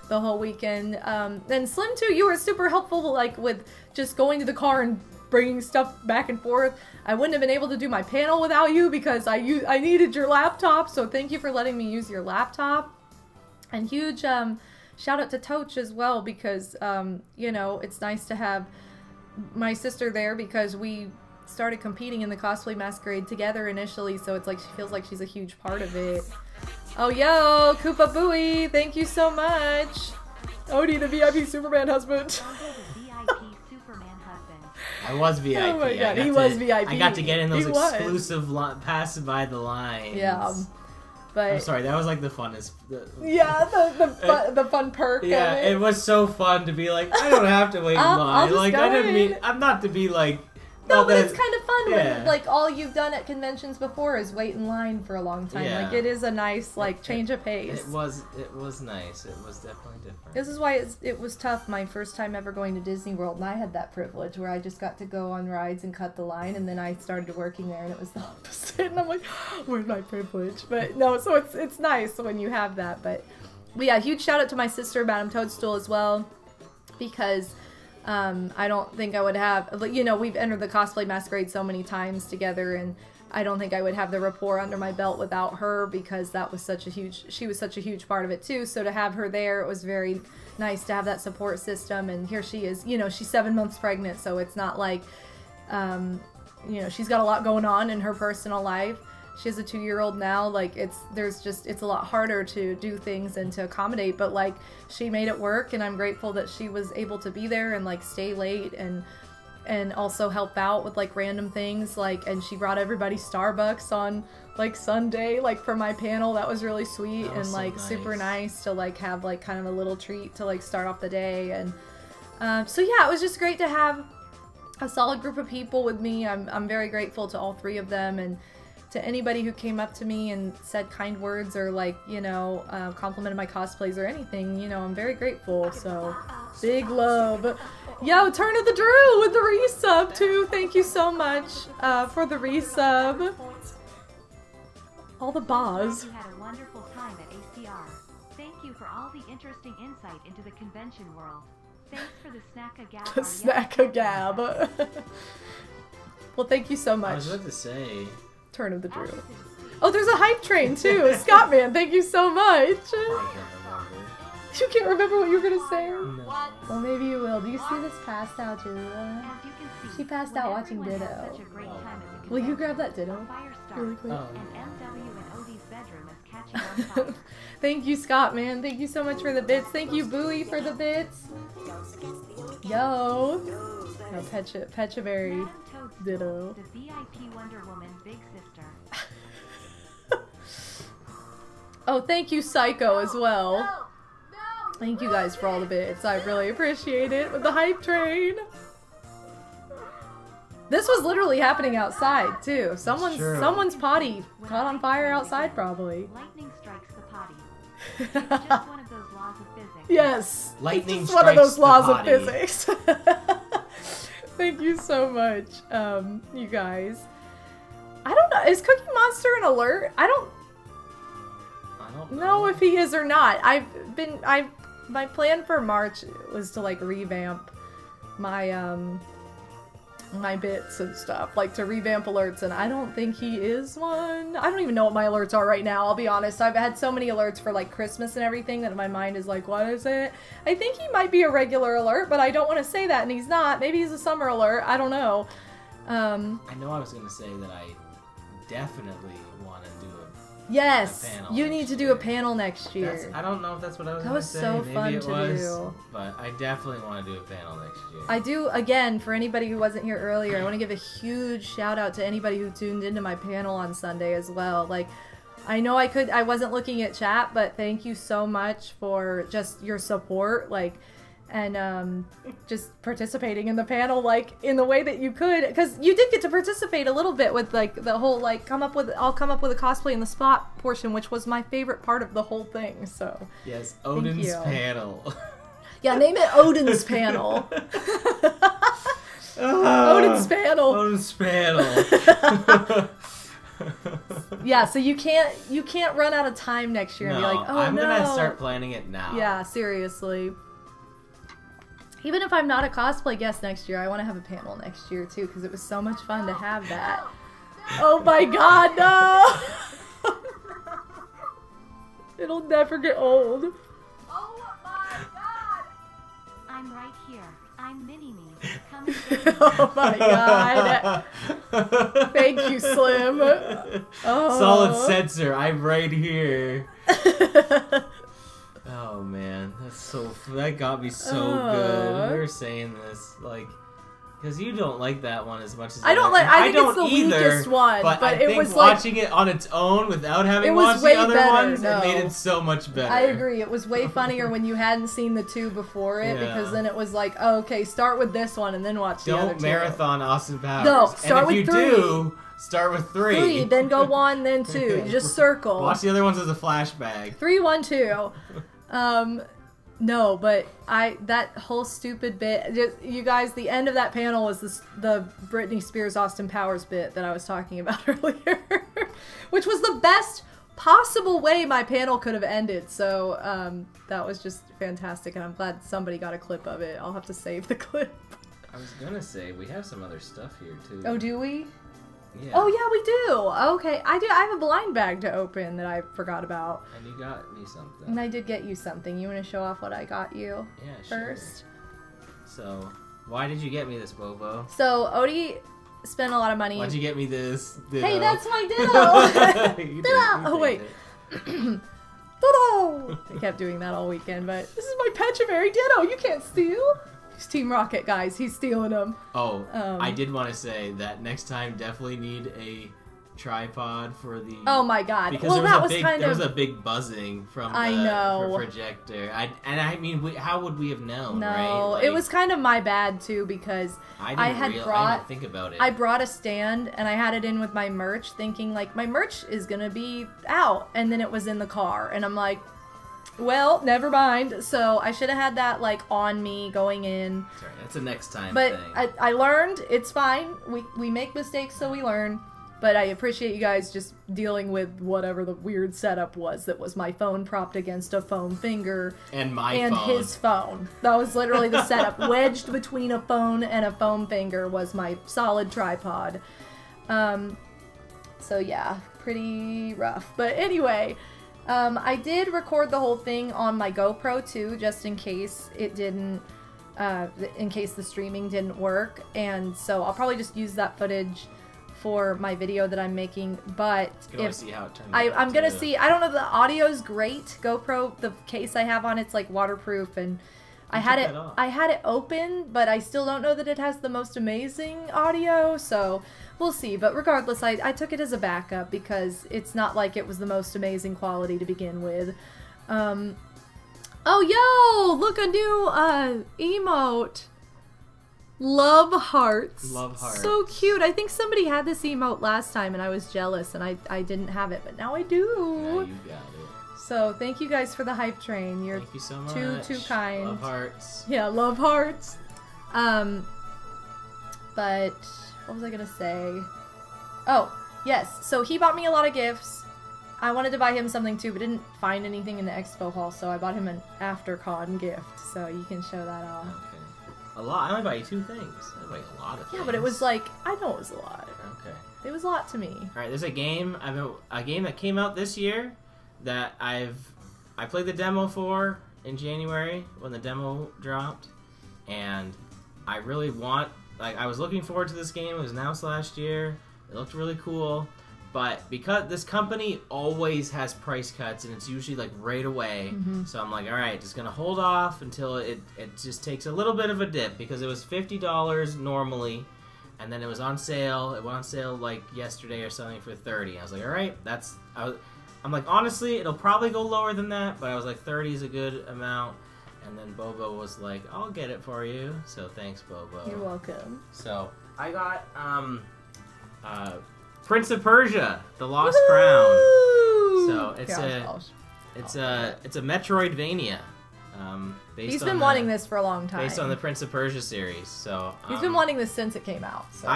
the whole weekend. And Slim too, you were super helpful, like with just going to the car and bringing stuff back and forth. I wouldn't have been able to do my panel without you because I needed your laptop. So thank you for letting me use your laptop. And huge shout out to Toch as well, because you know, it's nice to have my sister there, because we started competing in the cosplay masquerade together initially, so it's like she feels like she's a huge part of it. Oh yo, Koopa Booey, thank you so much. Odie, the VIP Superman husband. I was VIP. Oh my god, he was VIP. I got to get in those exclusive pass by the lines. Yeah. But I'm sorry, that was like the funnest. Yeah, the fun perk. Yeah, it was so fun to be like, I don't have to wait in line. Like, I didn't mean, I'm not to be like. No, but it's kind of fun when like all you've done at conventions before is wait in line for a long time. Yeah. Like, it is a nice like change of pace. It was nice. It was definitely different. This is why it was tough my first time ever going to Disney World, and I had that privilege where I just got to go on rides and cut the line, and then I started working there and it was the opposite, and I'm like, where's my privilege? But no, so it's nice when you have that. But yeah, huge shout out to my sister, Madame Toadstool, as well, because I don't think I would have, you know, we've entered the cosplay masquerade so many times together, and I don't think I would have the rapport under my belt without her, because that was she was such a huge part of it too. So to have her there, it was very nice to have that support system. And here she is, you know, she's 7 months pregnant, so it's not like, you know, she's got a lot going on in her personal life. She has a 2-year-old now. Like, it's a lot harder to do things and to accommodate, but like, she made it work, and I'm grateful that she was able to be there and like stay late and also help out with like random things, like, and she brought everybody Starbucks on like Sunday, like for my panel. That was really sweet and like super nice to like have like kind of a little treat to like start off the day. And so yeah, it was just great to have a solid group of people with me. I'm very grateful to all 3 of them, and to anybody who came up to me and said kind words, or like, you know, complimented my cosplays or anything. You know, I'm very grateful. So big love. Yo, Turn of the Drew with the resub too. Thank you so much for the resub. All the bars. You had a wonderful time at ACR. Thank you for interesting insight into the convention world. Thanks for the snack-a-gab. Snack-a-gab. Well, thank you so much. I was about to say. Turn of the Drew. Oh, there's a hype train too. Scott man, thank you so much. I can't remember. You can't remember what you were gonna say? No. Well, maybe you will. Do you see this passed out, Julia? As you can see, She passed out watching when everyone has Ditto. such a great time at the Will you convention, grab that Ditto? fire starts, Really quick? Oh. and MW and OD's bedroom is catching on fire. Thank you, Scott, man. Thank you so much for the bits. Thank you, Bowie, for the bits. Yo. No, Pechaberry. Madame Toadstool, Ditto. the VIP Wonder Woman big sister. Oh, thank you, Psycho, as well. Thank you guys for all the bits. I really appreciate it with the hype train. This was literally happening outside, too. Someone's potty caught on fire outside, probably. Lightning strikes the potty. It's just one of those laws of physics. Yes. Lightning It's just one of strikes those the laws of potty. physics. Thank you so much, you guys. I don't know. Is Cookie Monster an alert? I don't know if he is or not. My plan for March was to like revamp my my bits and stuff, like to revamp alerts, and I don't think he is one. I don't even know what my alerts are right now, I'll be honest. I've had so many alerts for like Christmas and everything that my mind is like, what is it? I think he might be a regular alert, but I don't want to say that, and he's not. Maybe he's a summer alert. I don't know. I know I was going to say that I definitely want to do Yes, a panel you next need to do year. a panel next year. I don't know if that's what I was That going was to say. so Maybe fun it to was, do. But I definitely want to do a panel next year. I do, again, for anybody who wasn't here earlier, I want to give a huge shout out to anybody who tuned into my panel on Sunday as well. Like, I know I wasn't looking at chat, but thank you so much for just your support, like, and just participating in the panel, like, in the way that you could, because you did get to participate a little bit with, like, the whole, like, I'll come up with a cosplay in the spot portion, which was my favorite part of the whole thing, so. Yes, Odin's you. panel. Yeah, name it Odin's panel. Odin's panel. Odin's panel. Yeah, so you can't run out of time next year and be like, oh I'm no. gonna start planning it now. Yeah, seriously. Even if I'm not a cosplay guest next year, I want to have a panel next year too, because it was so much fun to have that. Oh my god, no! It'll never get old. Oh my god! I'm right here. I'm Mini-Me. Come and get me. Oh my god. Thank you, Slim. Oh. Solid censor. I'm right here. Oh man, that got me so good. We were saying this like, because you don't like that one as much as I don't like. I think it's the weakest one, but I it think was like watching it on its own without having it was watched way the other better, ones, no. it made it so much better. I agree. It was way funnier when you hadn't seen the two before it, Yeah. because then it was like, oh, okay, start with this one and then watch the other Don't two. marathon Austin Powers. No, start and with if you do, start with three. 3, then go 1, then 2. You just circle. Watch the other ones as a flashback. 3, 1, 2. No, but that whole stupid bit. You guys, the end of that panel was the Britney Spears Austin Powers bit that I was talking about earlier, which was the best possible way my panel could have ended. So that was just fantastic, and I'm glad somebody got a clip of it. I'll have to save the clip. I was gonna say we have some other stuff here too. Oh, do we? Yeah. Oh yeah, we do. Okay, I do. I have a blind bag to open that I forgot about. And you got me something. And I did get you something. You want to show off what I got you Yeah, first? Sure. So, why did you get me this, Bobo? So Odie spent a lot of money. Why'd you get me this? Ditto? Hey, that's my Ditto! You Ditto! Oh wait. Ditto! I kept doing that all weekend, but this is my Pechaberry Ditto. You can't steal. He's Team Rocket, guys. He's stealing them. Oh, I did want to say that next time definitely need a tripod for the. Oh my god! Because Well, that was there was a big buzzing from the I know. projector. I mean, how would we have known? No, right? Like, it was kind of my bad too, because I didn't think about it. I brought a stand and I had it in with my merch, thinking like my merch is gonna be out, and then it was in the car, and I'm like, well, never mind. So I should have had that like on me going in. Sorry, that's a next time But thing. I learned. It's fine. We make mistakes, so we learn. But I appreciate you guys just dealing with whatever the weird setup was. That was my phone propped against a foam finger. And my and phone. his phone. That was literally the setup. Wedged between a phone and a foam finger was my solid tripod. So yeah, pretty rough. But anyway, I did record the whole thing on my GoPro too, just in case it didn't, in case the streaming didn't work. And so I'll probably just use that footage for my video that I'm making, but you can see how it turns I'm out gonna too. see. I don't know. The audio's great. GoPro, the case I have on it's like waterproof, and I had it open, but I still don't know that it has the most amazing audio. So we'll see. But regardless, I took it as a backup because it's not like it was the most amazing quality to begin with. Oh yo, look, a new emote. Love hearts. Love hearts. So cute. I think somebody had this emote last time and I was jealous and I didn't have it, but now I do. Now you got it. So thank you guys for the hype train. You're Thank you so much. too kind. Love hearts. Yeah, love hearts. But what was I gonna say? Oh, yes. So he bought me a lot of gifts. I wanted to buy him something too, but didn't find anything in the expo hall, so I bought him an after-con gift. So you can show that off. Okay. A lot. I only buy you 2 things. I buy you a lot of things. Yeah, but it was like, I know it was a lot. Okay. It was a lot to me. All right. There's a game. A game that came out this year that I played the demo for in January when the demo dropped, and I really want. Like, I was looking forward to this game. It was announced last year. It looked really cool. But because this company always has price cuts, and it's usually like right away, so I'm like, all right, just gonna hold off until it just takes a little bit of a dip, because it was $50 normally, and then it was on sale. It went on sale like yesterday or something for $30. I was like, all right, I'm like, honestly, it'll probably go lower than that, but I was like, 30 is a good amount. And then Bobo was like, I'll get it for you. So thanks, Bobo. You're welcome. So I got Prince of Persia: The Lost Crown. So it's a Metroidvania. He's been wanting this for a long time. Based on the Prince of Persia series. So he's been wanting this since it came out. So.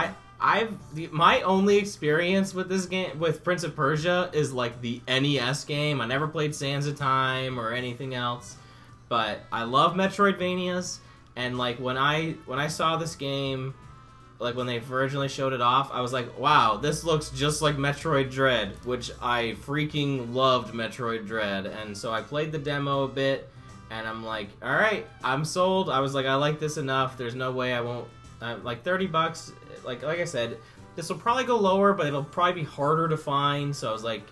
My only experience with this game, with Prince of Persia, is like the NES game. I never played Sands of Time or anything else, but I love Metroidvanias. And like when I saw this game, like when they originally showed it off, I was like, wow, this looks just like Metroid Dread, which I freaking loved Metroid Dread. And so I played the demo a bit, and I'm like, all right, I'm sold. I was like, I like this enough. There's no way I won't. Like $30. Like I said, this will probably go lower, but it'll probably be harder to find. So I was like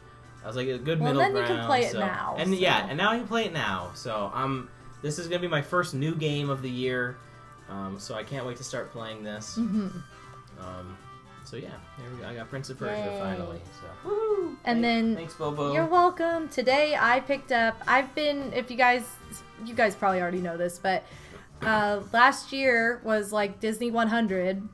a good middle ground. Well, then you can play it now. And yeah, and now I can play it now. So this is gonna be my first new game of the year. So I can't wait to start playing this. So yeah, there we go. I got Prince of Persia finally. So. Woo! And then thanks, Bobo. You're welcome. Today I picked up. If you guys probably already know this, but last year was like Disney 100,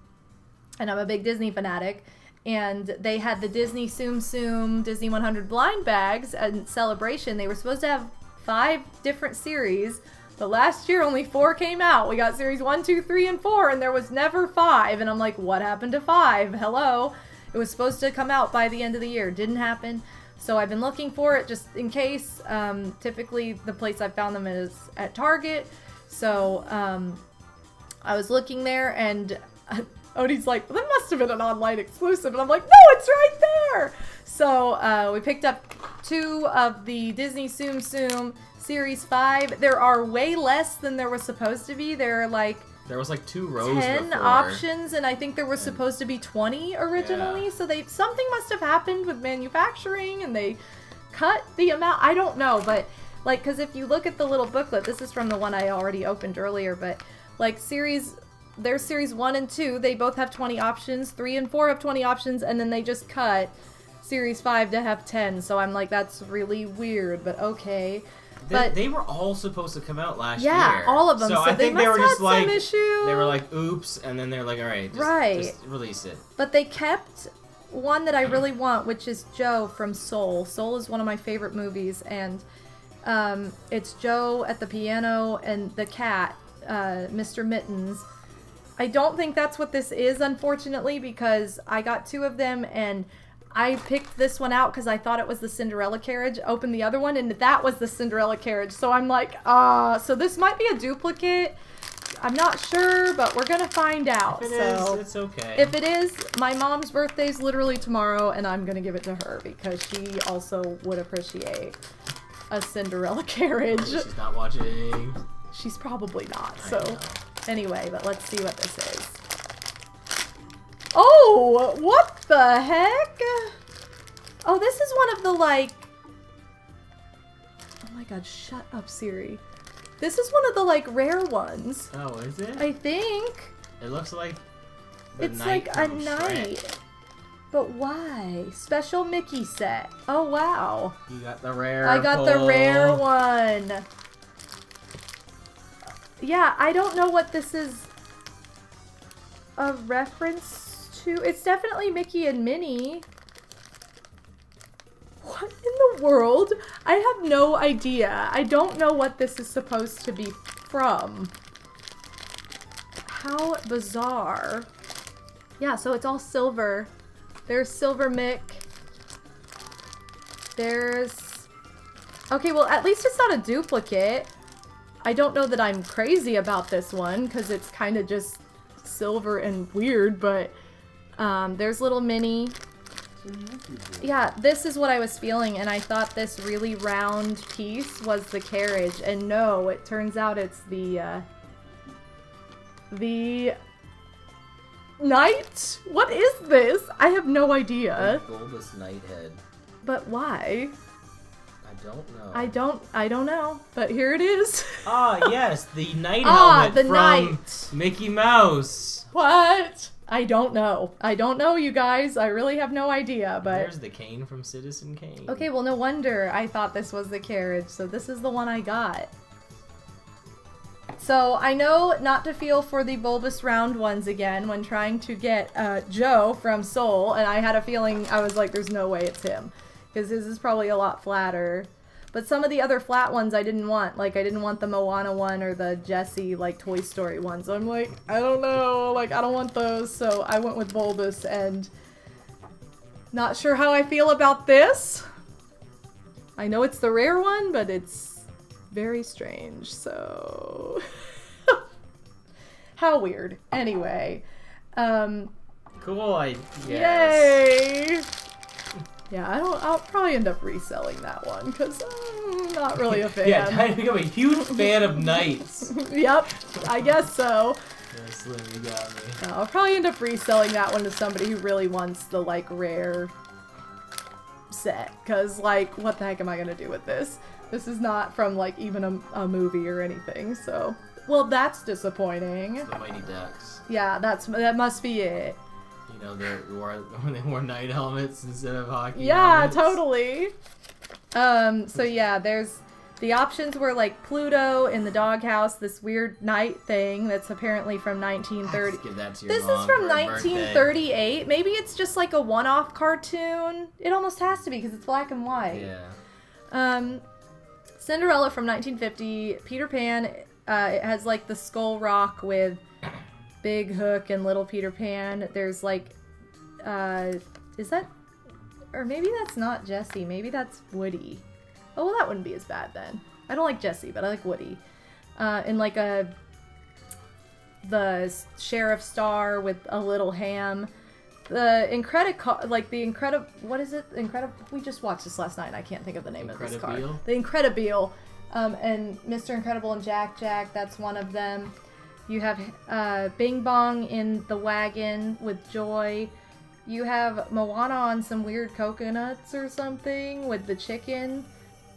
and I'm a big Disney fanatic. And they had the Disney Tsum Tsum Disney 100 blind bags and celebration. They were supposed to have 5 different series. But last year, only 4 came out. We got series 1, 2, 3, and 4, and there was never 5. And I'm like, what happened to 5? Hello? It was supposed to come out by the end of the year. Didn't happen. So I've been looking for it just in case. Typically, the place I found them is at Target. So I was looking there, and Odie's like, well, that must have been an online exclusive. And I'm like, no, it's right there. So we picked up 2 of the Disney Tsum Tsum Series 5. There are way less than there was supposed to be. There was like 2 rows 10 before. options, and I think there was supposed to be 20 originally. Yeah. So something must have happened with manufacturing, and they cut the amount. I don't know, but like, because if you look at the little booklet, this is from the one I already opened earlier, but like there's series 1 and 2, they both have 20 options. 3 and 4 have 20 options, and then they just cut series 5 to have 10. So I'm like, that's really weird, but okay. But they were all supposed to come out last year. Yeah, all of them. So I think they were just like, issue. They were like, oops, and then they're like, all right, just release it. But they kept one that I really want, which is Joe from Soul. Soul is one of my favorite movies, and it's Joe at the piano and the cat, Mr. Mittens. I don't think that's what this is, unfortunately, because I got 2 of them, and I picked this one out because I thought it was the Cinderella carriage. Opened the other one, and that was the Cinderella carriage. So I'm like, so this might be a duplicate. I'm not sure, but we're gonna find out. If it is, it's okay. If it is, my mom's birthday's literally tomorrow, and I'm gonna give it to her because she also would appreciate a Cinderella carriage. She's not watching. She's probably not. So anyway, but let's see what this is. Oh, what the heck? Oh, this is one of the like... Oh my god, shut up, Siri. This is one of the like rare ones. Oh, is it? I think. It looks like It's like a knight. But why? Special Mickey set. Oh, wow. You got the rare I got the rare one. Yeah, I don't know what this is a reference to. It's definitely Mickey and Minnie. What in the world? I have no idea. I don't know what this is supposed to be from. How bizarre. Yeah, so it's all silver. There's Silver Mick. There's... Okay, well, at least it's not a duplicate. I don't know that I'm crazy about this one, because it's kind of just silver and weird, but there's little Minnie. Yeah, this is what I was feeling, and I thought this really round piece was the carriage, and no, it turns out it's the knight? What is this? I have no idea. Bulbous knight head. But why? I don't know. I don't know, but here it is. Ah, yes, the knight helmet the from knight. Mickey Mouse. What? I don't know. I don't know, you guys. I really have no idea, but... There's the cane from Citizen Kane. Okay, well, no wonder I thought this was the carriage, so this is the one I got. So, I know not to feel for the bulbous round ones again when trying to get Joe from Soul, and I had a feeling, I was like, there's no way it's him. Because his is probably a lot flatter. But some of the other flat ones I didn't want. Like, I didn't want the Moana one or the Jessie, like, Toy Story one. So I'm like, I don't know. Like, I don't want those. So I went with bulbous, and not sure how I feel about this. I know it's the rare one, but it's very strange. So... how weird. Anyway. Cool, I guess. Yay! Yeah, I'll probably end up reselling that one, because I'm not really a fan. Yeah, time to become a huge fan of knights. Yep, I guess so. Yeah, Slim, you got me. I'll probably end up reselling that one to somebody who really wants the, like, rare set, because, like, what the heck am I going to do with this? This is not from, like, even a movie or anything, so... Well, that's disappointing. It's the Mighty Ducks. Yeah, that must be it. You know, when they wore knight helmets instead of hockey helmets. helmets. Totally. So yeah, there's the options were like Pluto in the doghouse, this weird knight thing that's apparently from 1930. Give that to your This mom is from for her 1938. birthday. Maybe it's just like a one-off cartoon. It almost has to be because it's black and white. Yeah. Cinderella from 1950. Peter Pan. It has like the Skull Rock with Big Hook and Little Peter Pan. There's like, is that, or maybe that's not Jessie. Maybe that's Woody. Oh, well, that wouldn't be as bad then. I don't like Jessie, but I like Woody. And like the Sheriff Star with a little ham. The what is it? We just watched this last night and I can't think of the name of this car. The Incredibile. And Mr. Incredible and Jack Jack, that's one of them. You have Bing Bong in the wagon with Joy. You have Moana on some weird coconuts or something with the chicken.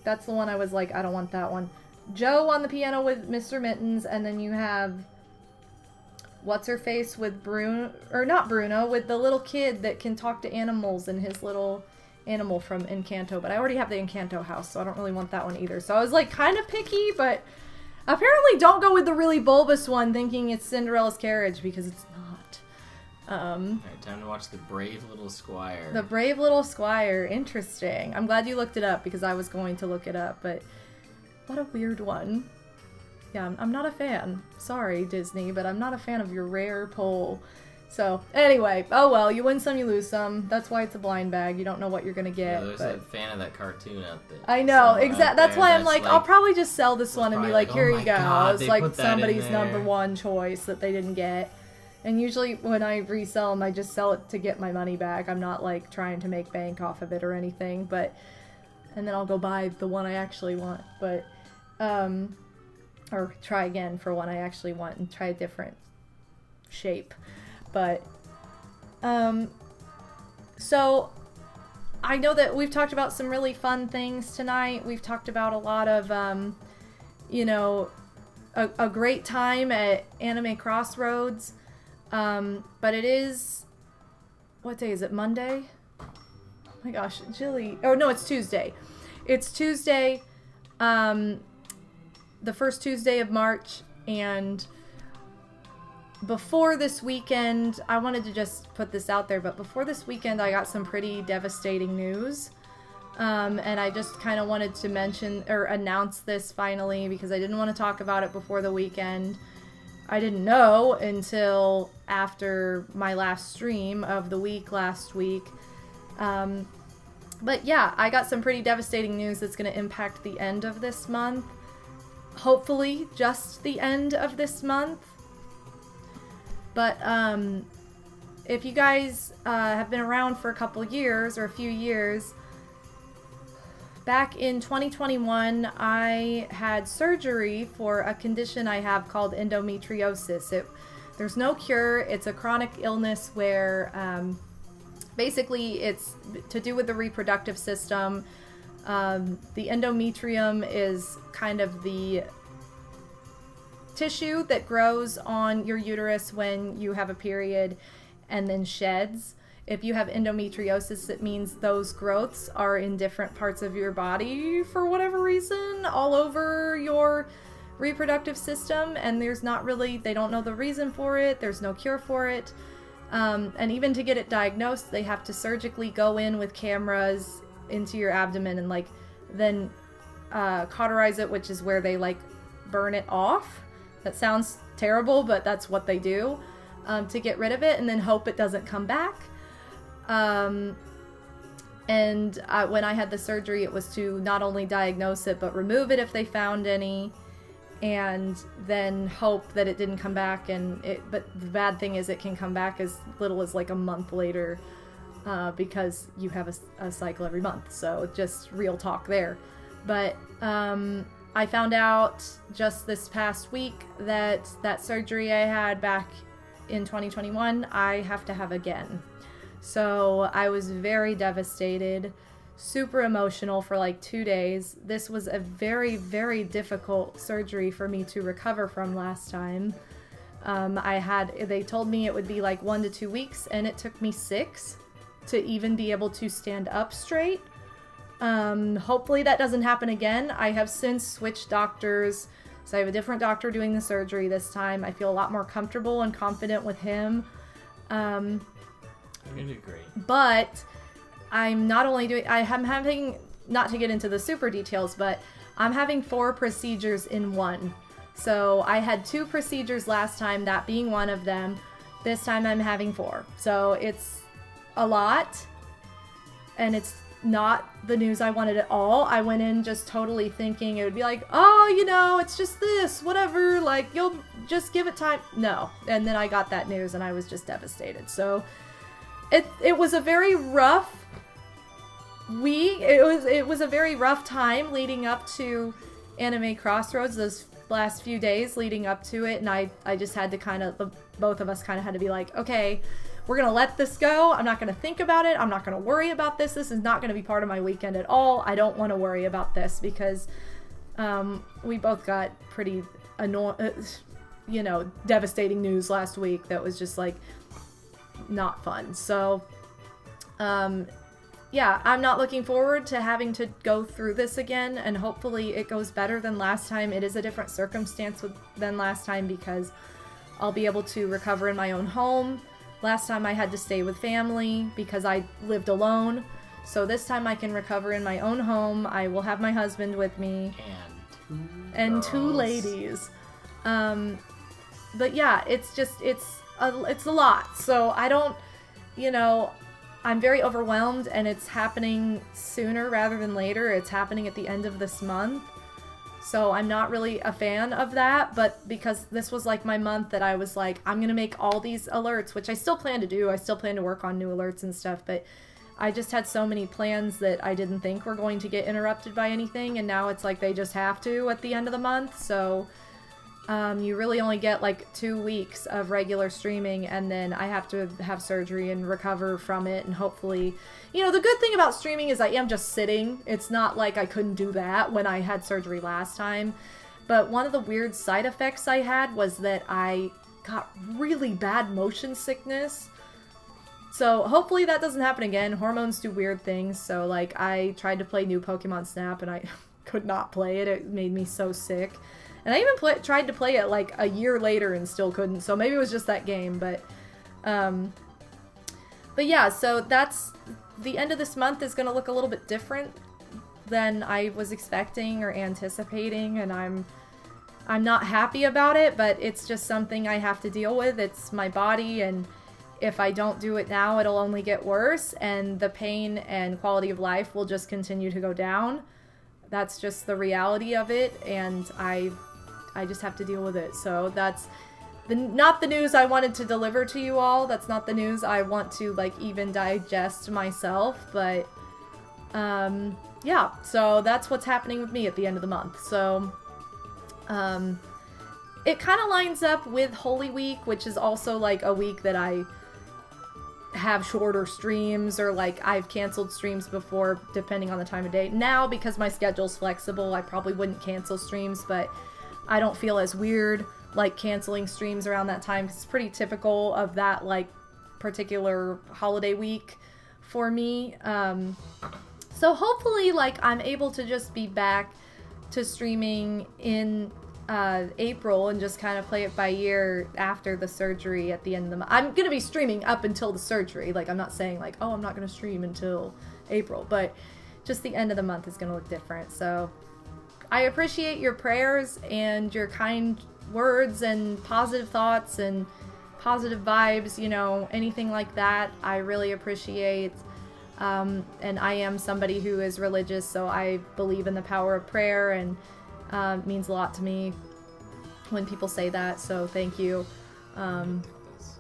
That's the one I was like, I don't want that one. Joe on the piano with Mr. Mittens, and then you have What's-Her-Face with Bruno, or not Bruno, with the little kid that can talk to animals and his little animal from Encanto. But I already have the Encanto house, so I don't really want that one either. So I was like kind of picky, but apparently don't go with the really bulbous one thinking it's Cinderella's carriage, because it's not. Alright, time to watch The Brave Little Squire. The Brave Little Squire. Interesting. I'm glad you looked it up, because I was going to look it up, but what a weird one. Yeah, I'm not a fan. Sorry, Disney, but I'm not a fan of your rare pull. So, anyway, oh well, you win some, you lose some. That's why it's a blind bag. You don't know what you're gonna get. Yeah, there's a fan of that cartoon out there. I know, exactly. That's why I'm like, I'll probably just sell this one and be like, here you go. God, it's like somebody's number one choice that they didn't get. And usually when I resell them, I just sell it to get my money back. I'm not like trying to make bank off of it or anything, but, and then I'll go buy the one I actually want, but, or try again for one I actually want and try a different shape. But, so I know that we've talked about some really fun things tonight. We've talked about a lot of, you know, a great time at Anime Crossroads. But it is, what day is it? Monday? Oh my gosh, Jilly. Oh no, it's Tuesday. It's Tuesday, the first Tuesday of March, and before this weekend, I wanted to just put this out there, but before this weekend I got some pretty devastating news. And I just kind of wanted to mention or announce this finally because I didn't want to talk about it before the weekend. I didn't know until after my last stream of the week last week. But yeah, I got some pretty devastating news that's going to impact the end of this month. Hopefully just the end of this month. But if you guys have been around for a couple years or a few years, back in 2021, I had surgery for a condition I have called endometriosis. There's no cure. It's a chronic illness where basically it's to do with the reproductive system. The endometrium is kind of the tissue that grows on your uterus when you have a period and then sheds. If you have endometriosis, it means those growths are in different parts of your body for whatever reason, all over your reproductive system, and there's not really, they don't know the reason for it, there's no cure for it, and even to get it diagnosed, they have to surgically go in with cameras into your abdomen and like then cauterize it, which is where they like burn it off. That sounds terrible, but that's what they do to get rid of it, and then hope it doesn't come back. When I had the surgery, it was to not only diagnose it, but remove it if they found any, and then hope that it didn't come back. But the bad thing is it can come back as little as like a month later, because you have a cycle every month. So just real talk there. But, I found out just this past week that that surgery I had back in 2021, I have to have again. So I was very devastated, super emotional for like 2 days. This was a very, very difficult surgery for me to recover from last time. They told me it would be like 1 to 2 weeks, and it took me 6 to even be able to stand up straight. Hopefully that doesn't happen again. I have since switched doctors, so I have a different doctor doing the surgery this time. I feel a lot more comfortable and confident with him. You're gonna do great. But I'm not only doing, I'm having, not to get into the super details, but I'm having 4 procedures in one. So I had 2 procedures last time, that being one of them. This time I'm having 4. So it's a lot, and it's not the news I wanted at all. I went in just totally thinking it would be like, oh, you know, it's just this, whatever, like, you'll just give it time. No. And then I got that news and I was just devastated. So it was a very rough week. It was a very rough time leading up to Anime Crossroads, those last few days leading up to it, and I just had to kind of, both of us kind of had to be like, okay, we're going to let this go. I'm not going to think about it. I'm not going to worry about this. This is not going to be part of my weekend at all. I don't want to worry about this because we both got pretty devastating news last week that was just like not fun. So yeah, I'm not looking forward to having to go through this again, and hopefully it goes better than last time. It is a different circumstance than last time because I'll be able to recover in my own home. Last time I had to stay with family because I lived alone. So this time I can recover in my own home. I will have my husband with me. And 2 ladies. But yeah, it's it's a lot. So I don't, you know, I'm very overwhelmed, and it's happening sooner rather than later. It's happening at the end of this month. So I'm not really a fan of that, but because this was like my month that I was like, I'm going to make all these alerts, which I still plan to do. I still plan to work on new alerts and stuff, but I just had so many plans that I didn't think were going to get interrupted by anything, and now it's like they just have to at the end of the month. So you really only get like 2 weeks of regular streaming, and then I have to have surgery and recover from it, and hopefully, you know, the good thing about streaming is I am just sitting. It's not like I couldn't do that when I had surgery last time. But one of the weird side effects I had was that I got really bad motion sickness. So hopefully that doesn't happen again. Hormones do weird things. So like I tried to play new Pokemon Snap and I could not play it. It made me so sick. And I even tried to play it like a year later and still couldn't. So maybe it was just that game. But yeah, so that's the end of this month is going to look a little bit different than I was expecting or anticipating. And I'm not happy about it, but it's just something I have to deal with. It's my body, and if I don't do it now, it'll only get worse, and the pain and quality of life will just continue to go down. That's just the reality of it, and I just have to deal with it. So that's not the news I wanted to deliver to you all. That's not the news I want to like even digest myself, but yeah, so that's what's happening with me at the end of the month. So it kind of lines up with Holy Week, which is also like a week that I have shorter streams, or like I've canceled streams before depending on the time of day. Now, because my schedule's flexible, I probably wouldn't cancel streams, but I don't feel as weird like canceling streams around that time, because it's pretty typical of that like particular holiday week for me. So hopefully like I'm able to just be back to streaming in April and just kind of play it by ear after the surgery at the end of the month. I'm going to be streaming up until the surgery. Like, I'm not saying like, oh, I'm not going to stream until April, but just the end of the month is going to look different. So I appreciate your prayers and your kind words and positive thoughts and positive vibes, you know, anything like that. I really appreciate. And I am somebody who is religious, so I believe in the power of prayer, and it means a lot to me when people say that, so thank you.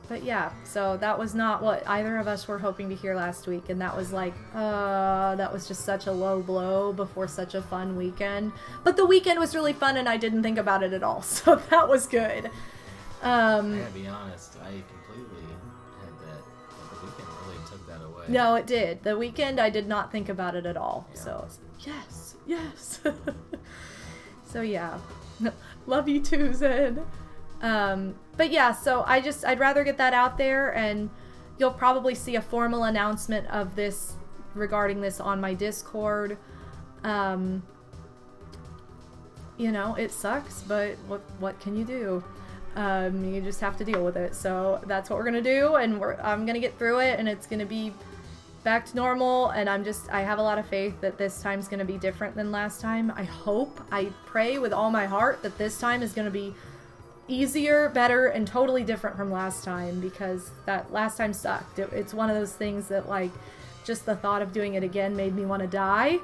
But yeah, so that was not what either of us were hoping to hear last week, and that was like, that was just such a low blow before such a fun weekend. But the weekend was really fun, and I didn't think about it at all, so that was good. I gotta be honest, I completely had that. The weekend really took that away. No, it did. The weekend, I did not think about it at all. Yeah. So, yes, yes. So yeah, love you too, Zen. But yeah, so I'd rather get that out there, and you'll probably see a formal announcement of this regarding this on my Discord. You know, it sucks, but what can you do? You just have to deal with it. So that's what we're gonna do, and I'm gonna get through it, and it's gonna be back to normal, and I have a lot of faith that this time's gonna be different than last time. I pray with all my heart that this time is gonna be easier, better, and totally different from last time, because that last time sucked. It's one of those things that like just the thought of doing it again made me want to die.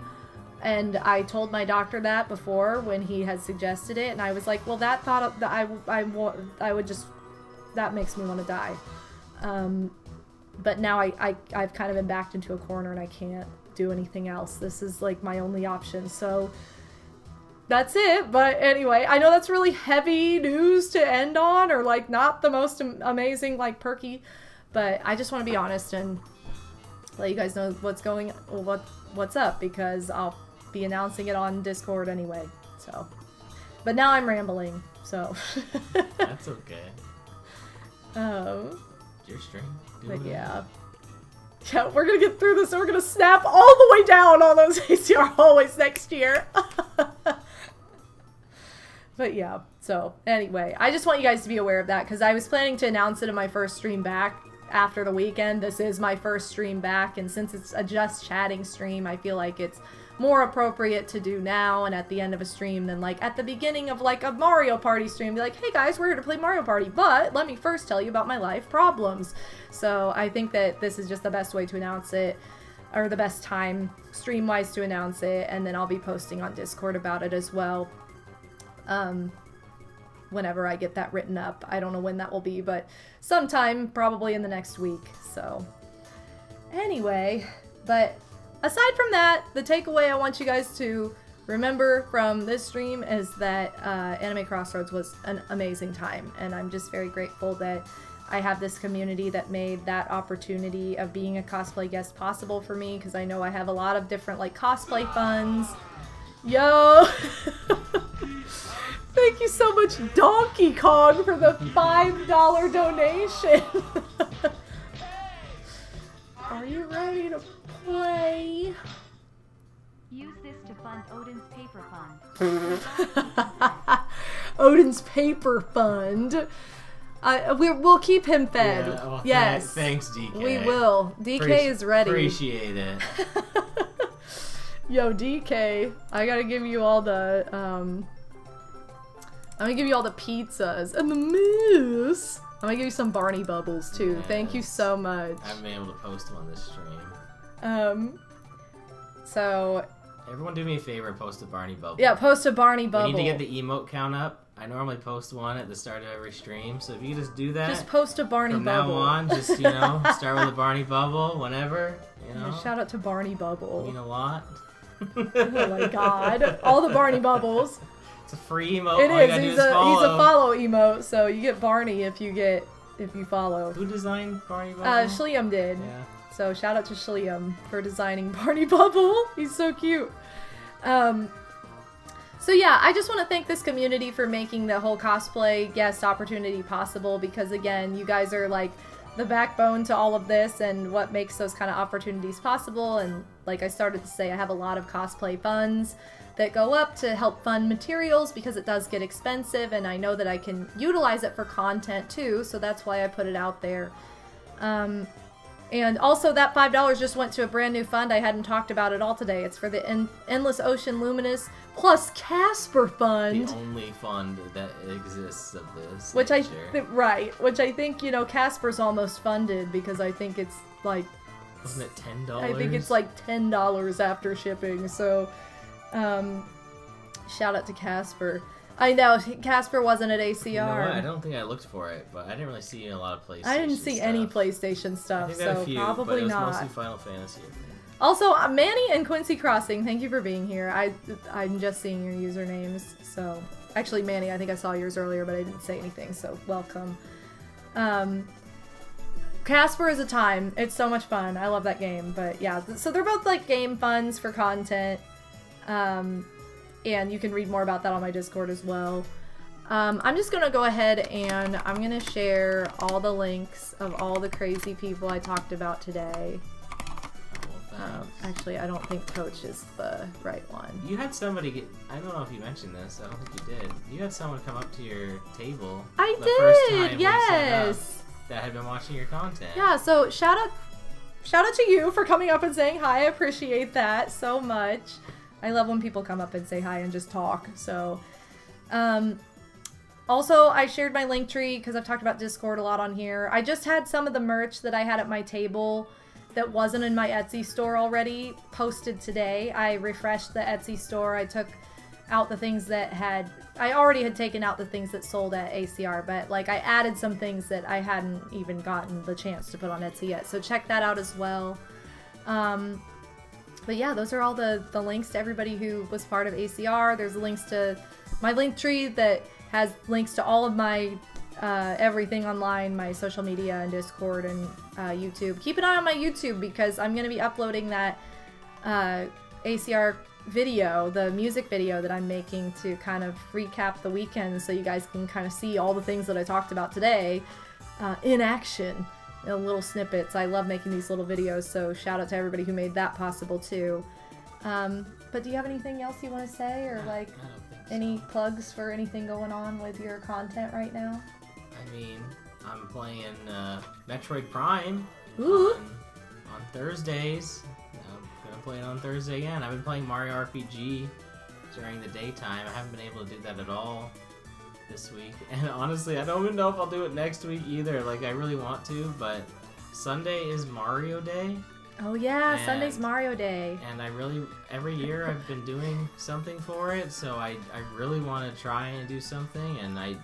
And I told my doctor that before when he had suggested it, and I was like, well, that thought I would just, that makes me want to die. But now I've kind of been backed into a corner and I can't do anything else. This is like my only option. So that's it. But anyway, I know that's really heavy news to end on, or like not the most amazing, like perky, but I just want to be honest and let you guys know what's up, because I'll be announcing it on Discord anyway. So, but now I'm rambling, so That's okay. Your stream. But yeah, we're gonna get through this, and we're gonna snap all the way down on those ACR hallways next year. But yeah, so anyway, I just want you guys to be aware of that, because I was planning to announce it in my first stream back after the weekend. This is my first stream back, and since it's a just chatting stream, I feel like it's more appropriate to do now and at the end of a stream than like at the beginning of like a Mario Party stream. Be like, hey guys, we're here to play Mario Party, but let me first tell you about my life problems. So I think that this is just the best way to announce it, or the best time stream-wise to announce it, and then I'll be posting on Discord about it as well. Whenever I get that written up. I don't know when that will be, but sometime probably in the next week. So anyway, but aside from that, the takeaway I want you guys to remember from this stream is that Anime Crossroads was an amazing time, and I'm just very grateful that I have this community that made that opportunity of being a cosplay guest possible for me, because I know I have a lot of different like cosplay funds. Yo! Thank you so much, Donkey Kong, for the $5 donation. Are you ready to play? Use this to fund Odin's paper fund. Odin's paper fund. We'll keep him fed. Yeah, well, yes. Thanks, DK. We will. DK is ready. Appreciate it. Yo, DK, I gotta give you all the, I'm gonna give you all the pizzas and the mousse. I'm gonna give you some Barney Bubbles, too. Yes. Thank you so much. I haven't been able to post them on this stream. So... Everyone do me a favor and post a Barney Bubble. Yeah, post a Barney Bubble. We need to get the emote count up. I normally post one at the start of every stream, so if you could just do that. Just post a Barney from Bubble. From now on, just, you know, start with a Barney Bubble whenever, you know. Yeah, shout out to Barney Bubble. Mean a lot. Oh my god. All the Barney Bubbles. It's a free emote. It All you is. gotta He's do is follow. a follow emote, so you get Barney if you follow. Who designed Barney Bubble? Shliam did. Yeah. So shout out to Shliam for designing Barney Bubble. He's so cute. So yeah, I just want to thank this community for making the whole cosplay guest opportunity possible, because again, you guys are like the backbone to all of this and what makes those kind of opportunities possible. And like I started to say, I have a lot of cosplay funds that go up to help fund materials, because it does get expensive, and I know that I can utilize it for content too, so that's why I put it out there. And also that $5 just went to a brand new fund I hadn't talked about at all today. It's for the Endless Ocean Luminous plus Casper Fund. The only fund that exists of this Which nature. which I think, you know, Casper's almost funded, because I think it's like... Wasn't it $10? I think it's like $10 after shipping, so... shout out to Casper. I know, Casper wasn't at ACR. You know what? I don't think I looked for it, but I didn't really see a lot of PlayStation I didn't see stuff. any PlayStation stuff, I think I had so a few, probably but it was not. mostly Final Fantasy, I think. Also, Manny and Quincy Crossing, thank you for being here. I'm just seeing your usernames, so... Actually, Manny, I think I saw yours earlier, but I didn't say anything, so welcome. Casper is a time. It's so much fun. I love that game, but yeah. So they're both, like, game funds for content, and you can read more about that on my Discord as well. I'm just gonna go ahead and I'm gonna share all the links of all the crazy people I talked about today. Actually, I don't think Coach is the right one. You had somebody I don't know if you mentioned this, I don't think you did. You had someone come up to your table I the first time did, we set up yes! that had been watching your content. Yeah, so shout out to you for coming up and saying hi. I appreciate that so much. I love when people come up and say hi and just talk, so... Also, I shared my Linktree because I've talked about Discord a lot on here. I just had some of the merch that I had at my table that wasn't in my Etsy store already posted today. I refreshed the Etsy store. I took out the things that I already had taken out the things that sold at ACR, but like I added some things that I hadn't even gotten the chance to put on Etsy yet. So check that out as well. But yeah, those are all the links to everybody who was part of ACR. There's links to my Linktree that has links to all of my everything online, my social media and Discord and YouTube. Keep an eye on my YouTube because I'm going to be uploading that ACR video, the music video that I'm making to kind of recap the weekend so you guys can kind of see all the things that I talked about today in action. Little snippets. I love making these little videos, so shout out to everybody who made that possible too. But do you have anything else you want to say, or like any plugs for anything going on with your content right now? I mean, I'm playing Metroid Prime Ooh. on Thursdays. I'm I've been playing on Thursday again. I've been playing Mario RPG during the daytime. I haven't been able to do that at all this week. And honestly, I don't even know if I'll do it next week either. Like, I really want to, but Sunday is Mario Day. Oh yeah, Sunday's Mario Day. And I really, every year I've been doing something for it, so I really want to try and do something, and I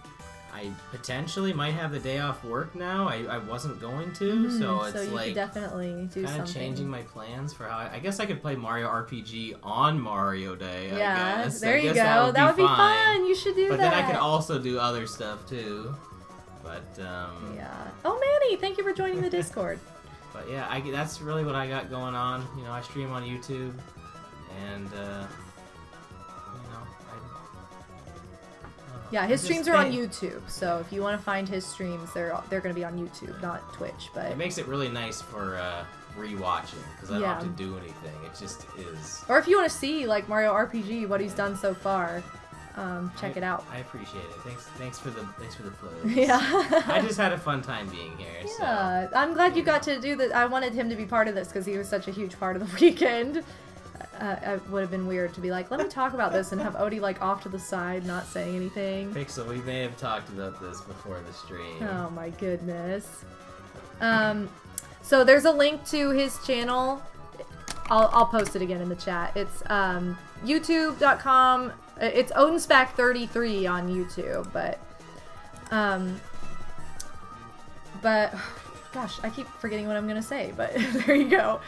potentially might have the day off work now. I wasn't going to, so it's you like could definitely do kind of something. changing my plans for how I guess I could play Mario RPG on Mario Day. Yeah, I guess. there I you guess go. That would be fine. fun. You should do but that. Then I could also do other stuff too. But yeah. Oh, Manny, thank you for joining the Discord. But yeah, that's really what I got going on. You know, I stream on YouTube, and yeah, his streams are on YouTube, so if you want to find his streams, they're going to be on YouTube, not Twitch. But it makes it really nice for rewatching because I don't have to do anything. It just is. Or if you want to see like Mario RPG, what he's done so far, check it out. I appreciate it. Thanks for the plugs. Yeah. I just had a fun time being here. Yeah, so, I'm glad you got to do that. I wanted him to be part of this because he was such a huge part of the weekend. It would have been weird to be like, let me talk about this and have Odie like off to the side, not saying anything. Pixel, we may have talked about this before the stream. Oh my goodness. So there's a link to his channel. I'll post it again in the chat. It's youtube.com. It's Odinspec33 on YouTube, but gosh, I keep forgetting what I'm gonna say, but there you go.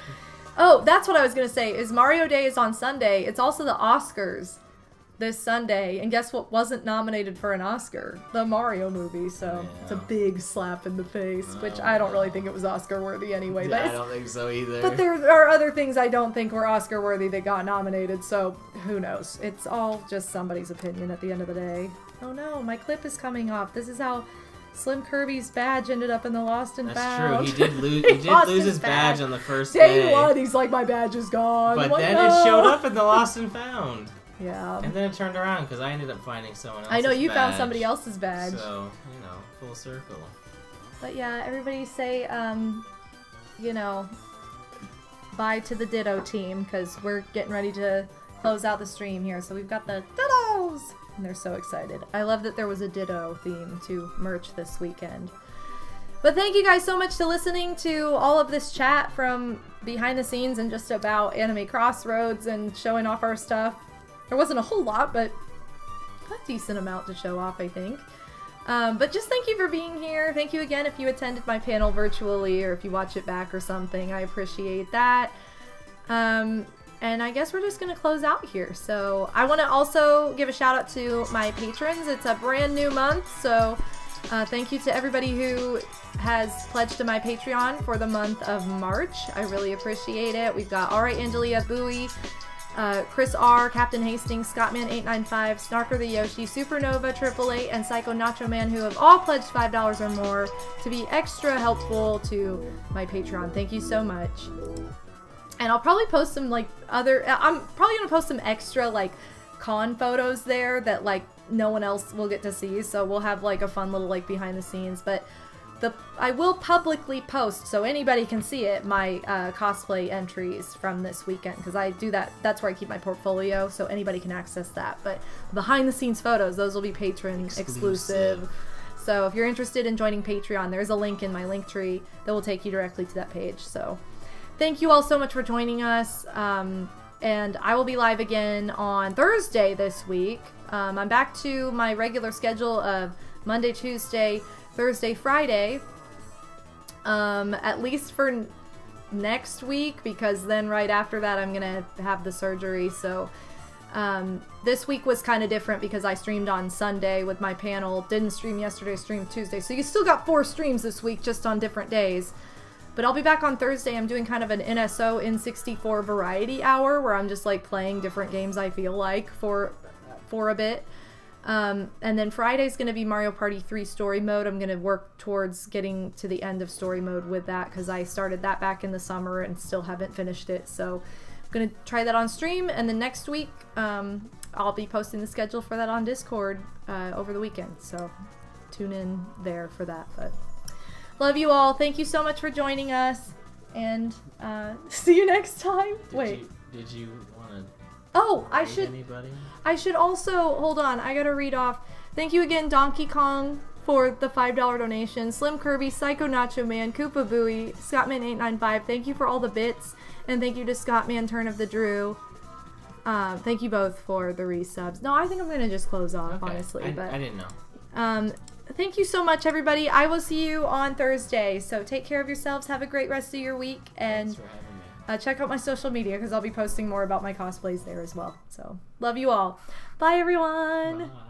Oh, that's what I was gonna say, is Mario Day is on Sunday. It's also the Oscars this Sunday, and guess what wasn't nominated for an Oscar? The Mario movie, so it's a big slap in the face, which I don't really think it was Oscar worthy anyway. Yeah, I don't think so either. But there are other things I don't think were Oscar worthy that got nominated, so who knows? It's all just somebody's opinion at the end of the day. Oh no, my clip is coming off. This is how Slim Kirby's badge ended up in the Lost and Found. That's true. He did lose. He did lose his badge on the first day. Day one, he's like, my badge is gone. But like, then no. it showed up in the Lost and Found. Yeah. And then it turned around because I ended up finding someone else's I know you badge, found somebody else's badge. So full circle. But yeah, everybody say, bye to the Ditto team because we're getting ready to close out the stream here. So we've got the Dittos. And they're so excited. I love that there was a Ditto theme to merch this weekend. But thank you guys so much to listening to all of this chat from behind the scenes and just about Anime Crossroads and showing off our stuff. There wasn't a whole lot, but a decent amount to show off, I think. But just thank you for being here. Thank you again if you attended my panel virtually or if you watch it back or something. I appreciate that. And I guess we're just going to close out here. So I want to also give a shout out to my patrons. It's a brand new month, so thank you to everybody who has pledged to my Patreon for the month of March. I really appreciate it. We've got Alright Angelia, Bowie, Chris R, Captain Hastings, Scottman895, Snarker the Yoshi, Supernova, 888, and Psycho Nacho Man, who have all pledged $5 or more to be extra helpful to my Patreon. Thank you so much. And I'll probably post some I'm probably gonna post some extra con photos there that no one else will get to see, so we'll have a fun little behind the scenes. But I will publicly post so anybody can see it, my cosplay entries from this weekend, because I do that. That's where I keep my portfolio, so anybody can access that. But behind the scenes photos, those will be patron exclusive. So if you're interested in joining Patreon, there's a link in my link tree that will take you directly to that page. So thank you all so much for joining us. And I will be live again on Thursday this week. I'm back to my regular schedule of Monday, Tuesday, Thursday, Friday. At least for next week, because then right after that I'm gonna have the surgery. So this week was kind of different because I streamed on Sunday with my panel. Didn't stream yesterday, streamed Tuesday. So you still got 4 streams this week, just on different days. But I'll be back on Thursday. I'm doing kind of an NSO N64 variety hour where I'm just playing different games I feel like for a bit. And then Friday's going to be Mario Party 3 story mode. I'm going to work towards getting to the end of story mode with that because I started that back in the summer and still haven't finished it. So I'm going to try that on stream. And then next week I'll be posting the schedule for that on Discord over the weekend. So tune in there for that. But love you all. Thank you so much for joining us. And see you next time. Did you want to? Oh, I should. Anybody? I should also hold on. I gotta read off. Thank you again, Donkey Kong, for the $5 donation. Slim Kirby, Psycho Nacho Man, Koopa Booey, Scottman895. Thank you for all the bits, and thank you to Scottman Turn of the Drew. Thank you both for the resubs. No, I think I'm gonna just close off, honestly. I didn't know. Thank you so much, everybody. I will see you on Thursday. So take care of yourselves. Have a great rest of your week, and Thanks for having me. check out my social media because I'll be posting more about my cosplays there as well. So love you all. Bye, everyone. Bye.